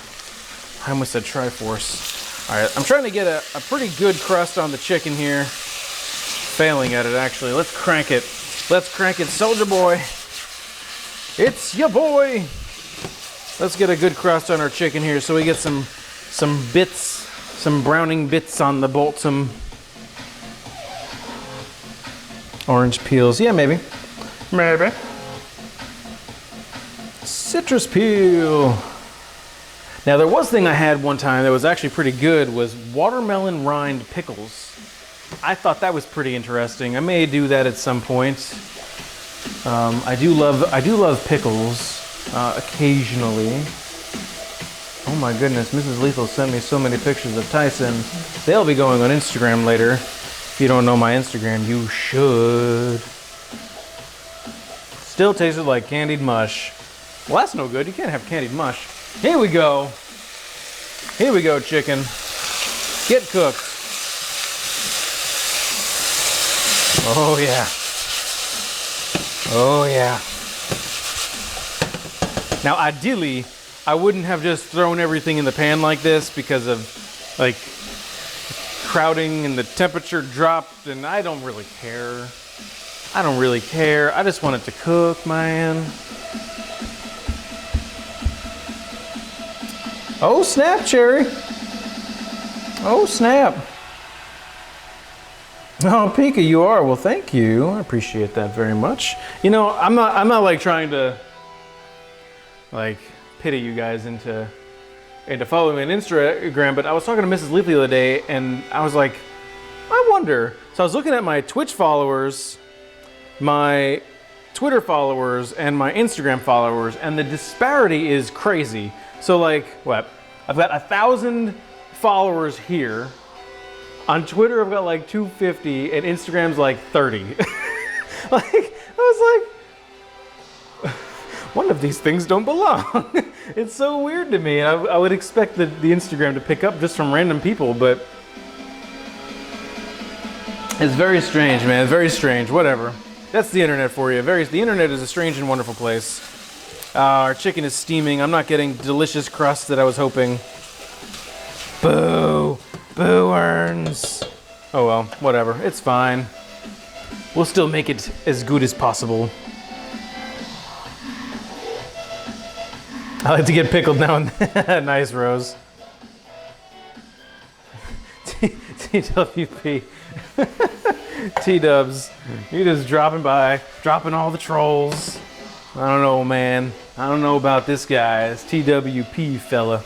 I almost said Triforce. All right, I'm trying to get a pretty good crust on the chicken here. Failing at it, actually. Let's crank it. Let's crank it, soldier boy. It's your boy. Let's get a good crust on our chicken here so we get some bits. Some browning bits on the bolt, some orange peels. Yeah, maybe. Maybe. Citrus peel. Now there was a thing I had one time that was actually pretty good was watermelon rind pickles. I thought that was pretty interesting. I may do that at some point. I do love pickles occasionally. Oh my goodness, Mrs. Lethal sent me so many pictures of Tyson. They'll be going on Instagram later. If you don't know my Instagram, you should. Still tasted like candied mush. Well, that's no good. You can't have candied mush. Here we go. Here we go, chicken. Get cooked. Oh yeah. Oh yeah. Now ideally, I wouldn't have just thrown everything in the pan like this because of like crowding and the temperature dropped, and I don't really care. I don't really care. I just want it to cook, man. Oh snap, Cherry. Oh snap. Oh, Pika, you are. Well, thank you. I appreciate that very much. You know, I'm not like trying to like pity you guys into following me on Instagram, but I was talking to Mrs. Leaf the other day, and I was like, I wonder. So I was looking at my Twitch followers, my Twitter followers, and my Instagram followers, and the disparity is crazy. So like, what? I've got 1,000 followers here. On Twitter, I've got like 250, and Instagram's like 30. Like, I was like, one of these things don't belong. It's so weird to me. I would expect the Instagram to pick up just from random people, but it's very strange, man. It's very strange. Whatever. That's the internet for you. The internet is a strange and wonderful place. Our chicken is steaming. I'm not getting delicious crust that I was hoping. Boo. Boo earns. Oh well, whatever. It's fine. We'll still make it as good as possible. I like to get pickled now and then. Nice, Rose. TWP. T-dubs. You just dropping by, dropping all the trolls. I don't know, man. I don't know about this guy. This TWP fella.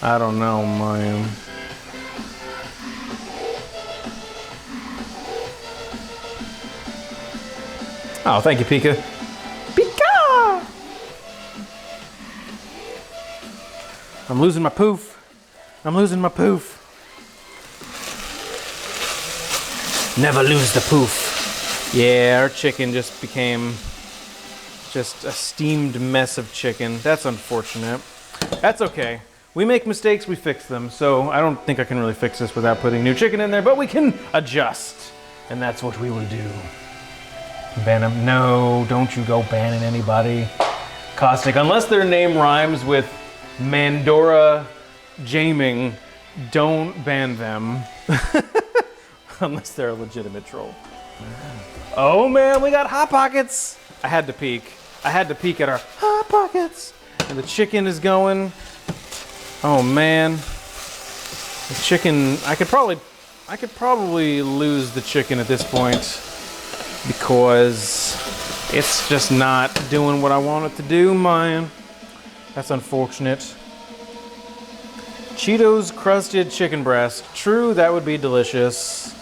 I don't know, man. Oh, thank you, Pika. Pika! I'm losing my poof. I'm losing my poof. Never lose the poof. Yeah, our chicken just became just a steamed mess of chicken. That's unfortunate. That's okay. We make mistakes, we fix them. So I don't think I can really fix this without putting new chicken in there, but we can adjust. And that's what we will do. Ban them. No, don't you go banning anybody. Caustic, unless their name rhymes with Mandora Jaming, don't ban them. Unless they're a legitimate troll. Oh man, we got Hot Pockets. I had to peek. I had to peek at our Hot Pockets. And the chicken is going. Oh man. The chicken, I could probably lose the chicken at this point because it's just not doing what I want it to do, man. That's unfortunate. Cheetos crusted chicken breast. True, that would be delicious.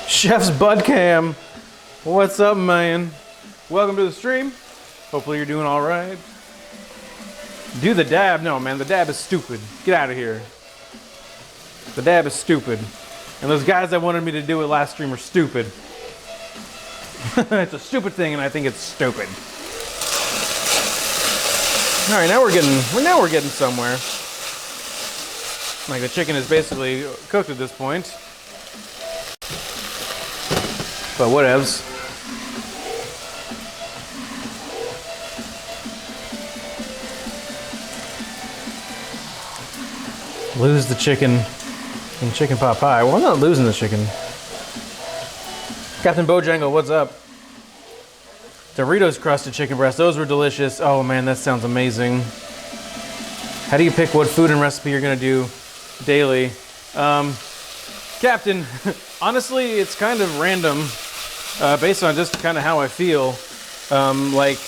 Chef's Bud Cam. What's up, man? Welcome to the stream. Hopefully you're doing all right. Do the dab. No, man, the dab is stupid. Get out of here. The dab is stupid. And those guys that wanted me to do it last stream are stupid. It's a stupid thing, and I think it's stupid. All right, now we're getting somewhere. Like the chicken is basically cooked at this point. But whatevs. Lose the chicken in chicken pot pie. Well, I'm not losing the chicken. Captain Bojangle, what's up? Doritos crusted chicken breast. Those were delicious. Oh man, that sounds amazing. How do you pick what food and recipe you're gonna do daily? Captain, honestly, it's kind of random, based on just kind of how I feel. Like,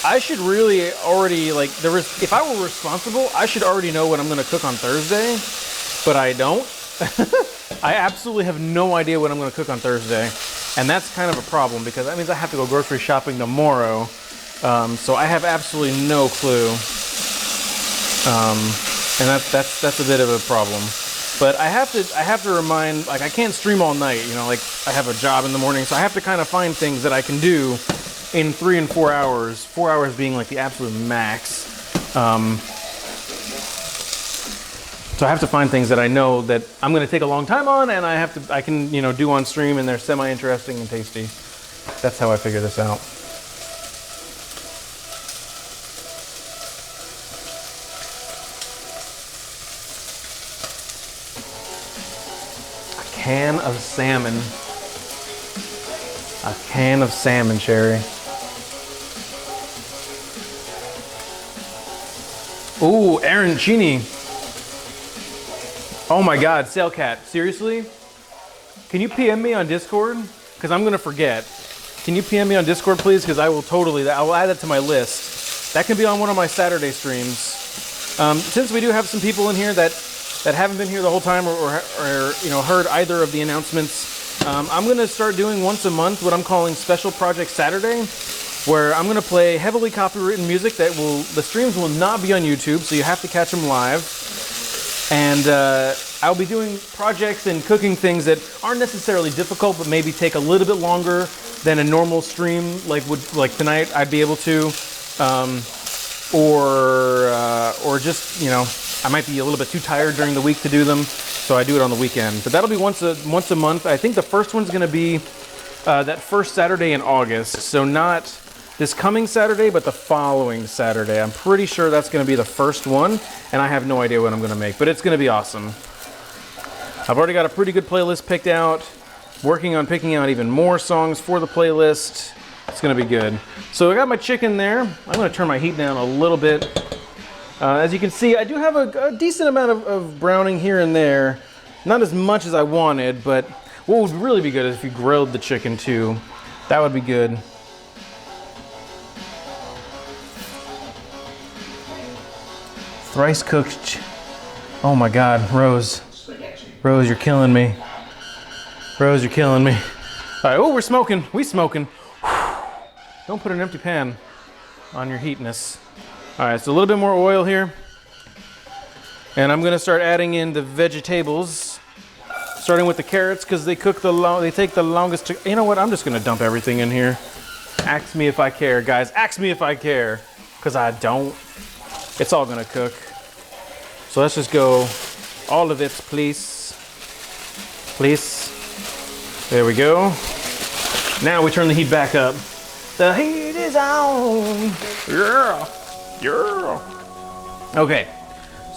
I should really already, like, if I were responsible, I should already know what I'm gonna cook on Thursday, but I don't. I absolutely have no idea what I'm gonna cook on Thursday. And that's kind of a problem because that means I have to go grocery shopping tomorrow. So I have absolutely no clue. And that's a bit of a problem. But I have to remind, like, I can't stream all night, you know, like I have a job in the morning, so I have to kind of find things that I can do in 3 and 4 hours. 4 hours being like the absolute max. So I have to find things that I know that I'm going to take a long time on, and I can, you know, do on stream, and they're semi-interesting and tasty. That's how I figure this out. A can of salmon. A can of salmon, Sherry. Ooh, arancini. Oh my God, Sailcat, seriously? Can you PM me on Discord? Because I'm gonna forget. Can you PM me on Discord, please? Because I will add that to my list. That can be on one of my Saturday streams. Since we do have some people in here that haven't been here the whole time or you know, heard either of the announcements, I'm gonna start doing once a month what I'm calling Special Project Saturday, where I'm gonna play heavily copywritten music the streams will not be on YouTube, so you have to catch them live. And I'll be doing projects and cooking things that aren't necessarily difficult, but maybe take a little bit longer than a normal stream, like tonight I'd be able to, or just, you know, I might be a little bit too tired during the week to do them, so I do it on the weekend. But that'll be once a month. I think the first one's going to be that first Saturday in August, so not this coming Saturday, but the following Saturday. I'm pretty sure that's going to be the first one, and I have no idea what I'm going to make, but it's going to be awesome. I've already got a pretty good playlist picked out, working on picking out even more songs for the playlist. It's going to be good. So I got my chicken there. I'm going to turn my heat down a little bit. As you can see, I do have a decent amount of browning here and there. Not as much as I wanted, but what would really be good is if you grilled the chicken too. That would be good. Thrice cooked. Oh my God, Rose. Rose, you're killing me. Rose, you're killing me. All right, oh, we're smoking. We smoking. Don't put an empty pan on your heatness. All right, so a little bit more oil here. And I'm gonna start adding in the vegetables, starting with the carrots, because they take the longest to, you know what, I'm just gonna dump everything in here. Ask me if I care, guys. Ask me if I care, because I don't. It's all gonna cook. So let's just go all of it, please. Please. There we go. Now we turn the heat back up. The heat is on. Yeah. Yeah. Okay.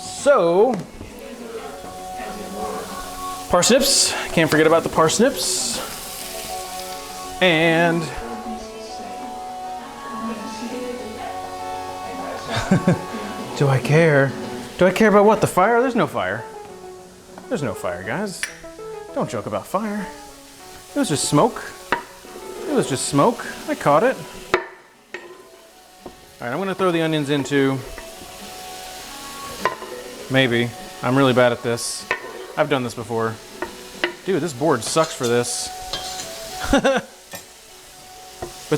So, parsnips. Can't forget about the parsnips. And do I care? Do I care about what? The fire? There's no fire. There's no fire, guys. Don't joke about fire. It was just smoke. It was just smoke. I caught it. All right, I'm gonna throw the onions into. Maybe. I'm really bad at this. I've done this before. Dude, this board sucks for this. But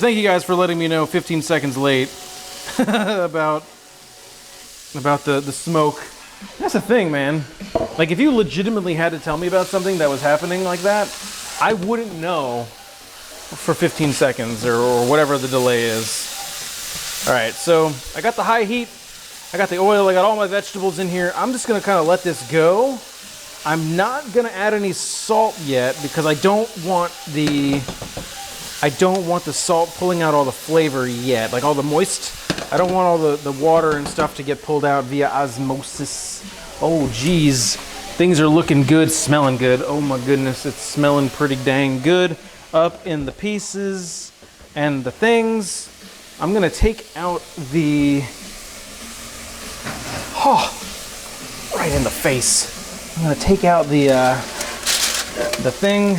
thank you guys for letting me know 15 seconds late about the smoke. That's the thing, man. Like, if you legitimately had to tell me about something that was happening like that, I wouldn't know for 15 seconds or whatever the delay is. All right, so I got the high heat. I got the oil. I got all my vegetables in here. I'm just gonna kind of let this go. I'm not gonna add any salt yet because I don't want the salt pulling out all the flavor yet, like all the moist. I don't want all the water and stuff to get pulled out via osmosis. Oh, geez. Things are looking good, smelling good. Oh my goodness, it's smelling pretty dang good up in the pieces and the things. I'm gonna take out the, right in the face. I'm gonna take out the thing.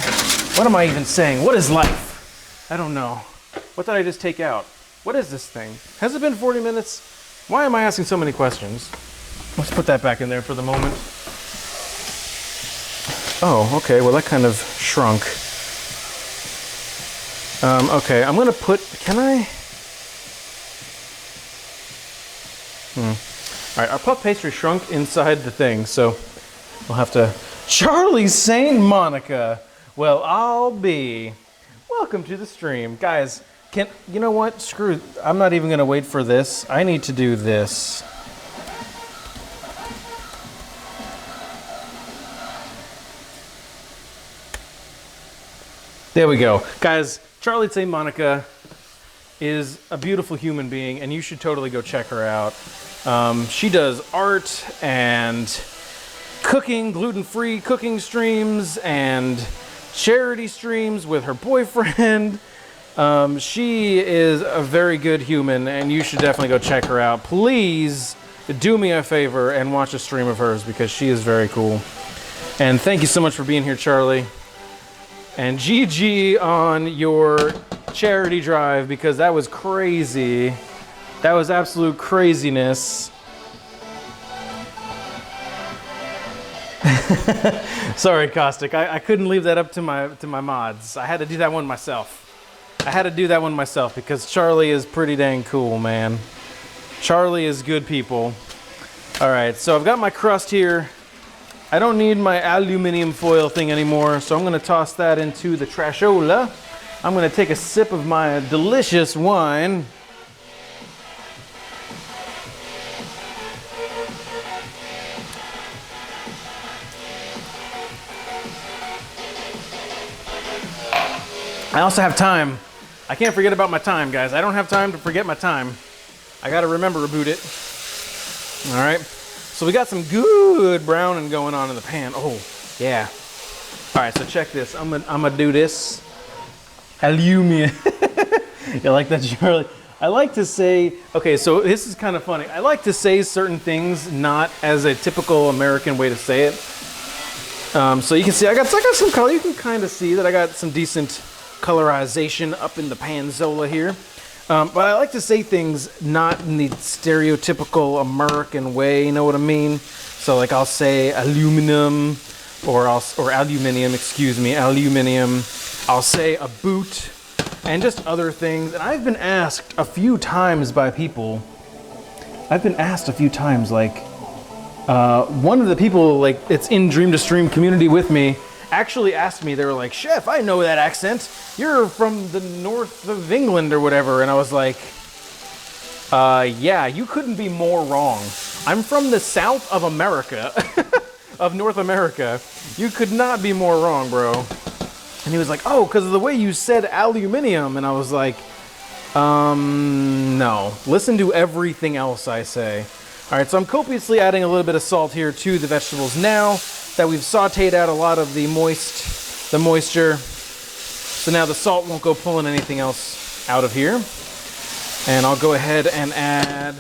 What am I even saying? What is life? I don't know. What did I just take out? What is this thing? Has it been 40 minutes? Why am I asking so many questions? Let's put that back in there for the moment. Oh, okay, well that kind of shrunk. Okay, I'm gonna put, can I? All right, our puff pastry shrunk inside the thing, so we'll have to, Charlie St. Monica. Well, I'll be. Welcome to the stream. Guys, you know what? Screw it. I'm not even gonna wait for this. I need to do this. There we go. Guys, Charlie St. Monica is a beautiful human being, and you should totally go check her out. She does art and cooking, gluten-free cooking streams, and charity streams with her boyfriend. She is a very good human, and you should definitely go check her out. Please do me a favor and watch a stream of hers, because she is very cool. And thank you so much for being here, Charlie. And GG on your charity drive, because that was crazy. That was absolute craziness. Sorry, Caustic. I couldn't leave that up to my mods. I had to do that one myself. Because Charlie is pretty dang cool, man. Charlie is good people. All right, so I've got my crust here. I don't need my aluminum foil thing anymore, so I'm gonna toss that into the trashola. I'm gonna take a sip of my delicious wine. I also have time. I can't forget about my time, guys. I don't have time to forget my time. I gotta remember about it. All right. So we got some good browning going on in the pan. Oh, yeah. All right, so check this. I'm gonna do this. Aluminum. You like that, Charlie? I like to say, okay, so this is kind of funny. I like to say certain things not as a typical American way to say it. So you can see, I got some color. You can kind of see that I got some decent colorization up in the panzola here. But I like to say things not in the stereotypical American way, you know what I mean? So like I'll say aluminum, or aluminium, excuse me, aluminium. I'll say a boot, and just other things. And I've been asked a few times by people, like, one of the people, like, it's in Dream to Stream community with me, actually asked me, they were like, Chef, I know that accent. You're from the north of England or whatever. And I was like, yeah, you couldn't be more wrong. I'm from the south of America, of North America. You could not be more wrong, bro. And he was like, oh, because of the way you said aluminium. And I was like, no. Listen to everything else I say. All right, so I'm copiously adding a little bit of salt here to the vegetables now that we've sauteed out a lot of the moisture. So now the salt won't go pulling anything else out of here. And I'll go ahead and add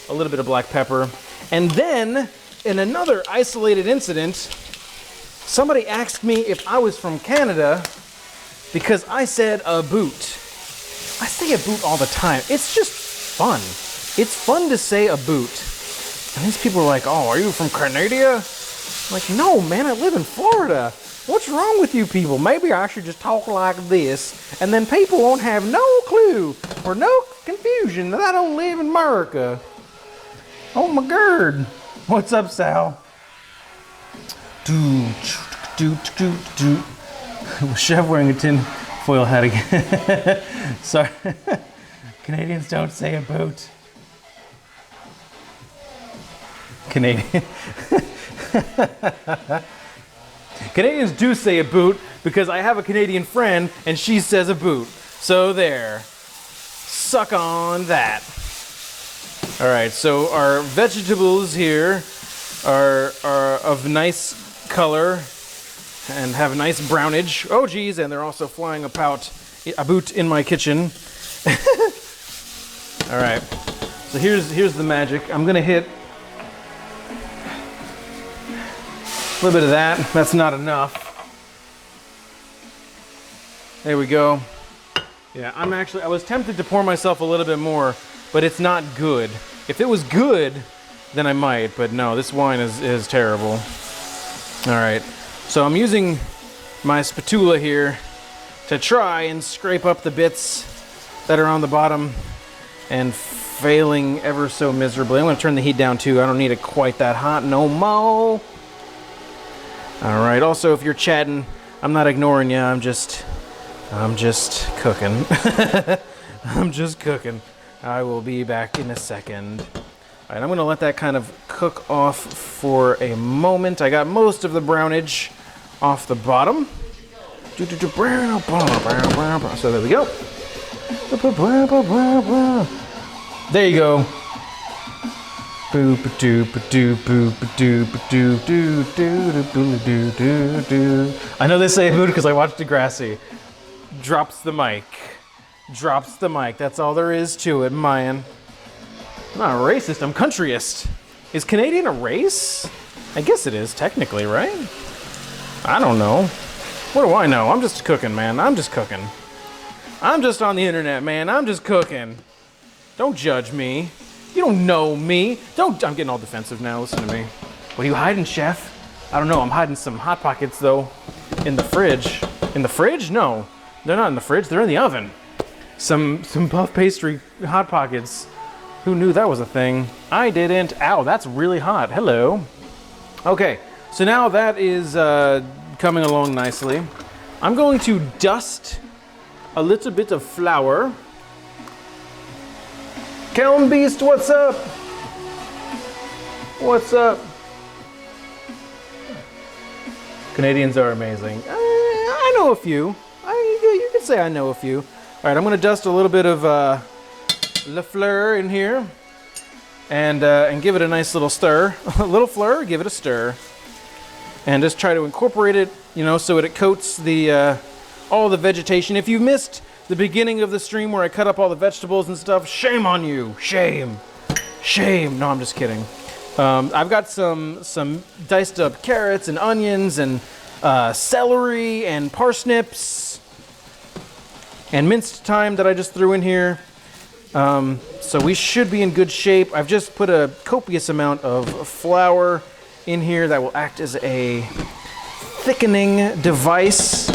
a little bit of black pepper. And then, in another isolated incident, somebody asked me if I was from Canada because I said a boot. I say a boot all the time. It's just fun. It's fun to say a boot. And these people are like, oh, are you from Canada? I'm like, no, man, I live in Florida. What's wrong with you people? Maybe I should just talk like this, and then people won't have no clue or no confusion that I don't live in America. Oh my God. What's up, Sal? Chef wearing a tin foil hat again. Sorry. Canadians don't say a boot. Canadians do say a boot because I have a Canadian friend and she says a boot. So there. Suck on that. All right, so our vegetables here are of nice color and have a nice brownage. Oh geez, and they're also flying about in my kitchen. All right, so here's the magic. I'm gonna hit a little bit of that. That's not enough. There we go. Yeah, I was tempted to pour myself a little bit more, but it's not good. If it was good, then I might, but no, this wine is terrible. All right, so I'm using my spatula here to try and scrape up the bits that are on the bottom and failing ever so miserably. I'm gonna turn the heat down too. I don't need it quite that hot no more. All right, also if you're chatting, I'm not ignoring you, I'm just cooking. I'm just cooking. I will be back in a second. All right, I'm gonna let that kind of cook off for a moment. I got most of the brownage off the bottom. So there we go. There you go. I know they say boo because I watched Degrassi. Drops the mic. Drops the mic. That's all there is to it, Mayan. I'm not a racist, I'm countryist. Is Canadian a race? I guess it is, technically, right? I don't know. What do I know? I'm just cooking, man. I'm just cooking. I'm just on the internet, man. I'm just cooking. Don't judge me. You don't know me. I'm getting all defensive now. Listen to me. What are you hiding, chef? I don't know. I'm hiding some Hot Pockets, though, in the fridge. In the fridge? No. They're not in the fridge. They're in the oven. Some puff pastry Hot Pockets. Who knew that was a thing? I didn't. Ow, that's really hot. Hello. Okay, so now that is coming along nicely. I'm going to dust a little bit of flour. Kelm Beast, what's up? What's up? Canadians are amazing. I know a few. You could say I know a few. All right, I'm gonna dust a little bit of Le Fleur in here, and give it a nice little stir. A little fleur, give it a stir, and just try to incorporate it, you know, so it coats the all the vegetation. If you missed the beginning of the stream where I cut up all the vegetables and stuff, shame on you, shame. No, I'm just kidding. I've got some diced up carrots and onions and celery and parsnips and minced thyme that I just threw in here. So we should be in good shape. I've just put a copious amount of flour in here that will act as a thickening device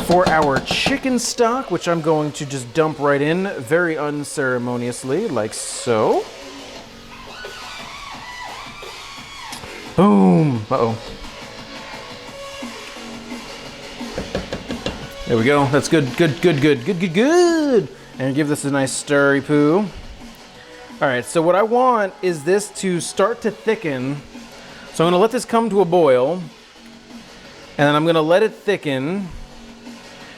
for our chicken stock, which I'm going to just dump right in very unceremoniously, like so. Boom. Uh-oh. There we go. That's good. And give this a nice stirry poo. All right, so what I want is this to start to thicken. So I'm gonna let this come to a boil, and then I'm gonna let it thicken.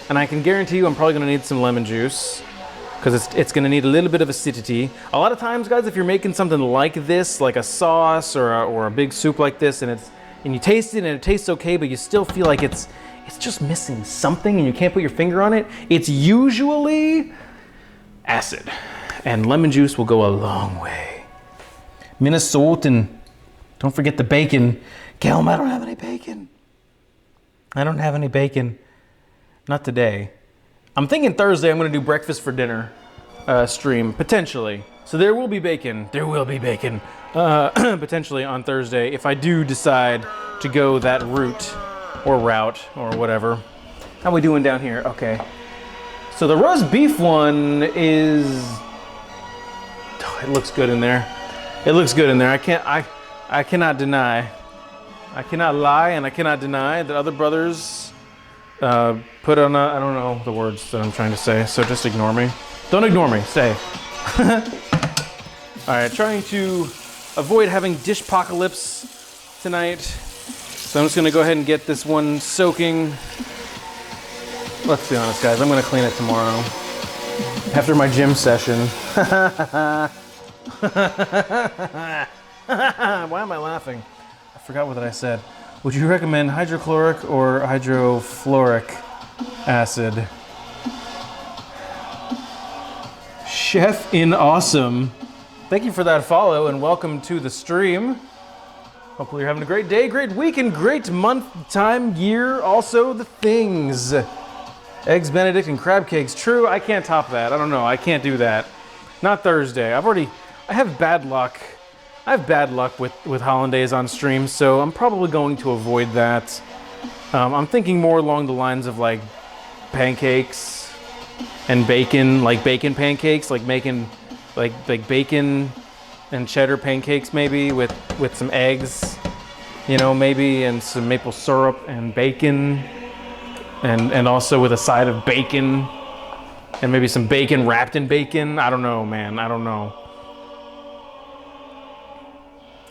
And I can guarantee you I'm probably gonna need some lemon juice, because it's gonna need a little bit of acidity. A lot of times, guys, if you're making something like this, like a sauce or a big soup like this, and you taste it and it tastes okay, but you still feel like it's just missing something and you can't put your finger on it, it's usually acid. And lemon juice will go a long way. Minnesotan. Don't forget the bacon. Kelm, I don't have any bacon. Not today. I'm thinking Thursday I'm gonna do breakfast for dinner stream, potentially. So there will be bacon. Potentially on Thursday if I do decide to go that route or whatever. How we doing down here? Okay. So the roast beef one is, it looks good in there. I cannot deny. I cannot lie and I cannot deny that other brothers put on I don't know the words that I'm trying to say, so just ignore me. Don't ignore me, stay. All right, trying to avoid having dishpocalypse tonight. So I'm just gonna go ahead and get this one soaking. Let's be honest, guys, I'm gonna clean it tomorrow after my gym session. Why am I laughing? I forgot what I said. Would you recommend hydrochloric or hydrofluoric acid? Chef in Awesome. Thank you for that follow and welcome to the stream. Hopefully you're having a great day, great week, and great month, time, year, also the things. Eggs Benedict and crab cakes. True, I can't top that. I don't know. I can't do that. Not Thursday. I have bad luck. I have bad luck with hollandaise on stream, so I'm probably going to avoid that. I'm thinking more along the lines of like pancakes and bacon, like bacon pancakes, like making like bacon and cheddar pancakes maybe with some eggs, you know, maybe, and some maple syrup and bacon, and also with a side of bacon, and maybe some bacon wrapped in bacon. I don't know, man. I don't know.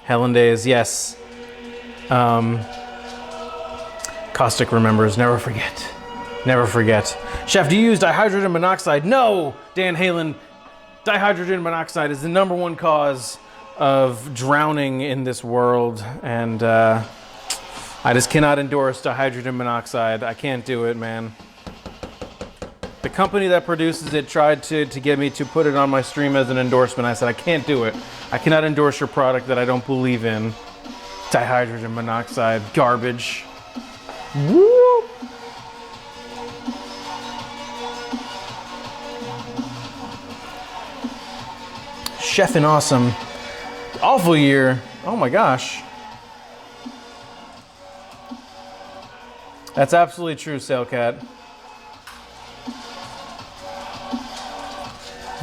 Hollandaise, yes. Caustic remembers, never forget. Never forget. Chef, do you use dihydrogen monoxide? No, Dan Halen. Dihydrogen monoxide is the #1 cause of drowning in this world, and I just cannot endorse dihydrogen monoxide. I can't do it, man. The company that produces it tried to get me to put it on my stream as an endorsement. I said, I can't do it. I cannot endorse your product that I don't believe in. Dihydrogen monoxide, garbage. Woo! Chefin' awesome. Awful year. Oh my gosh. That's absolutely true, Sailcat.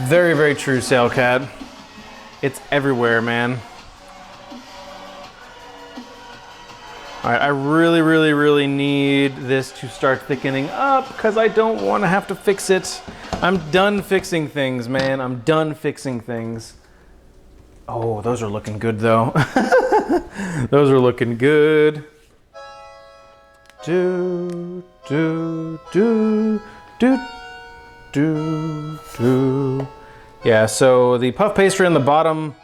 Very, very true, Sailcat. It's everywhere, man. All right, I really, really, really need this to start thickening up because I don't want to have to fix it. I'm done fixing things, man. I'm done fixing things. Oh, those are looking good, though. Those are looking good. Do, do, do, do. Yeah, so the puff pastry on the bottom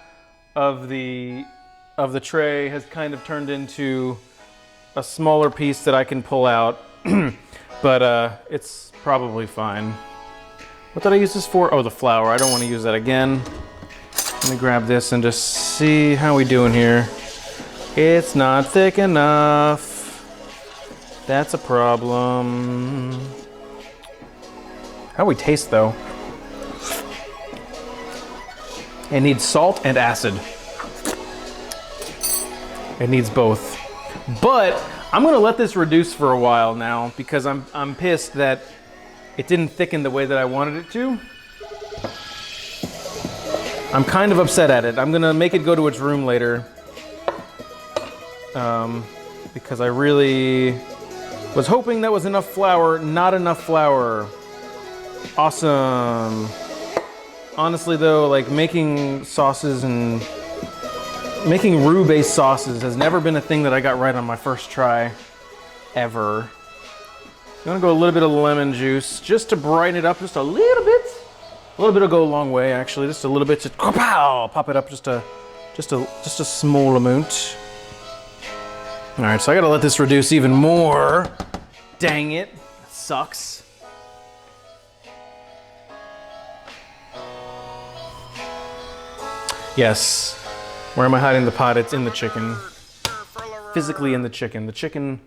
of the tray has kind of turned into a smaller piece that I can pull out, but it's probably fine. What did I use this for? Oh, the flour. I don't want to use that again. Let me grab this and just see how we doing here. It's not thick enough. That's a problem. How do we taste, though? It needs salt and acid. It needs both. But I'm gonna let this reduce for a while now because I'm pissed that it didn't thicken the way that I wanted it to. I'm kind of upset at it. I'm gonna make it go to its room later. Because I really was hoping that was enough flour. Not enough flour. Awesome. Honestly though, like making sauces and making roux-based sauces has never been a thing that I got right on my first try, ever. I'm gonna go a little bit of lemon juice just to brighten it up just a little bit. A little bit will go a long way, actually. Just a little bit to pop it up just a small amount. All right, so I gotta let this reduce even more. Dang it, that sucks. Yes. Where am I hiding the pot? It's in the chicken. Physically in the chicken. The chicken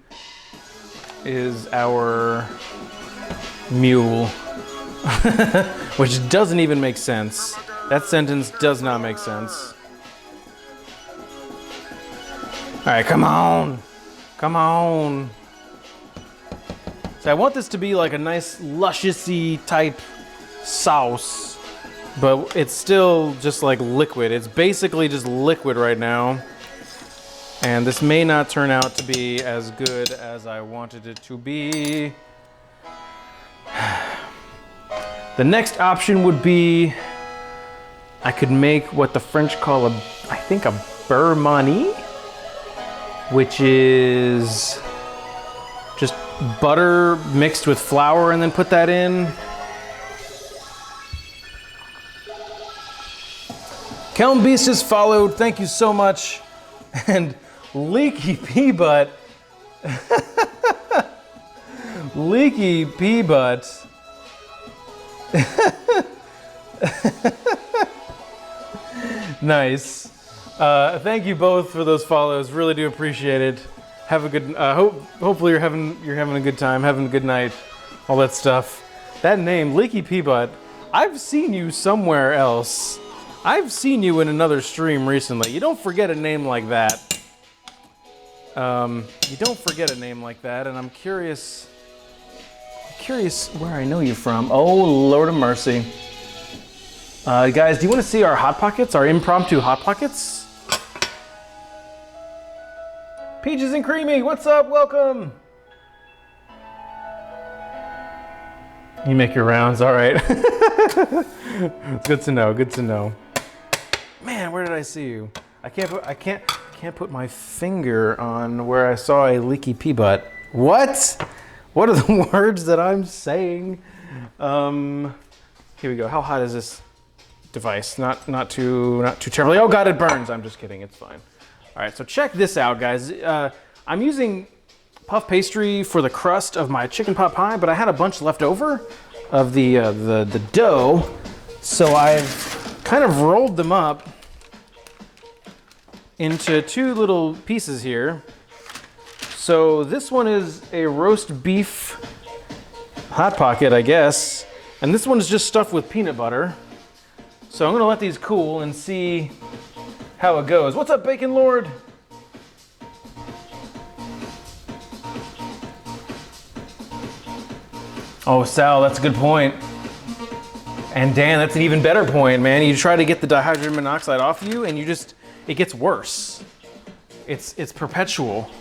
is our mule. Which doesn't even make sense. That sentence does not make sense. Alright, come on. Come on. So I want this to be like a nice luscious-y type sauce. But it's still just like liquid. It's basically just liquid right now. And this may not turn out to be as good as I wanted it to be. The next option would be I could make what the French call a beurre mani, which is just butter mixed with flour and then put that in. Kelm Beast just followed. Thank you so much. And Leaky Pea Butt. Leaky Pea Butt. Nice. Thank you both for those follows. Really do appreciate it. Have a good. Hopefully you're having a good time. Having a good night. all that stuff. That name, Leaky Pea Butt, I've seen you somewhere else. I've seen you in another stream recently. You don't forget a name like that. You don't forget a name like that, and I'm curious where I know you from. Oh, Lord of mercy. Guys, do you want to see our Hot Pockets, our impromptu Hot Pockets? Peaches and Creamy, what's up? Welcome. You make your rounds, all right. Good to know, good to know. Man, where did I see you? I can't put my finger on where I saw a leaky pea butt. What? What are the words that I'm saying? Here we go. How hot is this device? Not too terribly. Oh God, it burns. I'm just kidding. It's fine. All right, so check this out, guys. I'm using puff pastry for the crust of my chicken pot pie, but I had a bunch left over of the dough, so I've kind of rolled them up into two little pieces here. So this one is a roast beef Hot Pocket, I guess, and this one is just stuffed with peanut butter. So I'm gonna let these cool and see how it goes. What's up, Bacon Lord? Oh, Sal, that's a good point. And Dan, that's an even better point, man. You try to get the dihydrogen monoxide off you and it gets worse. It's perpetual.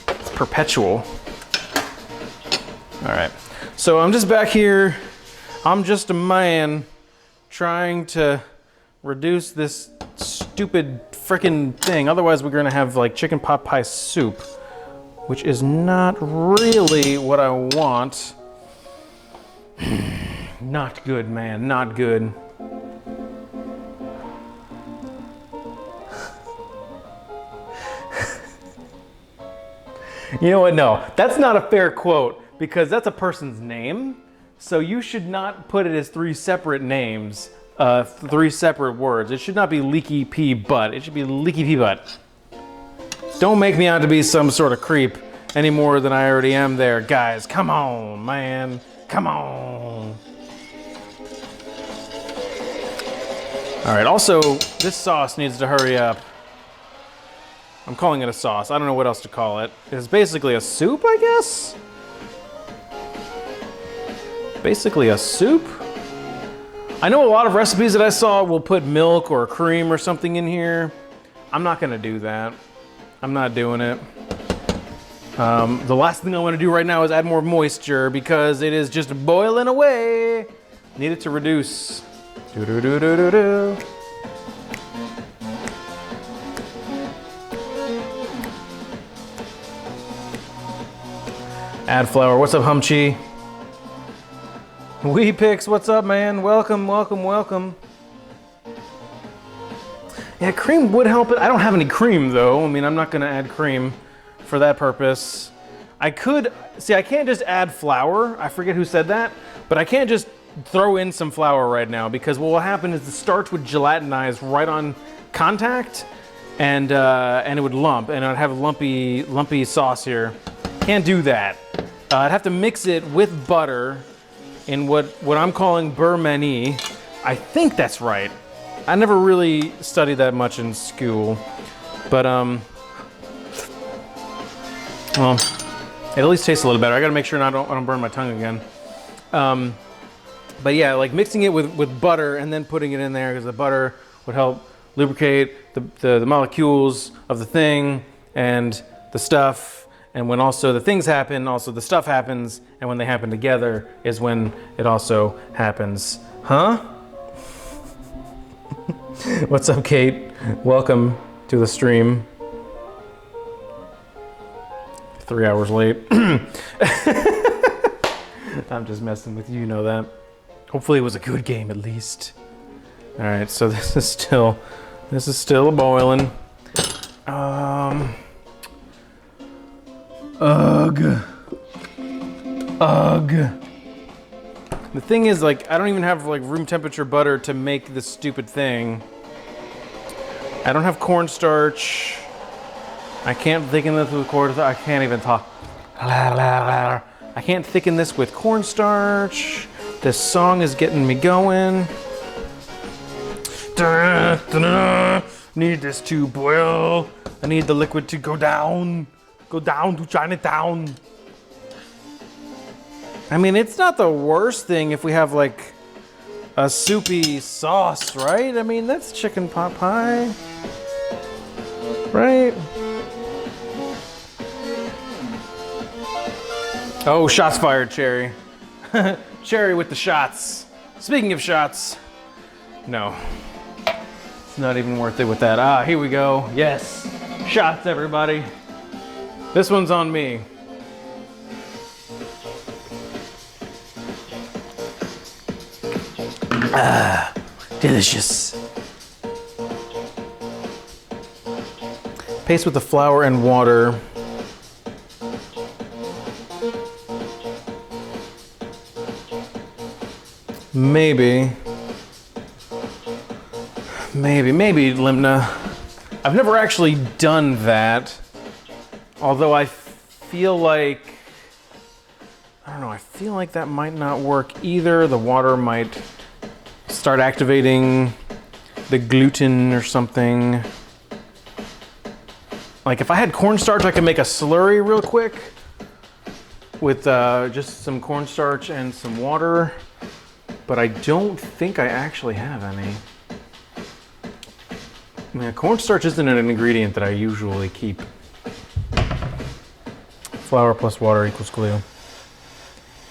It's perpetual. All right, so I'm just back here. I'm just a man trying to reduce this stupid frickin' thing. Otherwise we're gonna have like chicken pot pie soup, which is not really what I want. Not good, man, not good. You know what, no, that's not a fair quote because that's a person's name. So you should not put it as three separate names, three separate words. It should not be Leaky Pea Butt. It should be Leaky Pea Butt. Don't make me out to be some sort of creep any more than I already am there. Guys, come on, man. Come on. All right, also, this sauce needs to hurry up. I'm calling it a sauce. I don't know what else to call it. It's basically a soup, I guess? Basically a soup? I know a lot of recipes that I saw will put milk or cream or something in here. I'm not gonna do that. I'm not doing it. The last thing I wanna do right now is add more moisture because it is just boiling away. Need it to reduce. Do-do-do-do-do-do. Add flour. What's up, Humchi? Weepix, what's up, man? Welcome, welcome, welcome. Yeah, cream would help it. I don't have any cream, though. I mean, I'm not gonna add cream for that purpose. I could, see, I can't just add flour. I forget who said that, but I can't just throw in some flour right now because what will happen is the starch would gelatinize right on contact and it would lump and I'd have a lumpy sauce here. Can't do that. I'd have to mix it with butter in what I'm calling beurre manie. I think that's right. I never really studied that much in school, but well, it at least tastes a little better. I gotta make sure I don't burn my tongue again. But yeah, like mixing it with butter and then putting it in there because the butter would help lubricate the molecules of the thing and the stuff. And when also the things happen, also the stuff happens. And when they happen together is when it also happens. Huh? What's up, Kate? Welcome to the stream. 3 hours late. I'm just messing with you, you know that. Hopefully it was a good game at least. All right, so this is still a boiling. Ugh. The thing is, like, I don't even have like room temperature butter to make this stupid thing. I don't have cornstarch. I can't thicken this with cornstarch. I can't even talk. I I can't thicken this with cornstarch. This song is getting me going. Need this to boil. I need the liquid to go down. Go down to Chinatown. I mean, it's not the worst thing if we have like a soupy sauce, right? I mean, that's chicken pot pie, right? Oh, shots fired, Cherry. Cherry with the shots. Speaking of shots, no. It's not even worth it with that. Ah, here we go. Yes. Shots, everybody. This one's on me. Ah, delicious. Paste with the flour and water. Maybe, Limna. I've never actually done that. Although I feel like, I don't know, I feel like that might not work either. The water might start activating the gluten or something. Like if I had cornstarch, I could make a slurry real quick with just some cornstarch and some water. But I don't think I actually have any. I mean, cornstarch isn't an ingredient that I usually keep. Flour plus water equals glue.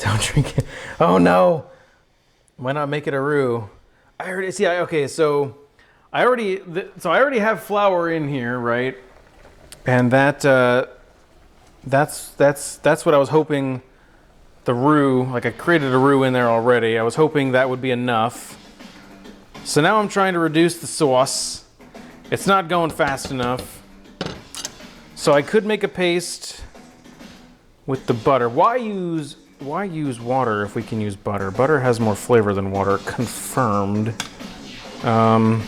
Don't drink it. Oh no! Why not make it a roux? I already see. Okay, so I already have flour in here, right? And that's what I was hoping. The roux, like I created a roux in there already. I was hoping that would be enough. So now I'm trying to reduce the sauce. It's not going fast enough. So I could make a paste with the butter. Why use water if we can use butter? Butter has more flavor than water, confirmed. Yeah,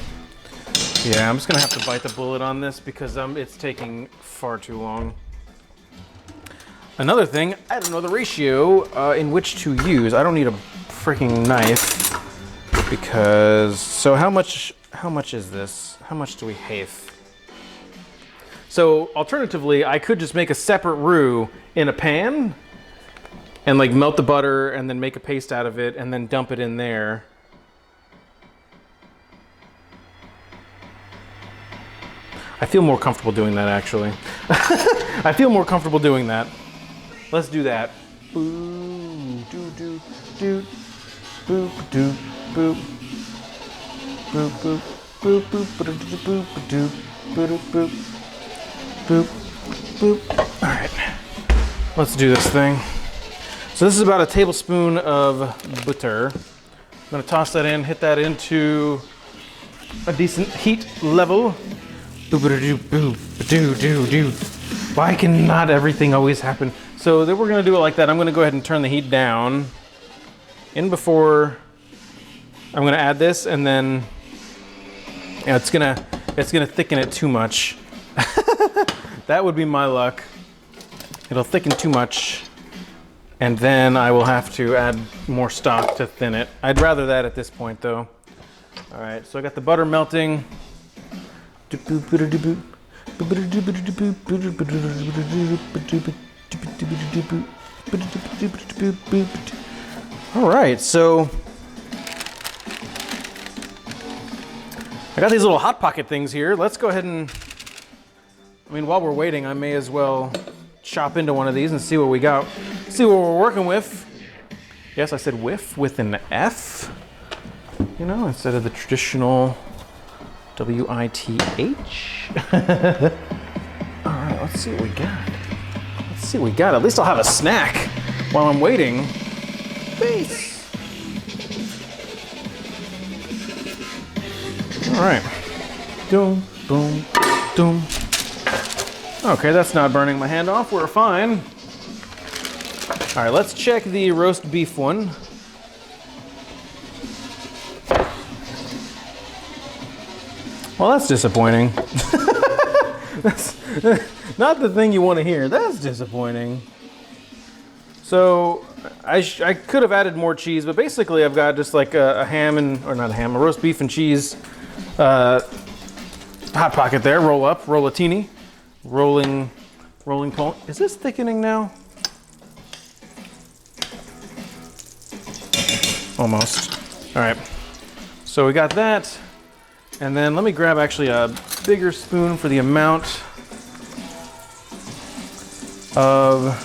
I'm just gonna have to bite the bullet on this because it's taking far too long. Another thing, I don't know the ratio in which to use. I don't need a freaking knife because, so how much is this? How much do we have? So alternatively, I could just make a separate roux in a pan and like melt the butter and then make a paste out of it and then dump it in there. I feel more comfortable doing that actually. I feel more comfortable doing that. Let's do that. Boop, doo, doo, doo, boop, doo, boop, boop, boop, boop, boop, boop, boop, boop, boop, boop, boop. All right, let's do this thing. So this is about a tablespoon of butter. I'm gonna toss that in, hit that into a decent heat level. Boop, doo, boop, doo, doo, doo. Why can not everything always happen? So then we're gonna do it like that. I'm gonna go ahead and turn the heat down. In before, I'm gonna add this and then, yeah, it's gonna thicken it too much. That would be my luck. It'll thicken too much. And then I will have to add more stock to thin it. I'd rather that at this point though. All right, so I got the butter melting. All right, so I got these little Hot Pocket things here. Let's go ahead and, I mean, while we're waiting, I may as well chop into one of these and see what we got. See what we're working with. Yes, I said whiff with an F, you know, instead of the traditional W-I-T-H. All right, let's see what we got. Let's see what we got. At least I'll have a snack while I'm waiting. Peace. All right. Doom, boom, doom. Okay, that's not burning my hand off. We're fine. All right, let's check the roast beef one. Well, that's disappointing. That's not the thing you want to hear. That's disappointing. So I could have added more cheese, but basically I've got just like a ham and, or not a ham, a roast beef and cheese hot pocket there. Roll up, rollatini, rolling pole. Is this thickening now? Almost. All right. So we got that, and then let me grab actually a bigger spoon for the amount of.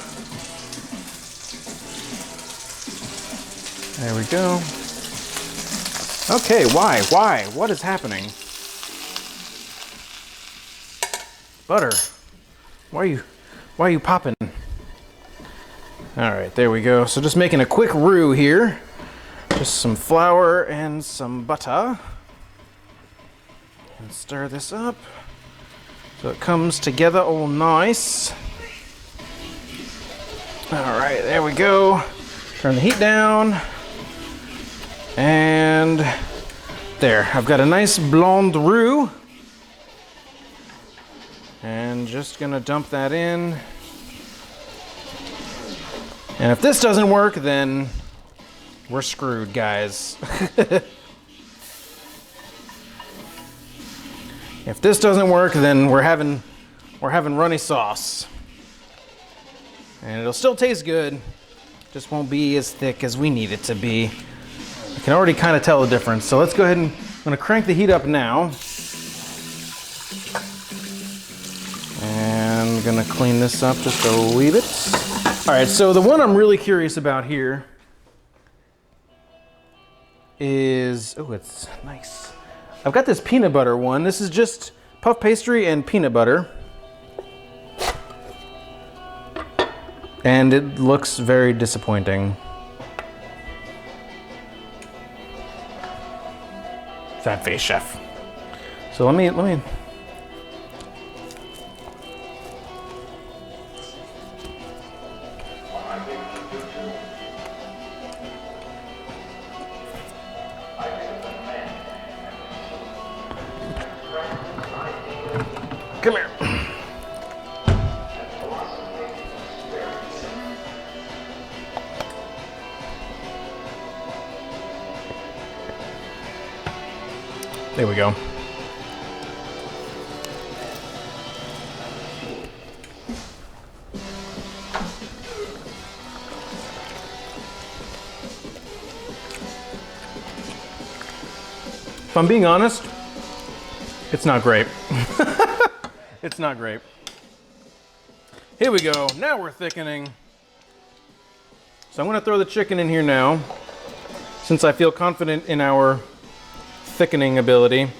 There we go. Okay, why? What is happening? Butter. Why are you popping? All right, there we go. So just making a quick roux here. Just some flour and some butter. And stir this up so it comes together all nice. All right, there we go. Turn the heat down. And there, I've got a nice blonde roux. And just gonna dump that in. And if this doesn't work, then we're screwed, guys. If this doesn't work, then we're having runny sauce. And it'll still taste good, just won't be as thick as we need it to be. I can already kind of tell the difference. So let's go ahead and I'm gonna crank the heat up now. And I'm gonna clean this up just a wee bit. All right, so the one I'm really curious about here is, oh, it's nice. I've got this peanut butter one. This is just puff pastry and peanut butter. And it looks very disappointing. That face, chef. So let me. Come here. There we go. If I'm being honest, it's not great. It's not great. Here we go. Now we're thickening. So I'm going to throw the chicken in here now, since I feel confident in our thickening ability. And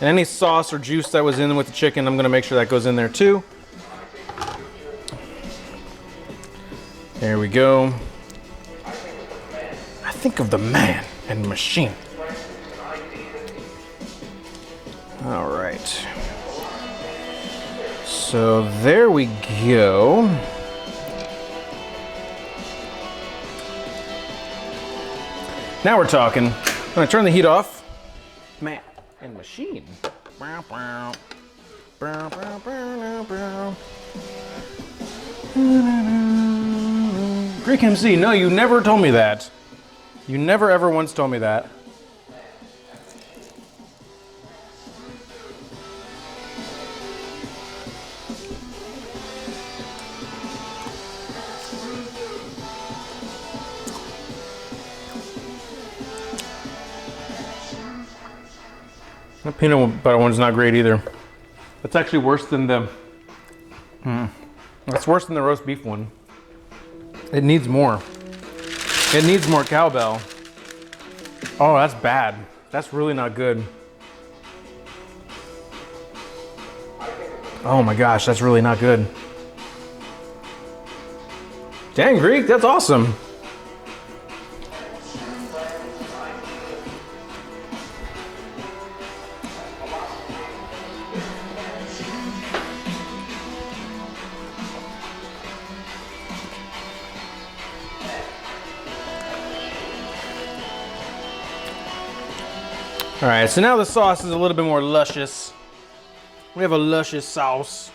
any sauce or juice that was in with the chicken, I'm going to make sure that goes in there too. There we go. I think of the man and machine. All right. So there we go. Now we're talking. I'm gonna turn the heat off. Man and machine. Greek MC, no, you never told me that. You never ever once told me that. The peanut butter one's not great either. It's actually worse than the. It's worse than the roast beef one. It needs more. It needs more cowbell. Oh, that's bad. That's really not good. Oh my gosh, that's really not good. Dang, Greek, that's awesome. All right, so now the sauce is a little bit more luscious. We have a luscious sauce.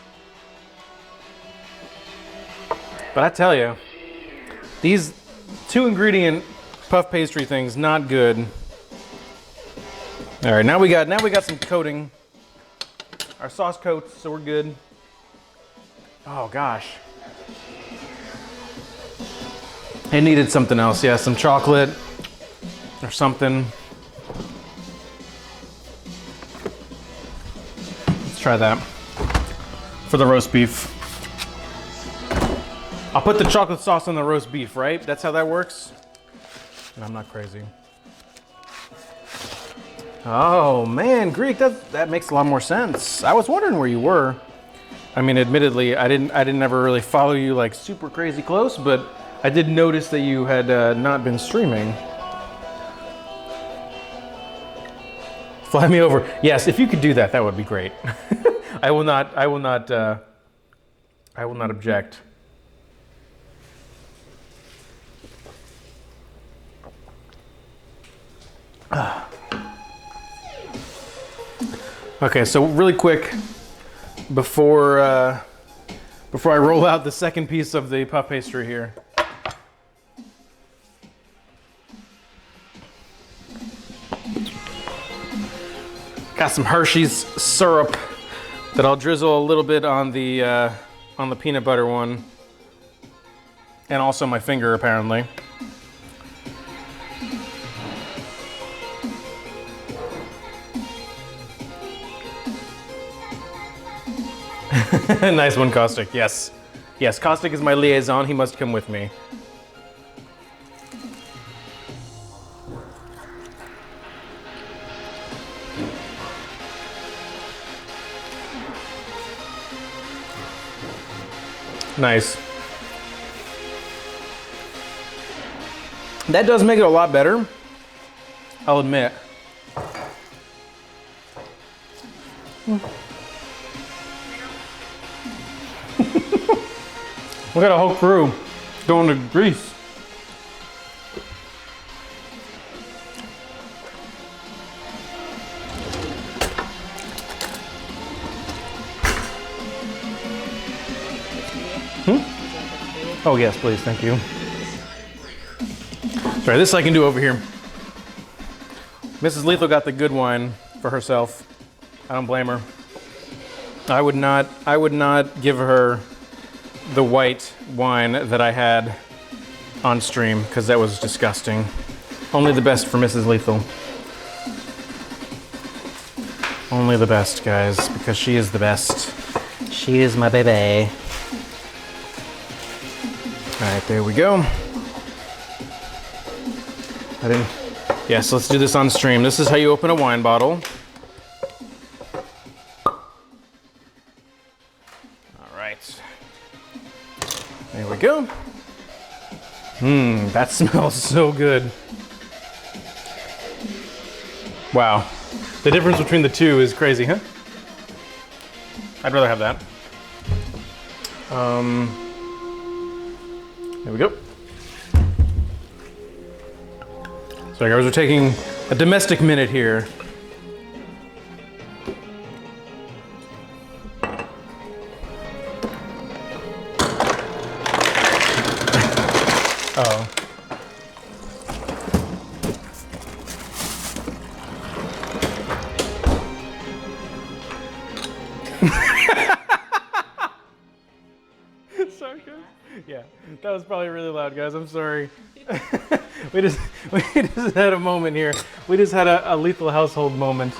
But I tell you, These 2-ingredient puff pastry things, not good. All right, now we got some coating. Our sauce coats, so we're good. Oh gosh. It needed something else, yeah, some chocolate or something. Let's try that for the roast beef. I'll put the chocolate sauce on the roast beef, right? That's how that works? And I'm not crazy. Oh man, Greek, that makes a lot more sense. I was wondering where you were. I mean, admittedly, I didn't ever really follow you like super crazy close, but I did notice that you had not been streaming. Fly me over. Yes, if you could do that, that would be great. I will not object. Okay, so really quick, before I roll out the second piece of the puff pastry here. Got some Hershey's syrup that I'll drizzle a little bit on the peanut butter one, and also my finger apparently. Nice one, Caustic. Yes. Yes, Caustic is my liaison. He must come with me. Nice. That does make it a lot better, I'll admit. We got a whole crew going to Greece. Oh yes, please, thank you. Sorry, this I can do over here. Mrs. Lethal got the good wine for herself. I don't blame her. I would not give her the white wine that I had on stream because that was disgusting. Only the best for Mrs. Lethal. Only the best, guys, because she is the best. She is my baby. All right, there we go. Yes, let's do this on stream. This is how you open a wine bottle. All right. There we go. That smells so good. Wow. The difference between the two is crazy, huh? I'd rather have that. There we go. So guys, we're taking a domestic minute here. Uh-oh. Sorry, guys. Yeah, that was probably really loud, guys. I'm sorry. we just had a moment here. We just had a lethal household moment.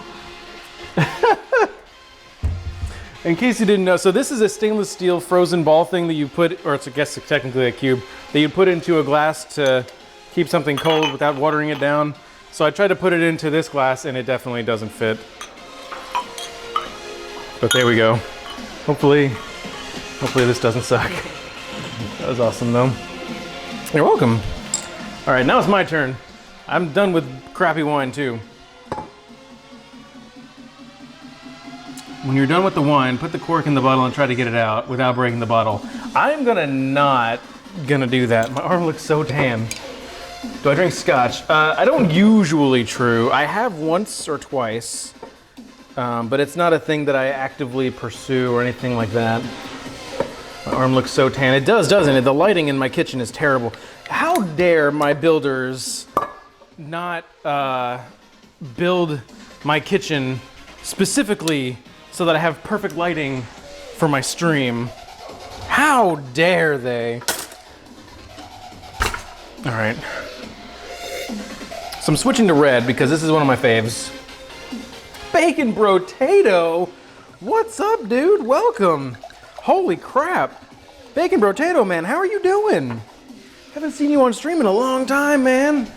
In case you didn't know, so this is a stainless steel frozen ball thing that you put, or it's I guess technically a cube, that you put into a glass to keep something cold without watering it down. So I tried to put it into this glass and it definitely doesn't fit. But there we go. Hopefully this doesn't suck. That was awesome though. You're welcome. All right, now it's my turn. I'm done with crappy wine too. When you're done with the wine, put the cork in the bottle and try to get it out without breaking the bottle. I'm not gonna do that. My arm looks so tan. Do I drink scotch? I don't usually, True. I have once or twice, but it's not a thing that I actively pursue or anything like that. My arm looks so tan. It does, doesn't it? The lighting in my kitchen is terrible. How dare my builders not build my kitchen specifically so that I have perfect lighting for my stream. How dare they? All right. So I'm switching to red because this is one of my faves. Bacon Brotato? What's up, dude? Welcome. Holy crap. Bacon Brotato, man, how are you doing? Haven't seen you on stream in a long time, man.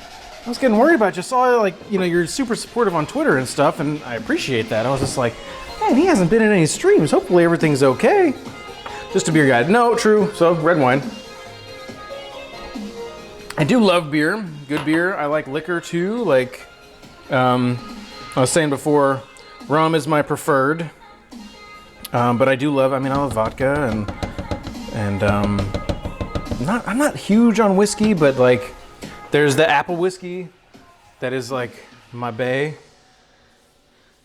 I was getting worried about you. Saw, like, you know, you're super supportive on Twitter and stuff, and I appreciate that. I was just like, man, he hasn't been in any streams. Hopefully everything's okay. Just a beer guy. No, true. So, red wine. I do love beer. Good beer. I like liquor too. Like, I was saying before, rum is my preferred. But I do love, I love vodka and I'm not huge on whiskey, but like, there's the apple whiskey that is like my bae.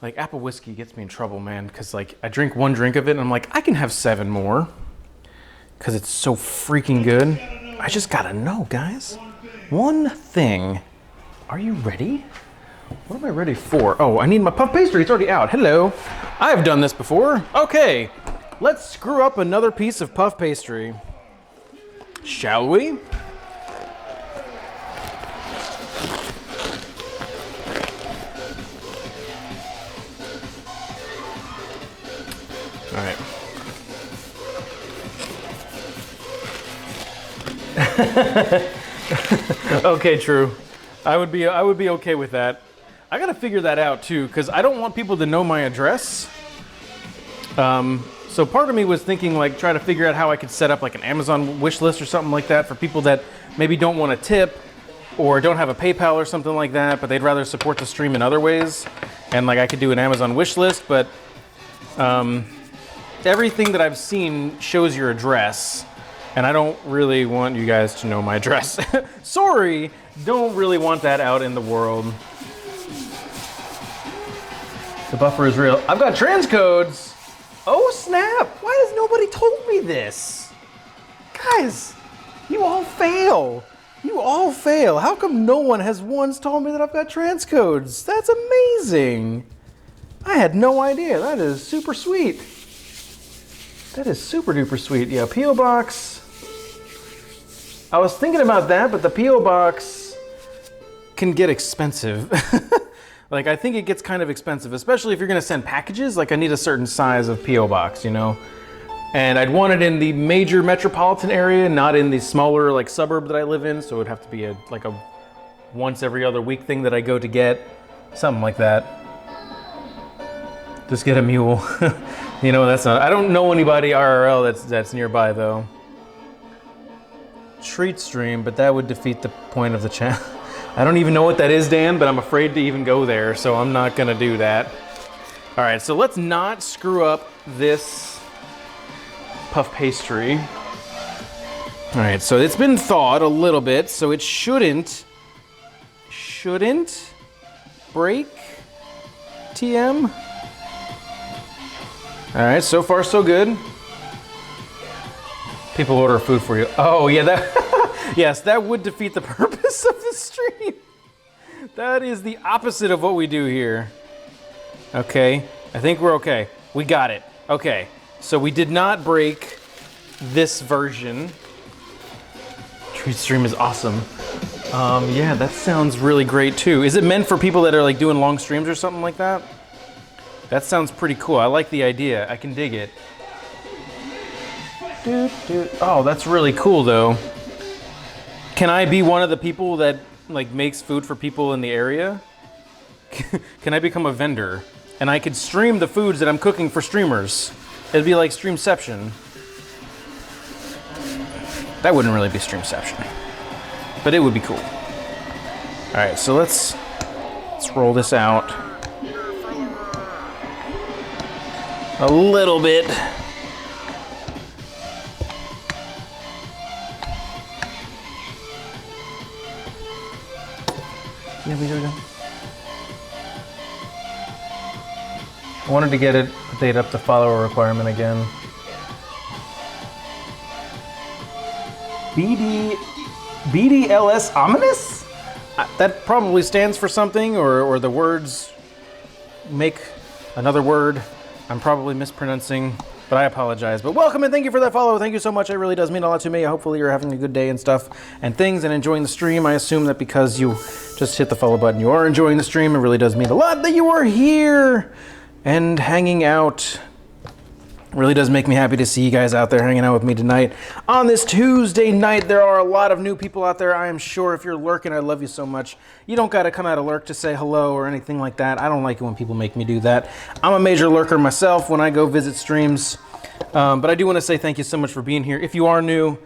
Like, apple whiskey gets me in trouble, man, because like I drink one drink of it and I'm like, I can have 7 more because it's so freaking good. I just gotta know, guys. One thing. Are you ready? What am I ready for? Oh, I need my puff pastry. It's already out. Hello. I've done this before. Okay, let's screw up another piece of puff pastry. Shall we? All right. Okay, true. I would be okay with that. I gotta figure that out too, because I don't want people to know my address. So part of me was thinking, like, try to figure out how I could set up like an Amazon wish list or something like that for people that maybe don't want to tip or don't have a PayPal or something like that, but they'd rather support the stream in other ways. And like, I could do an Amazon wish list, but everything that I've seen shows your address, and I don't really want you guys to know my address. Sorry, don't really want that out in the world. The buffer is real. I've got transcodes. Oh snap, why has nobody told me this? Guys, you all fail. You all fail. How come no one has once told me that I've got transcodes? That's amazing. I had no idea. That is super sweet. That is super duper sweet. Yeah, P.O. Box. I was thinking about that, but the P.O. Box can get expensive. Like, I think it gets kind of expensive, especially if you're gonna send packages. Like, I need a certain size of P.O. Box, you know? And I'd want it in the major metropolitan area, not in the smaller, like, suburb that I live in, so it'd have to be a once every other week thing that I go to get. Something like that. Just get a mule. You know, that's not, I don't know anybody IRL that's nearby, though. Treat stream, but that would defeat the point of the channel. I don't even know what that is, Dan, but I'm afraid to even go there, so I'm not gonna do that. All right, so let's not screw up this puff pastry. All right, so it's been thawed a little bit, so it shouldn't break, TM. All right, so far so good. People order food for you. Oh yeah, that yes, that would defeat the purpose of the stream. That is the opposite of what we do here. Okay, I think we're okay. We got it. Okay, so we did not break this version. Treat stream is awesome. Yeah, that sounds really great too. Is it meant for people that are like doing long streams or something like that? That sounds pretty cool. I like the idea. I can dig it. Oh, that's really cool though. Can I be one of the people that like makes food for people in the area? Can I become a vendor? And I could stream the foods that I'm cooking for streamers. It'd be like Streamception. That wouldn't really be Streamception, but it would be cool. All right, so let's roll this out a little bit. Yeah, we do that. I wanted to get it update up the follower requirement again. BD BDLS ominous? That probably stands for something, or the words make another word I'm probably mispronouncing, but I apologize. But welcome and thank you for that follow. Thank you so much. It really does mean a lot to me. Hopefully you're having a good day and stuff and things and enjoying the stream. I assume that because you just hit the follow button, you are enjoying the stream. It really does mean a lot that you are here and hanging out. It really does make me happy to see you guys out there hanging out with me tonight. On this Tuesday night, there are a lot of new people out there. I am sure if you're lurking, I love you so much. You don't got to come out of lurk to say hello or anything like that. I don't like it when people make me do that. I'm a major lurker myself when I go visit streams. But I do want to say thank you so much for being here. If you are new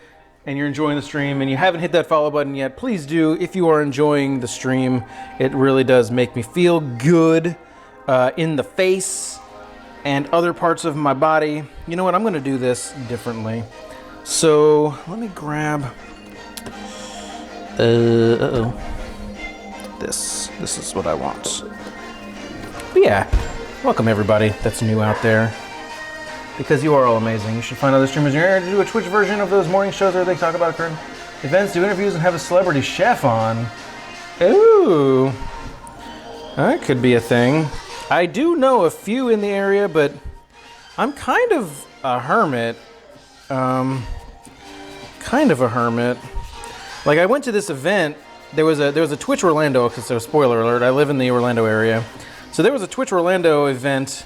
and you're enjoying the stream and you haven't hit that follow button yet, please do. If you are enjoying the stream, it really does make me feel good in the face and other parts of my body. You know what? I'm going to do this differently. So let me grab. This is what I want. But yeah, welcome everybody that's new out there. Because you are all amazing. You should find other streamers in your area to do a Twitch version of those morning shows where they talk about current events, do interviews, and have a celebrity chef on. Ooh, that could be a thing. I do know a few in the area, but I'm kind of a hermit. Like I went to this event. There was a Twitch Orlando. So spoiler alert. I live in the Orlando area, so there was a Twitch Orlando event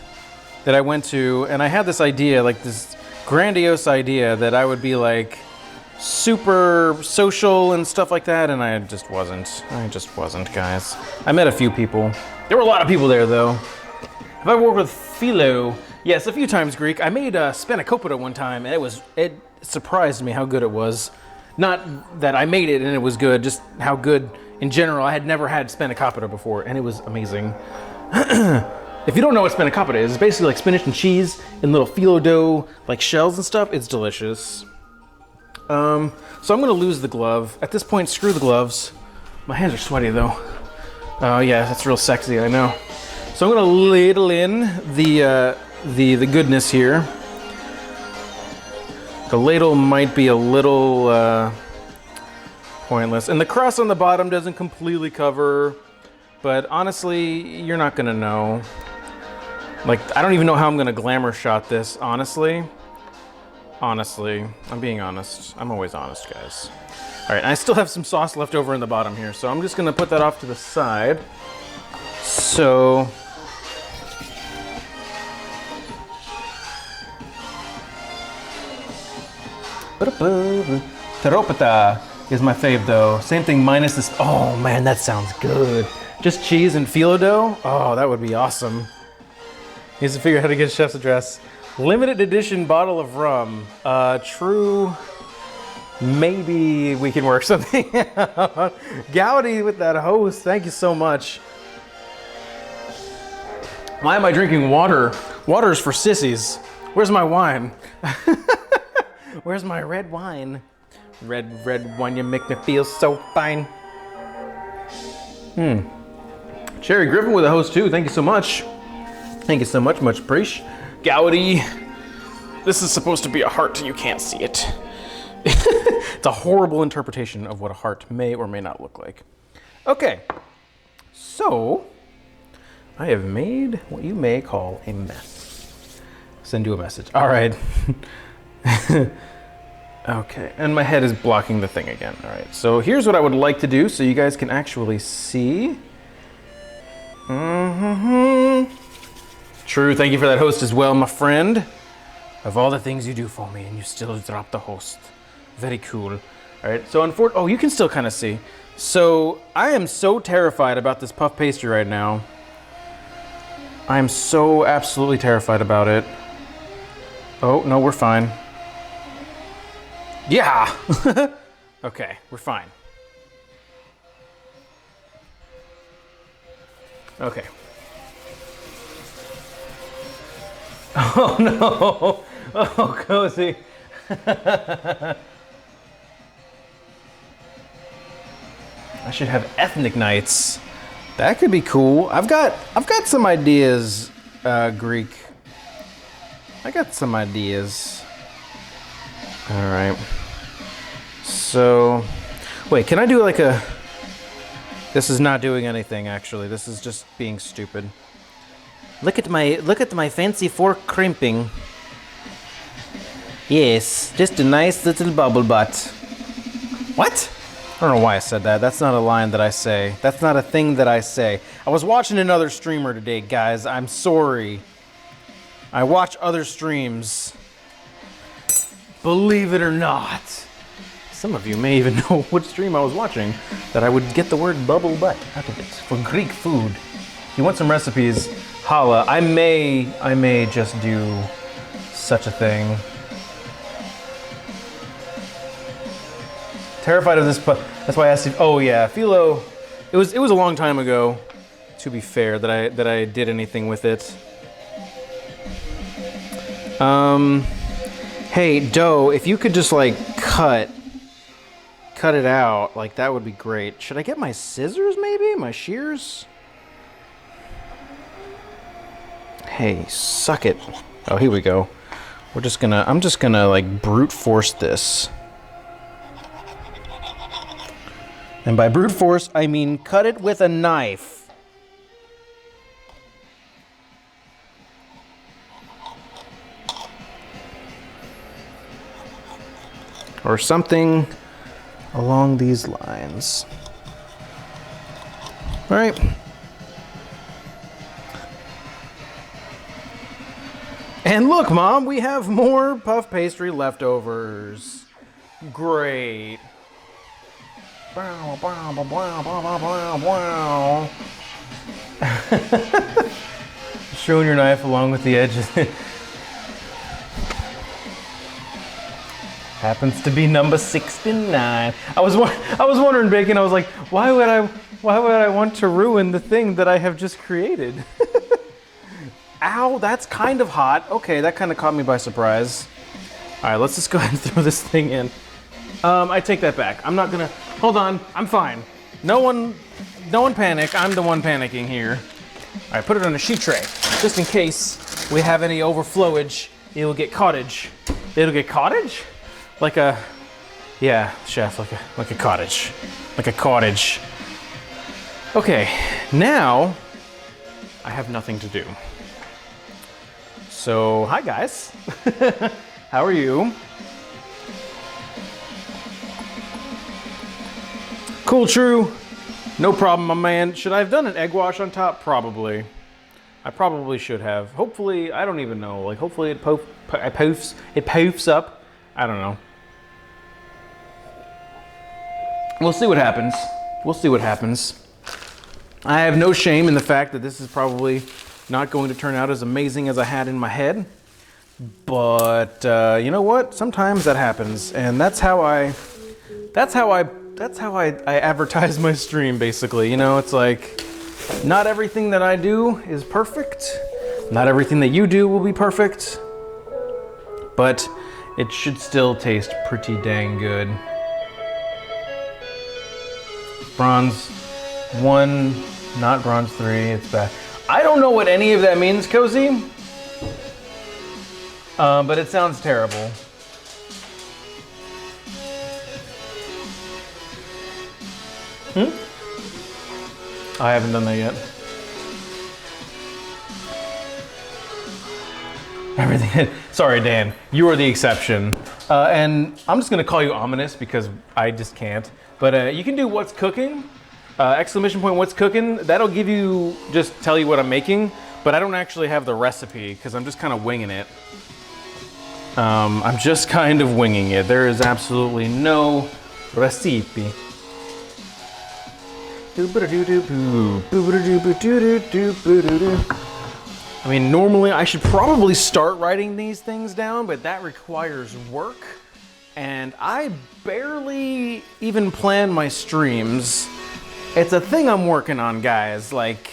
that I went to, and I had this idea, like this grandiose idea that I would be like super social and stuff like that, and I just wasn't, guys. I met a few people. There were a lot of people there, though. Have I worked with Philo? Yes, a few times, Greek. I made spanakopita one time, and it surprised me how good it was. Not that I made it and it was good, just how good in general. I had never had spanakopita before, and it was amazing. If you don't know what spanakopita is, it's basically like spinach and cheese in little phyllo dough, like shells and stuff. It's delicious. So I'm gonna lose the glove. At this point, screw the gloves. My hands are sweaty though. Oh yeah, that's real sexy, I know. So I'm gonna ladle in the goodness here. The ladle might be a little pointless. And the crust on the bottom doesn't completely cover, but honestly, you're not gonna know. Like, I don't even know how I'm gonna glamour shot this, honestly. Honestly, I'm being honest. I'm always honest, guys. All right, I still have some sauce left over in the bottom here, so I'm just gonna put that off to the side. So, Teropita is my fave though. Same thing minus this. Oh man, that sounds good. Just cheese and phyllo dough? Oh, that would be awesome. He has to figure out how to get a chef's address. Limited edition bottle of rum. True. Maybe we can work something out. Gowdy with that host. Thank you so much. Why am I drinking water? Water is for sissies. Where's my wine? Where's my red wine? Red wine, you make me feel so fine. Cherry Griffin with a host too. Thank you so much. Thank you so much. Much appreciated. Gowdy. This is supposed to be a heart. You can't see it. It's a horrible interpretation of what a heart may or may not look like. Okay. So, I have made what you may call a mess. Send you a message. All right. Okay. And my head is blocking the thing again. All right. So here's what I would like to do so you guys can actually see. True. Thank you for that host as well, my friend. Of all the things you do for me, and you still drop the host. Very cool. All right. So oh, you can still kind of see. So I am so terrified about this puff pastry right now. I am so absolutely terrified about it. Oh, no, we're fine. Yeah. Okay, we're fine. Okay. Oh no. Oh, cozy. I should have ethnic nights. That could be cool. I've got some ideas, Greek. I got some ideas. All right. So, Wait, can I do like a... This is not doing anything, actually. This is just being stupid. Look at my fancy fork crimping. Yes, just a nice little bubble butt. What? I don't know why I said that. That's not a line that I say. That's not a thing that I say. I was watching another streamer today, guys. I'm sorry. I watch other streams. Believe it or not. Some of you may even know what stream I was watching, that I would get the word bubble butt out of it for Greek food. If you want some recipes, holla. I may just do such a thing. Terrified of this, that's why I asked you. Oh yeah, Philo. It was a long time ago, to be fair, that I did anything with it. Hey Doe, if you could just like cut it out, like that would be great. Should I get my scissors maybe? My shears? Hey, suck it. Oh, here we go. I'm just gonna like brute force this. And by brute force, I mean cut it with a knife. Or something along these lines. All right. And look, Mom, we have more puff pastry leftovers. Great. Showing your knife along with the edges. Happens to be number 69. I was wondering, Bacon. I was like, why would I want to ruin the thing that I have just created? Ow, that's kind of hot. Okay, that kind of caught me by surprise. All right, let's just go ahead and throw this thing in. I take that back. I'm not gonna. Hold on, I'm fine. No one panic. I'm the one panicking here. All right, put it on a sheet tray, just in case we have any overflowage. It'll get cottage. It'll get cottage? Like a, yeah, chef, like a cottage. Like a cottage. Okay, now I have nothing to do. So, hi guys. How are you? Cool, true. No problem, my man. Should I have done an egg wash on top? Probably. I probably should have. Hopefully, I don't even know. Like, hopefully it poofs up. I don't know. We'll see what happens. We'll see what happens. I have no shame in the fact that this is probably not going to turn out as amazing as I had in my head. But you know what? Sometimes that happens, and that's how I advertise my stream, basically. You know, it's like, not everything that I do is perfect. Not everything that you do will be perfect. But it should still taste pretty dang good. Bronze 1, not bronze 3, it's bad. I don't know what any of that means, Cozy. But it sounds terrible. I haven't done that yet. Everything. Sorry, Dan. You are the exception. And I'm just gonna call you ominous because I just can't. But you can do what's cooking. Exclamation point what's cooking. That'll give you, just tell you what I'm making. But I don't actually have the recipe because I'm just kind of winging it. I'm just kind of winging it. There is absolutely no recipe. I mean, normally I should probably start writing these things down, but that requires work. And I barely even plan my streams. It's a thing I'm working on, guys. Like,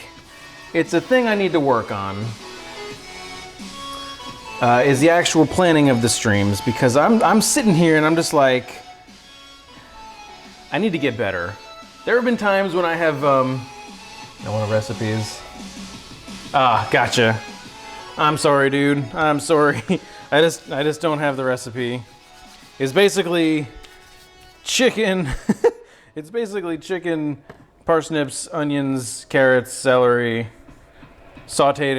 it's a thing I need to work on. Is the actual planning of the streams, because I'm sitting here and I'm just like, I need to get better. There have been times when I have, I want recipes. Ah, gotcha. I'm sorry, dude. I'm sorry. I just don't have the recipe. It's basically chicken. It's basically chicken, parsnips, onions, carrots, celery, sauteed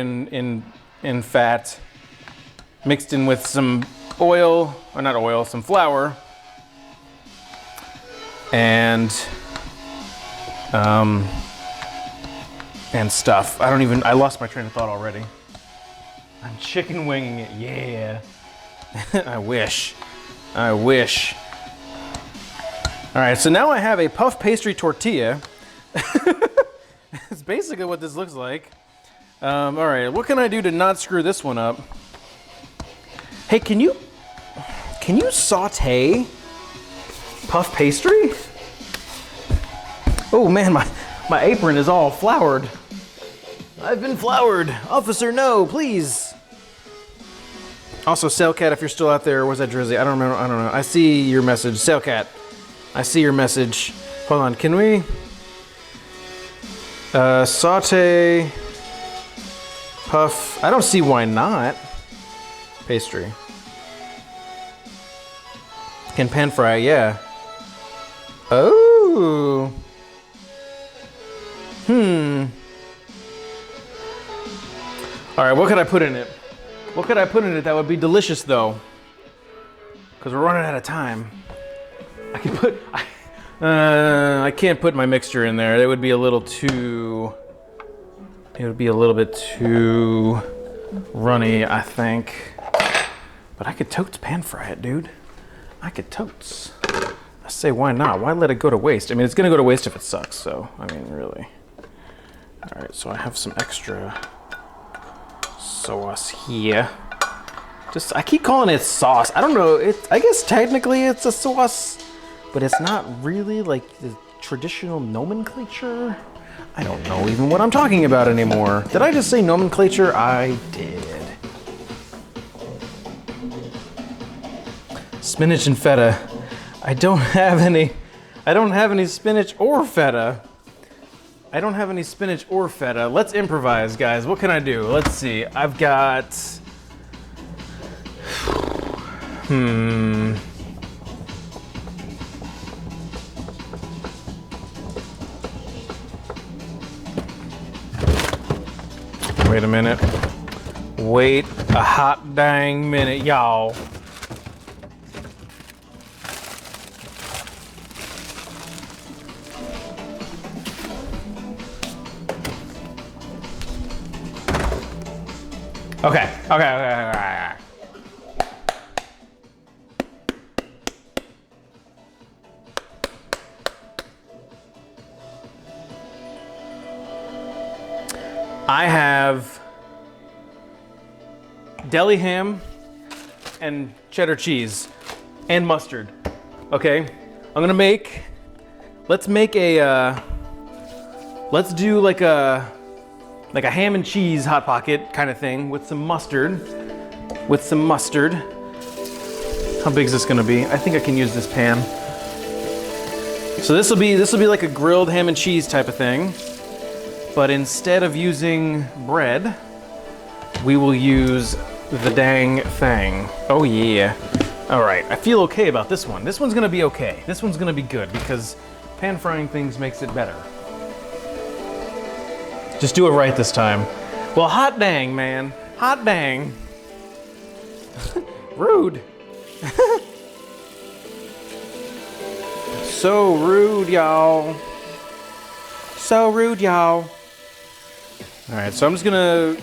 in fat, mixed in with some oil, or not oil, some flour, and stuff. I lost my train of thought already. I'm chicken winging it, yeah. I wish. All right, so now I have a puff pastry tortilla. It's basically what this looks like. All right, what can I do to not screw this one up? Hey, can you saute puff pastry? Oh man, my apron is all floured. I've been floured. Officer, no, please. Also, Sailcat, if you're still out there, was that Drizzy? I don't remember. I don't know. I see your message, Sailcat. I see your message. Hold on. Can we saute puff? I don't see why not. Pastry. Can pan fry? Yeah. Oh. All right. What could I put in it? What could I put in it that would be delicious though? Because we're running out of time. I can put, I can't put my mixture in there. It would be a little too, it would be a little bit too runny, I think. But I could totes pan fry it, dude. I could totes. I say, why not? Why let it go to waste? I mean, it's gonna go to waste if it sucks, so, I mean, really. All right, so I have some extra sauce here. I keep calling it sauce. I don't know, I guess technically it's a sauce, but it's not really like the traditional nomenclature. I don't know even what I'm talking about anymore. Did I just say nomenclature? I did. Spinach and feta. I don't have any spinach or feta. Let's improvise, guys. What can I do? Let's see. I've got... Wait a minute. Wait a hot dang minute, y'all. Okay. I have deli ham and cheddar cheese and mustard. Okay, let's do like a ham and cheese hot pocket kind of thing with some mustard. How big is this gonna be? I think I can use this pan. So this will be like a grilled ham and cheese type of thing. But instead of using bread, we will use the dang thing. Oh yeah. All right, I feel okay about this one. This one's gonna be okay. This one's gonna be good because pan frying things makes it better. Just do it right this time. Well, hot dang, man. Hot dang. Rude. So rude, y'all. So rude, y'all. All right, so I'm just gonna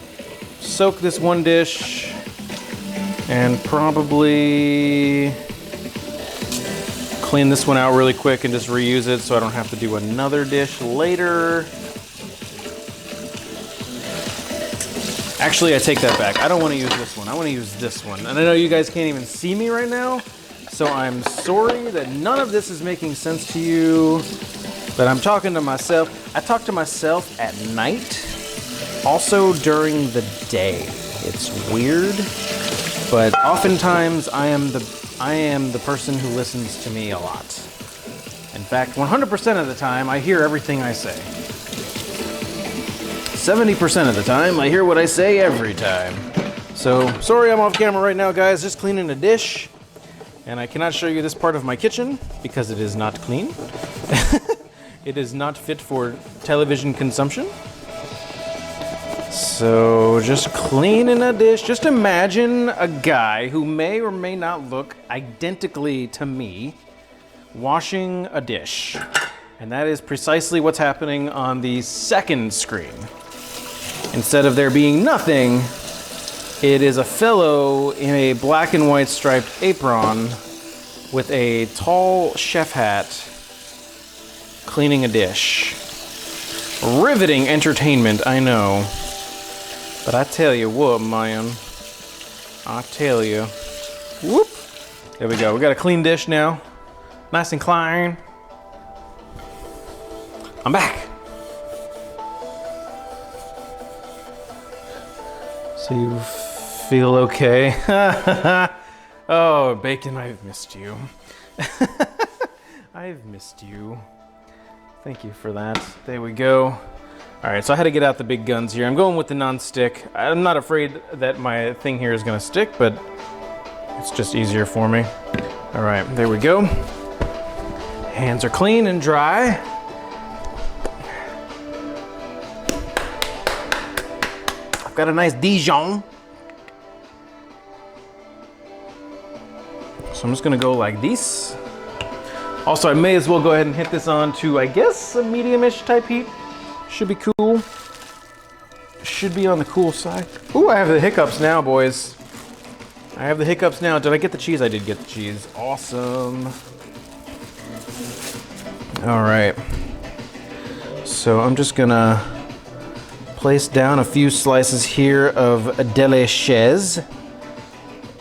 soak this one dish and probably clean this one out really quick and just reuse it so I don't have to do another dish later. Actually, I take that back. I don't want to use this one. I want to use this one. And I know you guys can't even see me right now, so I'm sorry that none of this is making sense to you, but I'm talking to myself. I talk to myself at night, also during the day. It's weird, but oftentimes I am the person who listens to me a lot. In fact, 100% of the time, I hear everything I say. 70% of the time, I hear what I say every time. So, sorry I'm off camera right now, guys, just cleaning a dish. And I cannot show you this part of my kitchen because it is not clean. It is not fit for television consumption. So just cleaning a dish. Just imagine a guy who may or may not look identically to me washing a dish. And that is precisely what's happening on the second screen. Instead of there being nothing, it is a fellow in a black and white striped apron with a tall chef hat cleaning a dish. Riveting entertainment, I know. But I tell you what, man. I tell you. Whoop. There we go. We got a clean dish now. Nice and clean. I'm back. So you feel okay? Oh, Bacon, I've missed you. I've missed you. Thank you for that. There we go. All right, so I had to get out the big guns here. I'm going with the non-stick. I'm not afraid that my thing here is gonna stick, but it's just easier for me. All right, there we go. Hands are clean and dry. I've got a nice Dijon. So I'm just gonna go like this. Also, I may as well go ahead and hit this on to, I guess, a medium-ish type heat. Should be cool. Should be on the cool side. Ooh, I have the hiccups now, boys. I have the hiccups now. Did I get the cheese? I did get the cheese. Awesome. All right. So I'm just gonna place down a few slices here of Delicious.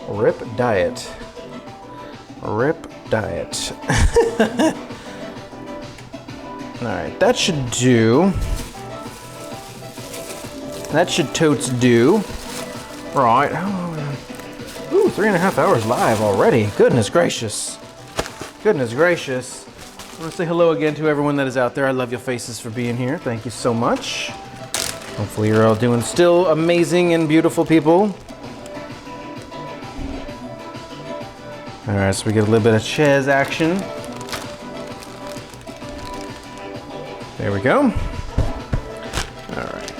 Rip Diet. Rip Diet. All right, that should do. That should totes do. Right. Ooh, 3.5 hours live already. Goodness gracious. Goodness gracious. I want to say hello again to everyone that is out there. I love your faces for being here. Thank you so much. Hopefully you're all doing still amazing and beautiful people. All right, so we get a little bit of Ches action. There we go. All right.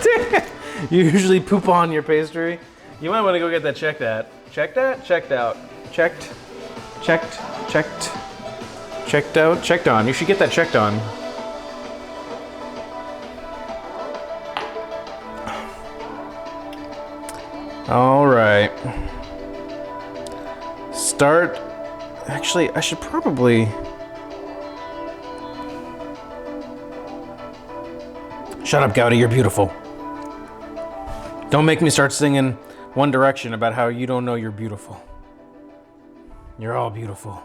Damn. You usually poop on your pastry. You might want to go get that checked out. Checked out? Checked out. Checked. Checked. Checked. Checked out. Checked on. You should get that checked on. All right. Start. Actually, I should probably. Shut up, Gowdy. You're beautiful. Don't make me start singing One Direction about how you don't know you're beautiful. You're all beautiful.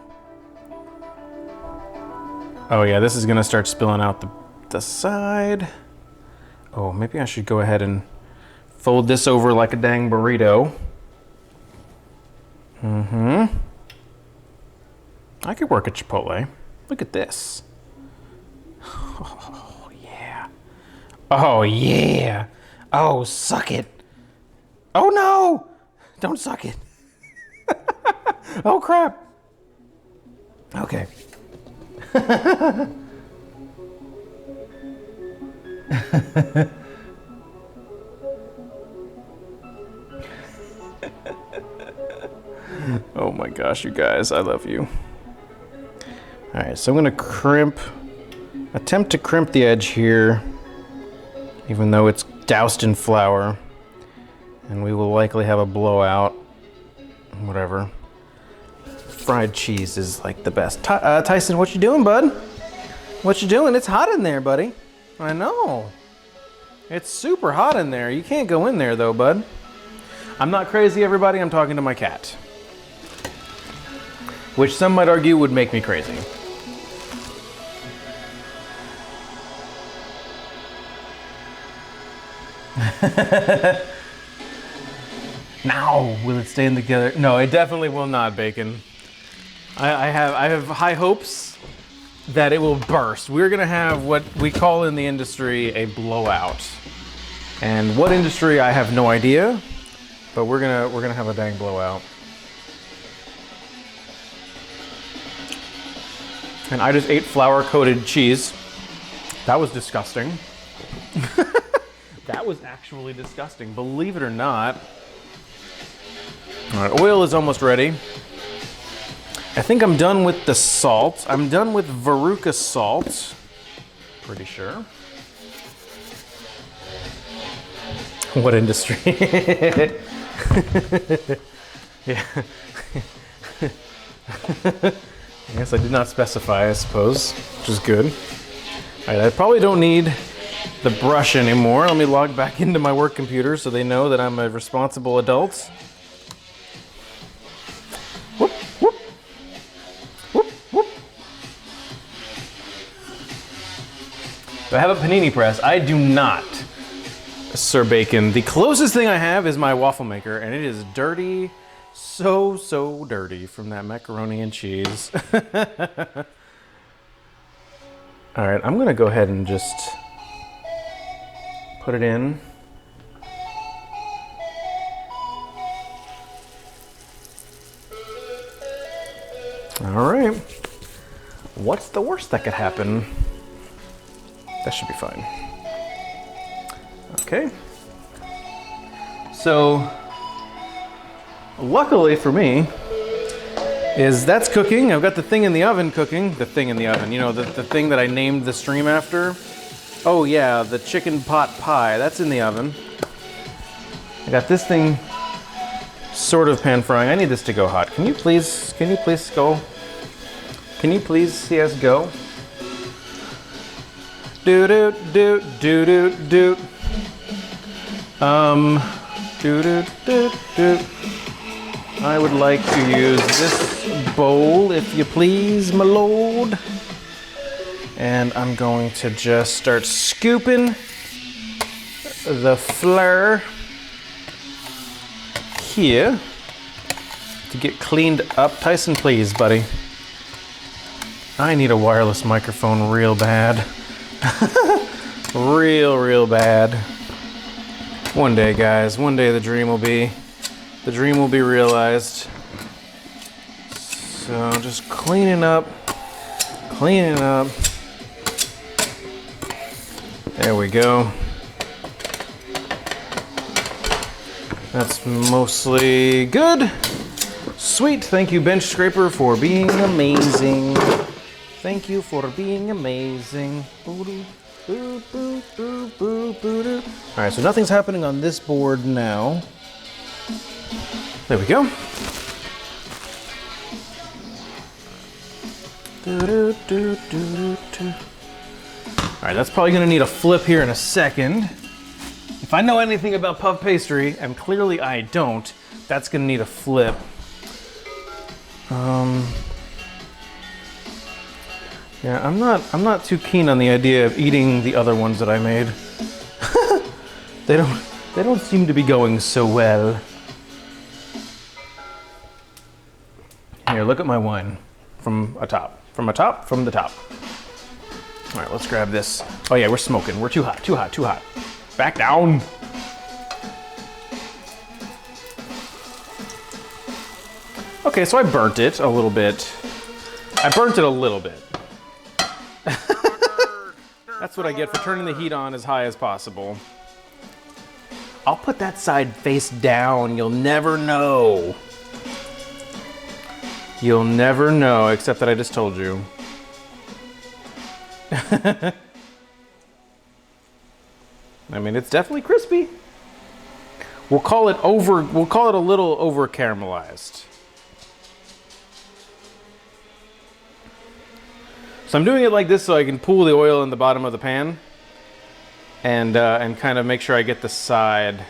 Oh yeah, this is gonna start spilling out the side. Oh, maybe I should go ahead and fold this over like a dang burrito. Mm-hmm. I could work at Chipotle. Look at this. Oh yeah. Oh yeah. Oh, suck it. Oh no! Don't suck it. Oh crap. Okay. Oh my gosh, you guys, I love you. All right, so I'm gonna attempt to crimp the edge here, even though it's doused in flour, and we will likely have a blowout. Whatever. Fried cheese is like the best. Tyson, what you doing, bud? What you doing? It's hot in there, buddy. I know. It's super hot in there. You can't go in there though, bud. I'm not crazy, everybody. I'm talking to my cat. Which some might argue would make me crazy. Now, will it stay in together? No, it definitely will not, Bacon. I have high hopes that it will burst. We're gonna have what we call in the industry a blowout. And what industry, I have no idea, but we're gonna have a dang blowout. And I just ate flour-coated cheese. That was disgusting. That was actually disgusting, believe it or not. All right, oil is almost ready. I think I'm done with the salt. I'm done with Veruca salt. Pretty sure. What industry? Yeah. I guess I did not specify, I suppose, which is good. All right, I probably don't need the brush anymore. Let me log back into my work computer so they know that I'm a responsible adult. Whoop, whoop. Whoop, whoop. Do I have a panini press? I do not, Sir Bacon. The closest thing I have is my waffle maker, and it is dirty. So dirty from that macaroni and cheese. All right, I'm gonna go ahead and just put it in. All right. What's the worst that could happen? That should be fine. Okay. So, luckily for me, is that's cooking. I've got the thing in the oven cooking. The thing in the oven, you know, the thing that I named the stream after. Oh yeah, the chicken pot pie, that's in the oven. I got this thing sort of pan frying. I need this to go hot. Can you please go? Can you please, yes, go? Do do do do do do. Do do do do. I would like to use this bowl, if you please, my lord. And I'm going to just start scooping the flour here to get cleaned up. Tyson, please, buddy. I need a wireless microphone real bad. real bad. One day, guys, one day the dream will be realized. So just cleaning up. There we go. That's mostly good. Sweet, thank you, Bench Scraper, for being amazing. Thank you for being amazing. Alright, so nothing's happening on this board now. There we go. Alright, that's probably gonna need a flip here in a second. If I know anything about puff pastry, and clearly I don't, that's gonna need a flip. Yeah, I'm not too keen on the idea of eating the other ones that I made. They don't seem to be going so well. Here, look at my wine from the top. All right, let's grab this. Oh yeah, we're smoking. We're too hot. Back down. Okay, so I burnt it a little bit. That's what I get for turning the heat on as high as possible. I'll put that side face down. You'll never know. You'll never know, except that I just told you. I mean, it's definitely crispy. We'll call it a little over caramelized. So I'm doing it like this so I can pool the oil in the bottom of the pan and kind of make sure I get the side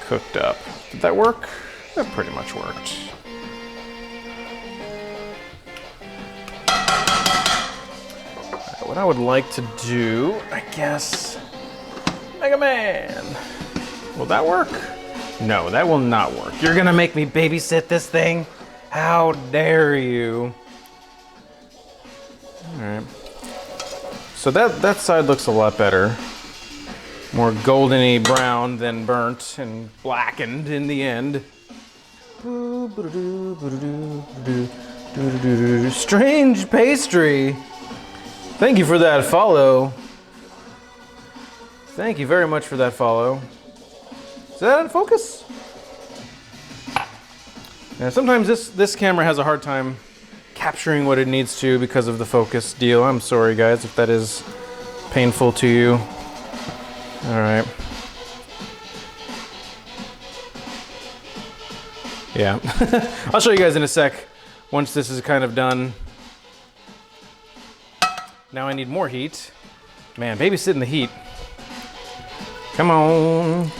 cooked up. Did that work? That pretty much worked. What I would like to do, I guess, Mega Man. Will that work? No, that will not work. You're gonna make me babysit this thing? How dare you? All right. So that side looks a lot better. More goldeny brown than burnt and blackened in the end. Strange pastry. Thank you for that follow. Thank you very much for that follow. Is that out of focus? Now, sometimes this camera has a hard time capturing what it needs to because of the focus deal. I'm sorry, guys, if that is painful to you. All right. Yeah. I'll show you guys in a sec once this is kind of done. Now I need more heat. Man, babysit in the heat. Come on.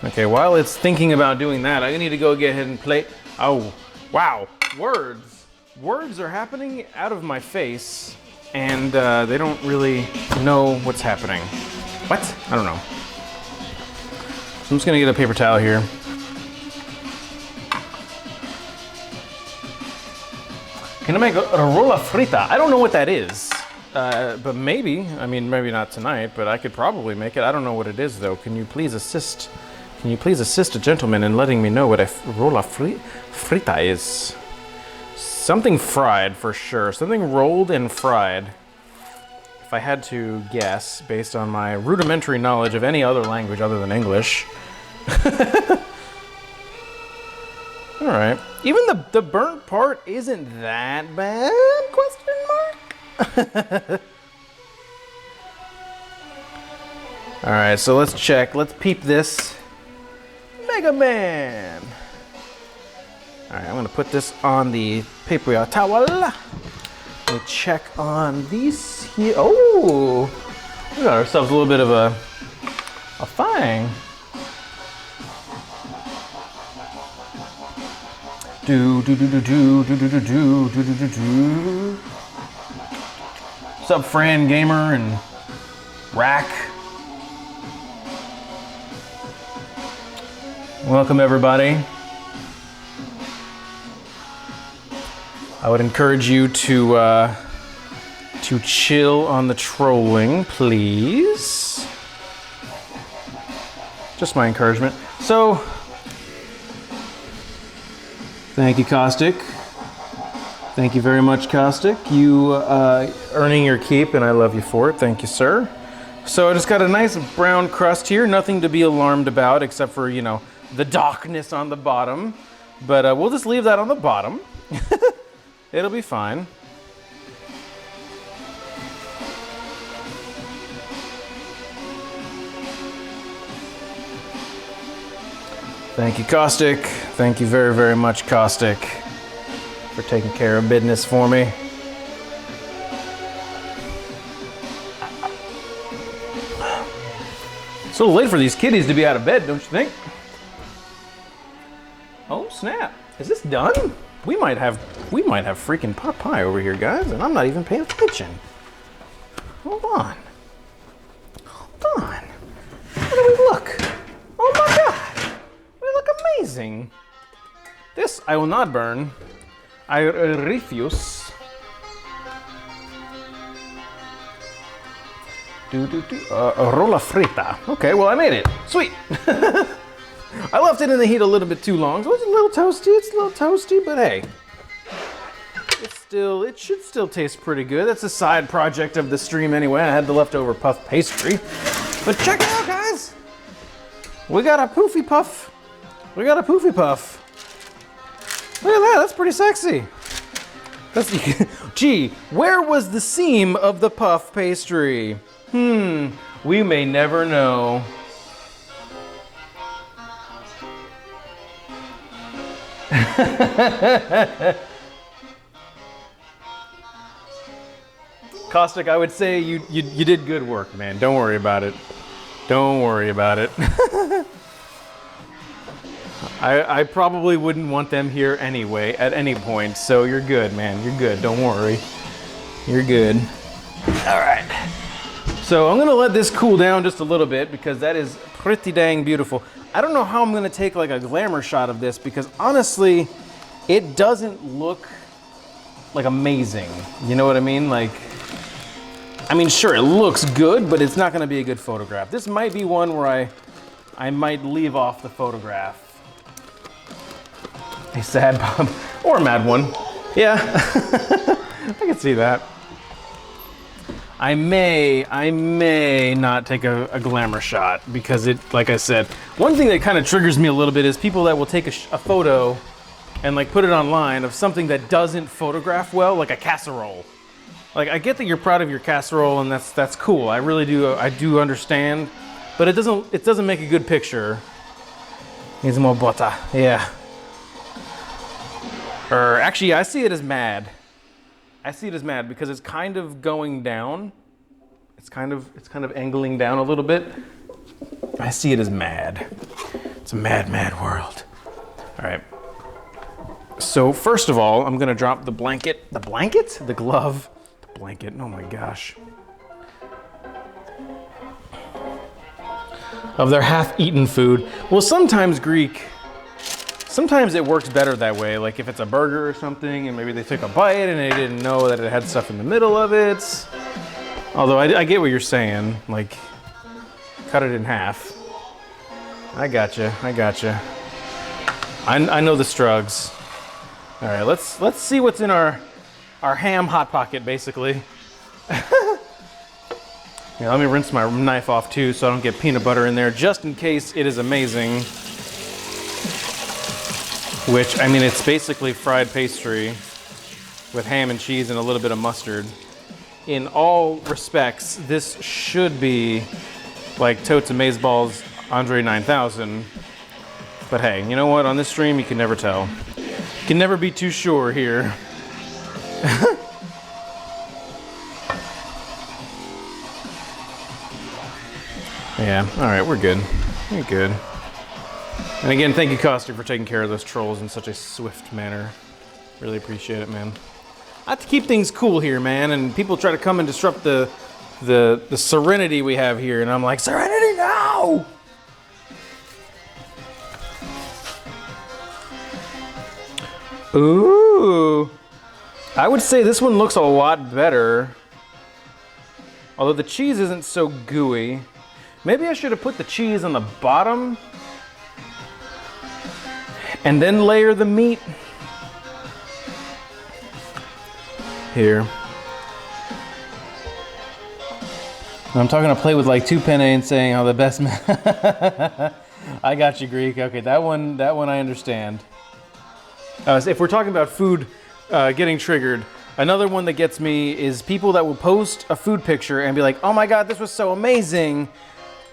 Okay, while it's thinking about doing that, I need to go get ahead and play. Oh, wow. Words. Words are happening out of my face, and they don't really know what's happening. What? I don't know. So I'm just gonna get a paper towel here. Can I make a rolla frita? I don't know what that is, but maybe. I mean, maybe not tonight, but I could probably make it. I don't know what it is, though. Can you please assist? Can you please assist a gentleman in letting me know what a rolla frita is? Something fried, for sure. Something rolled and fried. If I had to guess, based on my rudimentary knowledge of any other language other than English. All right. Even the burnt part isn't that bad? Question mark. All right, so let's check. Let's peep this. Mega Man. All right, I'm gonna put this on the paper towel. We'll check on these here. Oh, we got ourselves a little bit of a fang. Do do do do do do do do do do do do. What's up, Fran Gamer and Rack? Welcome, everybody. I would encourage you to chill on the trolling, please. Just my encouragement. So, thank you, Caustic. Thank you very much, Caustic. You earning your keep, and I love you for it. Thank you, sir. So I just got a nice brown crust here. Nothing to be alarmed about, except for, you know, the darkness on the bottom. But we'll just leave that on the bottom. It'll be fine. Thank you, Caustic. Thank you very, very much, Caustic, for taking care of business for me. It's a little late for these kitties to be out of bed, don't you think? Oh, snap. Is this done? We might have freaking pot pie over here, guys, and I'm not even paying attention. Hold on. Hold on. How do we look? Oh my God. We look amazing. This I will not burn. I refuse. Rolla frita. Okay, well I made it. Sweet. I left it in the heat a little bit too long, so it's a little toasty. It's a little toasty, but hey, it should still taste pretty good. That's a side project of the stream anyway. I had the leftover puff pastry, but check it out, guys. We got a poofy puff. We got a poofy puff. Look at that. That's pretty sexy. That's gee. Where was the seam of the puff pastry? We may never know. Caustic, I would say you did good work, man. Don't worry about it. Don't worry about it. I probably wouldn't want them here anyway at any point, so you're good, man. You're good. Don't worry. You're good. All right. So I'm gonna let this cool down just a little bit because that is pretty dang beautiful. I don't know how I'm gonna take like a glamour shot of this because honestly, it doesn't look like amazing. You know what I mean? Like, I mean, sure, it looks good, but it's not gonna be a good photograph. This might be one where I might leave off the photograph. A sad Bob or a mad one. Yeah, I can see that. I may not take a glamour shot because it, like I said, one thing that kind of triggers me a little bit is people that will take a photo and like put it online of something that doesn't photograph well, like a casserole. Like I get that you're proud of your casserole and that's cool. I really do. I do understand, but it doesn't make a good picture. Needs more butter. Yeah. Or actually, I see it as mad. I see it as mad because it's kind of going down. It's kind of angling down a little bit. I see it as mad. It's a mad, mad world. All right. So first of all, I'm gonna drop the blanket. The blanket? The glove. The blanket. Oh my gosh. Of their half-eaten food. Well, sometimes it works better that way. Like if it's a burger or something and maybe they took a bite and they didn't know that it had stuff in the middle of it. Although I get what you're saying, like cut it in half. I gotcha. I know the strugs. All right, let's see what's in our ham hot pocket, basically. Yeah, let me rinse my knife off too so I don't get peanut butter in there, just in case it is amazing. Which, I mean, it's basically fried pastry with ham and cheese and a little bit of mustard. In all respects, this should be like Totes Amazeballs Andre 9000. But hey, you know what? On this stream, you can never tell. You can never be too sure here. Yeah, all right, we're good. We're good. And again, thank you, Costa, for taking care of those trolls in such a swift manner. Really appreciate it, man. I have to keep things cool here, man, and people try to come and disrupt the serenity we have here, and I'm like, serenity, no! Ooh. I would say this one looks a lot better. Although the cheese isn't so gooey. Maybe I should have put the cheese on the bottom and then layer the meat. Here. I'm talking to play with like two penne and saying how the best I got you, Greek. Okay, that one I understand. So if we're talking about food getting triggered, another one that gets me is people that will post a food picture and be like, oh my God, this was so amazing,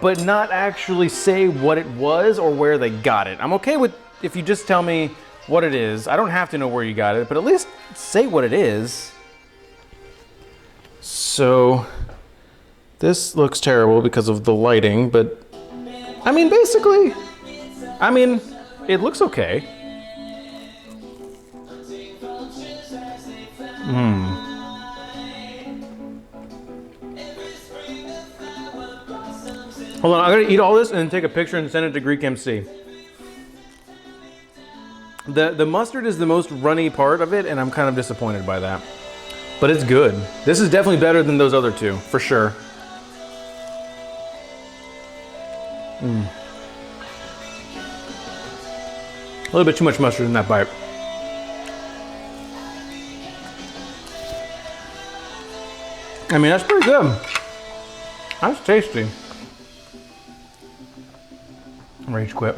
but not actually say what it was or where they got it. I'm okay with if you just tell me what it is. I don't have to know where you got it, but at least say what it is. So this looks terrible because of the lighting, but I mean, basically, it looks okay. Hold on, I'm gonna eat all this and then take a picture and send it to Greek MC. The mustard is the most runny part of it, and I'm kind of disappointed by that. But it's good. This is definitely better than those other two, for sure. A little bit too much mustard in that bite. I mean, that's pretty good. That's tasty. Rage quit.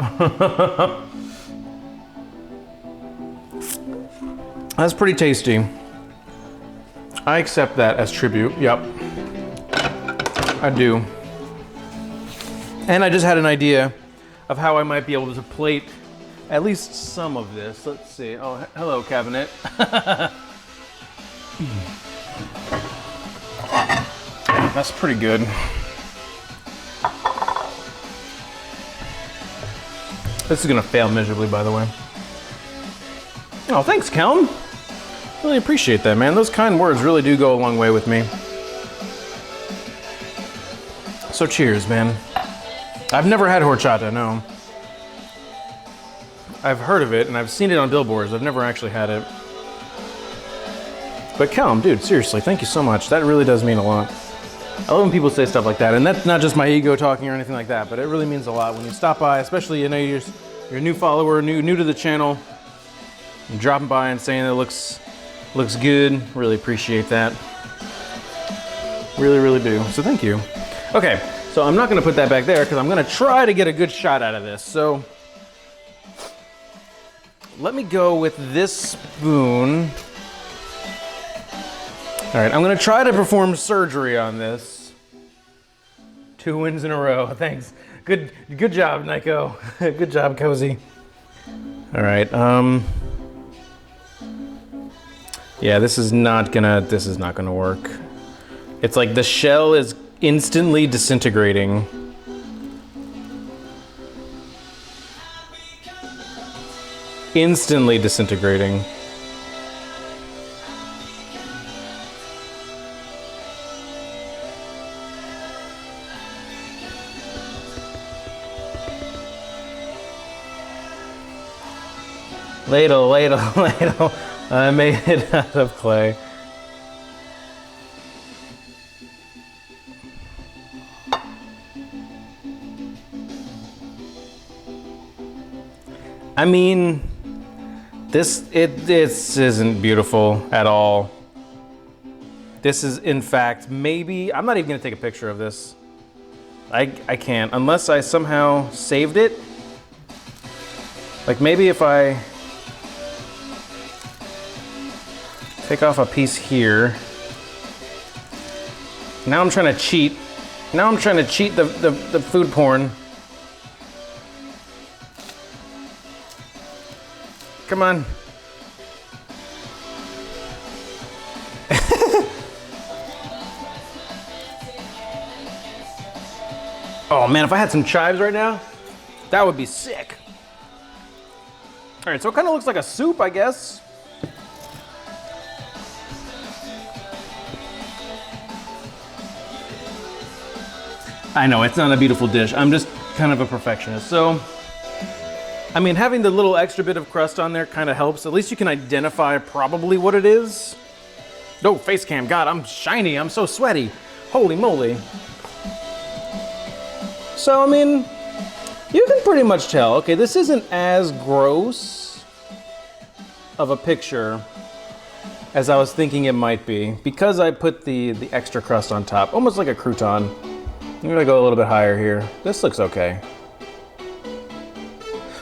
That's pretty tasty. I accept that as tribute. Yep. I do. And I just had an idea of how I might be able to plate at least some of this. Let's see. Oh, hello, cabinet. That's pretty good. This is gonna fail miserably, by the way. Oh, thanks, Kelm. Really appreciate that, man. Those kind words really do go a long way with me. So cheers, man. I've never had horchata, no. I've heard of it and I've seen it on billboards. I've never actually had it. But Kelm, dude, seriously, thank you so much. That really does mean a lot. I love when people say stuff like that, and that's not just my ego talking or anything like that, but it really means a lot when you stop by, especially, you know, you're a new follower, new to the channel. and dropping by and saying it looks good. Really appreciate that. Really, really do. So thank you. Okay, so I'm not gonna put that back there because I'm gonna try to get a good shot out of this. So let me go with this spoon. All right, I'm gonna try to perform surgery on this. 2 wins in a row, thanks. Good job, Nico. Good job, Cozy. All right, yeah, this is not gonna work. It's like the shell is instantly disintegrating. Instantly disintegrating. Ladle, ladle, ladle. I made it out of clay. I mean, this isn't beautiful at all. This is, in fact, maybe, I'm not even gonna take a picture of this. I can't, unless I somehow saved it. Like maybe if I take off a piece here. Now I'm trying to cheat. Now I'm trying to cheat the food porn. Come on. Oh man, if I had some chives right now, that would be sick. All right, so it kind of looks like a soup, I guess. I know, it's not a beautiful dish. I'm just kind of a perfectionist. So, I mean, having the little extra bit of crust on there kind of helps. At least you can identify probably what it is. Oh, face cam. God, I'm shiny. I'm so sweaty. Holy moly. So, I mean, you can pretty much tell. Okay, this isn't as gross of a picture as I was thinking it might be because I put the extra crust on top, almost like a crouton. I'm gonna go a little bit higher here. This looks okay.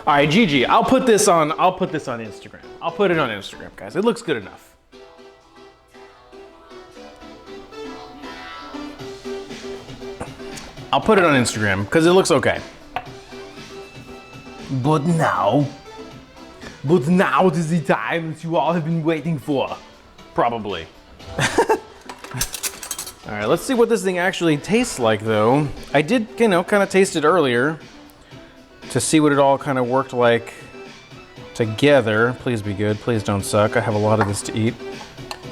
All right, Gigi, I'll put this on Instagram. I'll put it on Instagram, guys. It looks good enough. I'll put it on Instagram because it looks okay. But now is the time that you all have been waiting for. Probably. All right, let's see what this thing actually tastes like though. I did, kind of taste it earlier to see what it all kind of worked like together. Please be good, please don't suck. I have a lot of this to eat.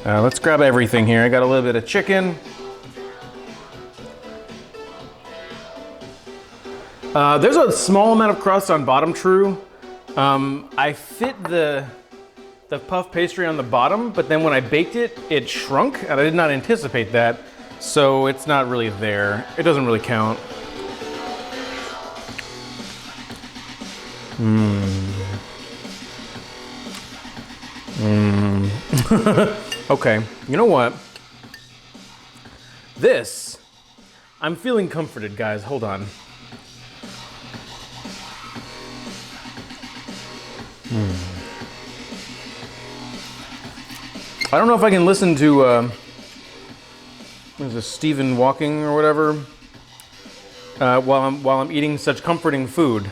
Let's grab everything here. I got a little bit of chicken. There's a small amount of crust on bottom, true. I fit the puff pastry on the bottom, but then when I baked it, it shrunk, and I did not anticipate that. So it's not really there. It doesn't really count. Okay, you know what? This, I'm feeling comforted, guys. Hold on. I don't know if I can listen to what is this, Stephen Walking or whatever, while I'm eating such comforting food,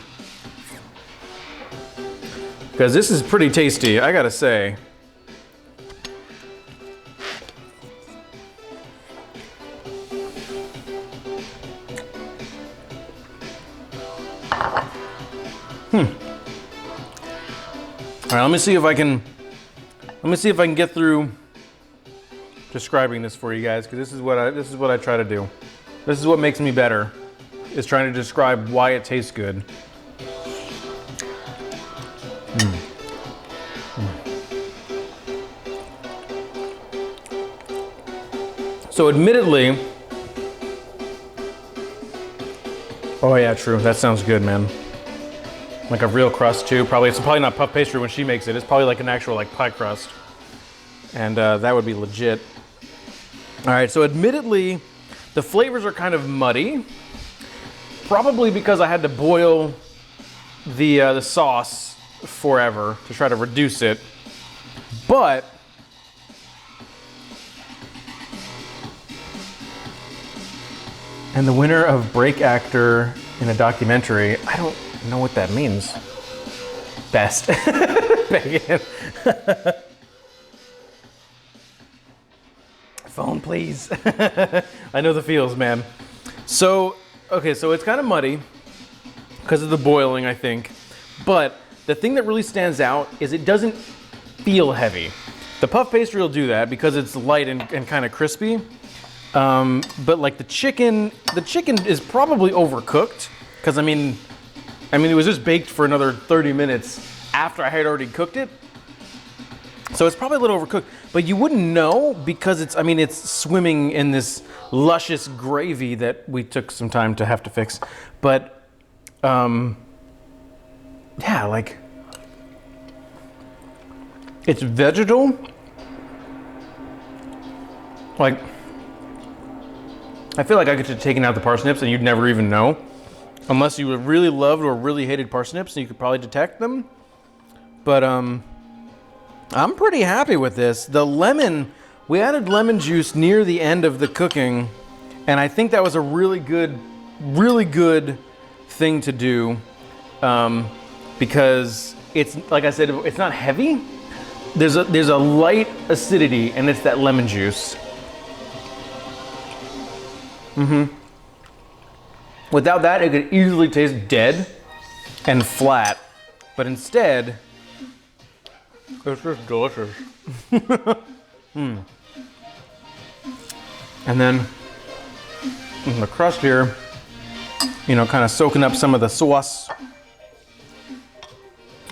because this is pretty tasty, I gotta say. All right, let me see if I can get through describing this for you guys, because this is what I try to do. This is what makes me better, is trying to describe why it tastes good. So admittedly, oh yeah, true. That sounds good, man. Like a real crust too. It's probably not puff pastry when she makes it. It's probably like an actual like pie crust. And that would be legit. All right, so admittedly, the flavors are kind of muddy. Probably because I had to boil the sauce forever to try to reduce it. But and the winner of Break Actor in a documentary, I don't know what that means. Best. Bacon. Phone, please. I know the feels, man. So, okay, so it's kind of muddy because of the boiling, I think. But the thing that really stands out is it doesn't feel heavy. The puff pastry will do that because it's light and kind of crispy. But like the chicken is probably overcooked because I mean it was just baked for another 30 minutes after I had already cooked it. So it's probably a little overcooked, but you wouldn't know because it's swimming in this luscious gravy that we took some time to have to fix. But yeah, like it's vegetal. Like I feel like I could have taken out the parsnips and you'd never even know. Unless you really loved or really hated parsnips, and you could probably detect them. But I'm pretty happy with this. The lemon, we added lemon juice near the end of the cooking, and I think that was a really good thing to do. Because it's, like I said, it's not heavy. There's a light acidity, and it's that lemon juice. Without that, it could easily taste dead and flat, but instead, it's just delicious. And then the crust here, you know, kind of soaking up some of the sauce.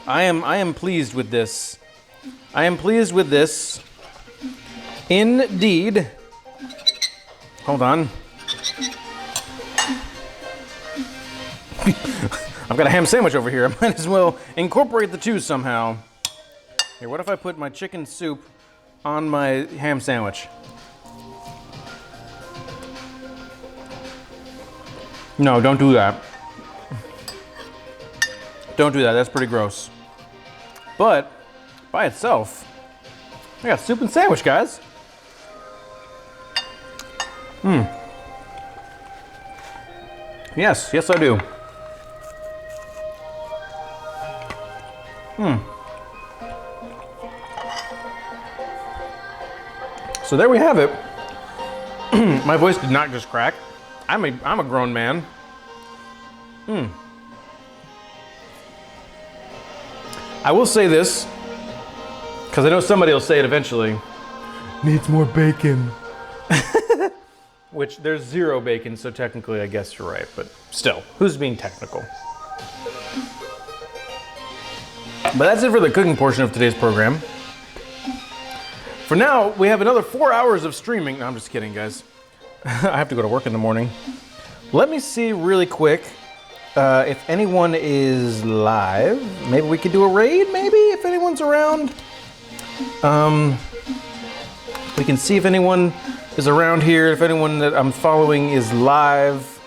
I am pleased with this. I am pleased with this. Indeed. Hold on. I've got a ham sandwich over here. I might as well incorporate the two somehow. Here, what if I put my chicken soup on my ham sandwich? No, don't do that. Don't do that, that's pretty gross. But, by itself, I got soup and sandwich, guys. Yes, I do. So there we have it. My voice did not just crack. I'm a grown man. I will say this, because I know somebody will say it eventually. Needs more bacon. Which there's zero bacon, so technically I guess you're right, but still, who's being technical? But that's it for the cooking portion of today's program. For now, we have another 4 hours of streaming. No, I'm just kidding, guys. I have to go to work in the morning. Let me see really quick if anyone is live. Maybe we could do a raid, maybe, if anyone's around. We can see if anyone is around here, if anyone that I'm following is live.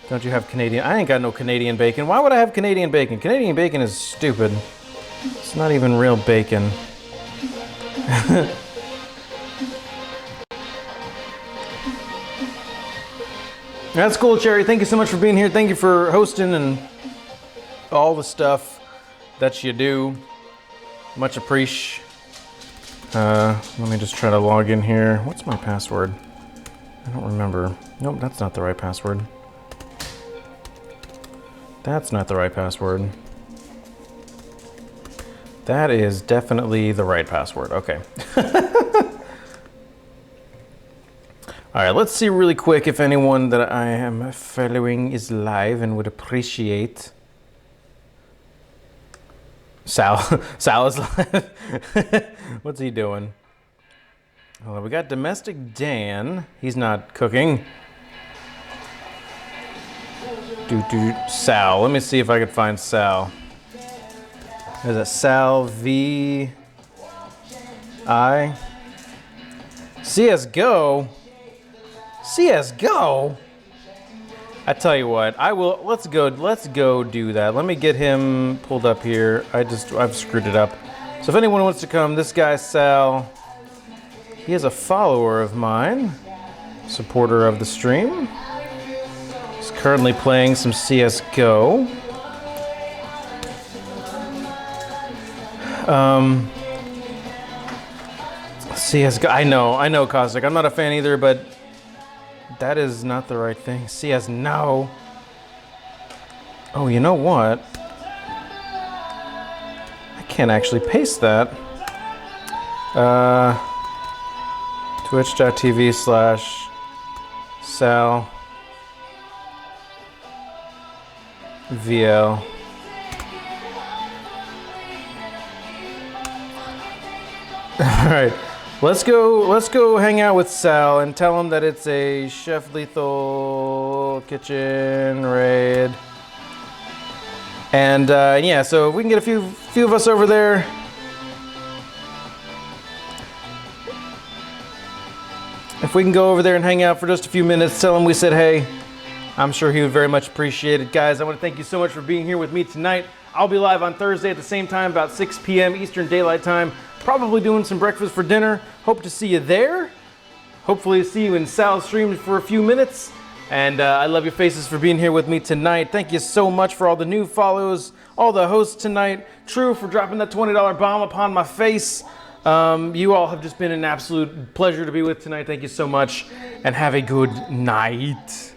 Don't you have Canadian? I ain't got no Canadian bacon. Why would I have Canadian bacon? Canadian bacon is stupid. It's not even real bacon. That's cool, Cherry. Thank you so much for being here. Thank you for hosting and all the stuff that you do. Much appreciated. Let me just try to log in here. What's my password? I don't remember. Nope, that's not the right password. That's not the right password. That is definitely the right password. Okay. All right, let's see really quick if anyone that I am following is live and would appreciate. Sal is live. What's he doing? Well, we got Domestic Dan. He's not cooking. Sal. Let me see if I can find Sal. Is it Sal V I? CSGO? CSGO? I tell you what, let's go do that. Let me get him pulled up here. I've screwed it up. So if anyone wants to come, this guy Sal, he is a follower of mine, supporter of the stream. He's currently playing some CSGO. CSGO, I know, Cosmic. I'm not a fan either, but that is not the right thing. CS, no. Oh, you know what? I can't actually paste that. Twitch.tv/Sal VL. All right, let's go hang out with Sal and tell him that it's a Chef Lethal kitchen raid. And yeah, so if we can get a few of us over there. If we can go over there and hang out for just a few minutes, tell him we said hey, I'm sure he would very much appreciate it. Guys, I want to thank you so much for being here with me tonight. I'll be live on Thursday at the same time, about 6 p.m. Eastern Daylight Time. Probably doing some breakfast for dinner. Hope to see you there. Hopefully see you in Sal's stream for a few minutes. And I love your faces for being here with me tonight. Thank you so much for all the new follows, all the hosts tonight. True for dropping that $20 bomb upon my face. You all have just been an absolute pleasure to be with tonight. Thank you so much, and have a good night.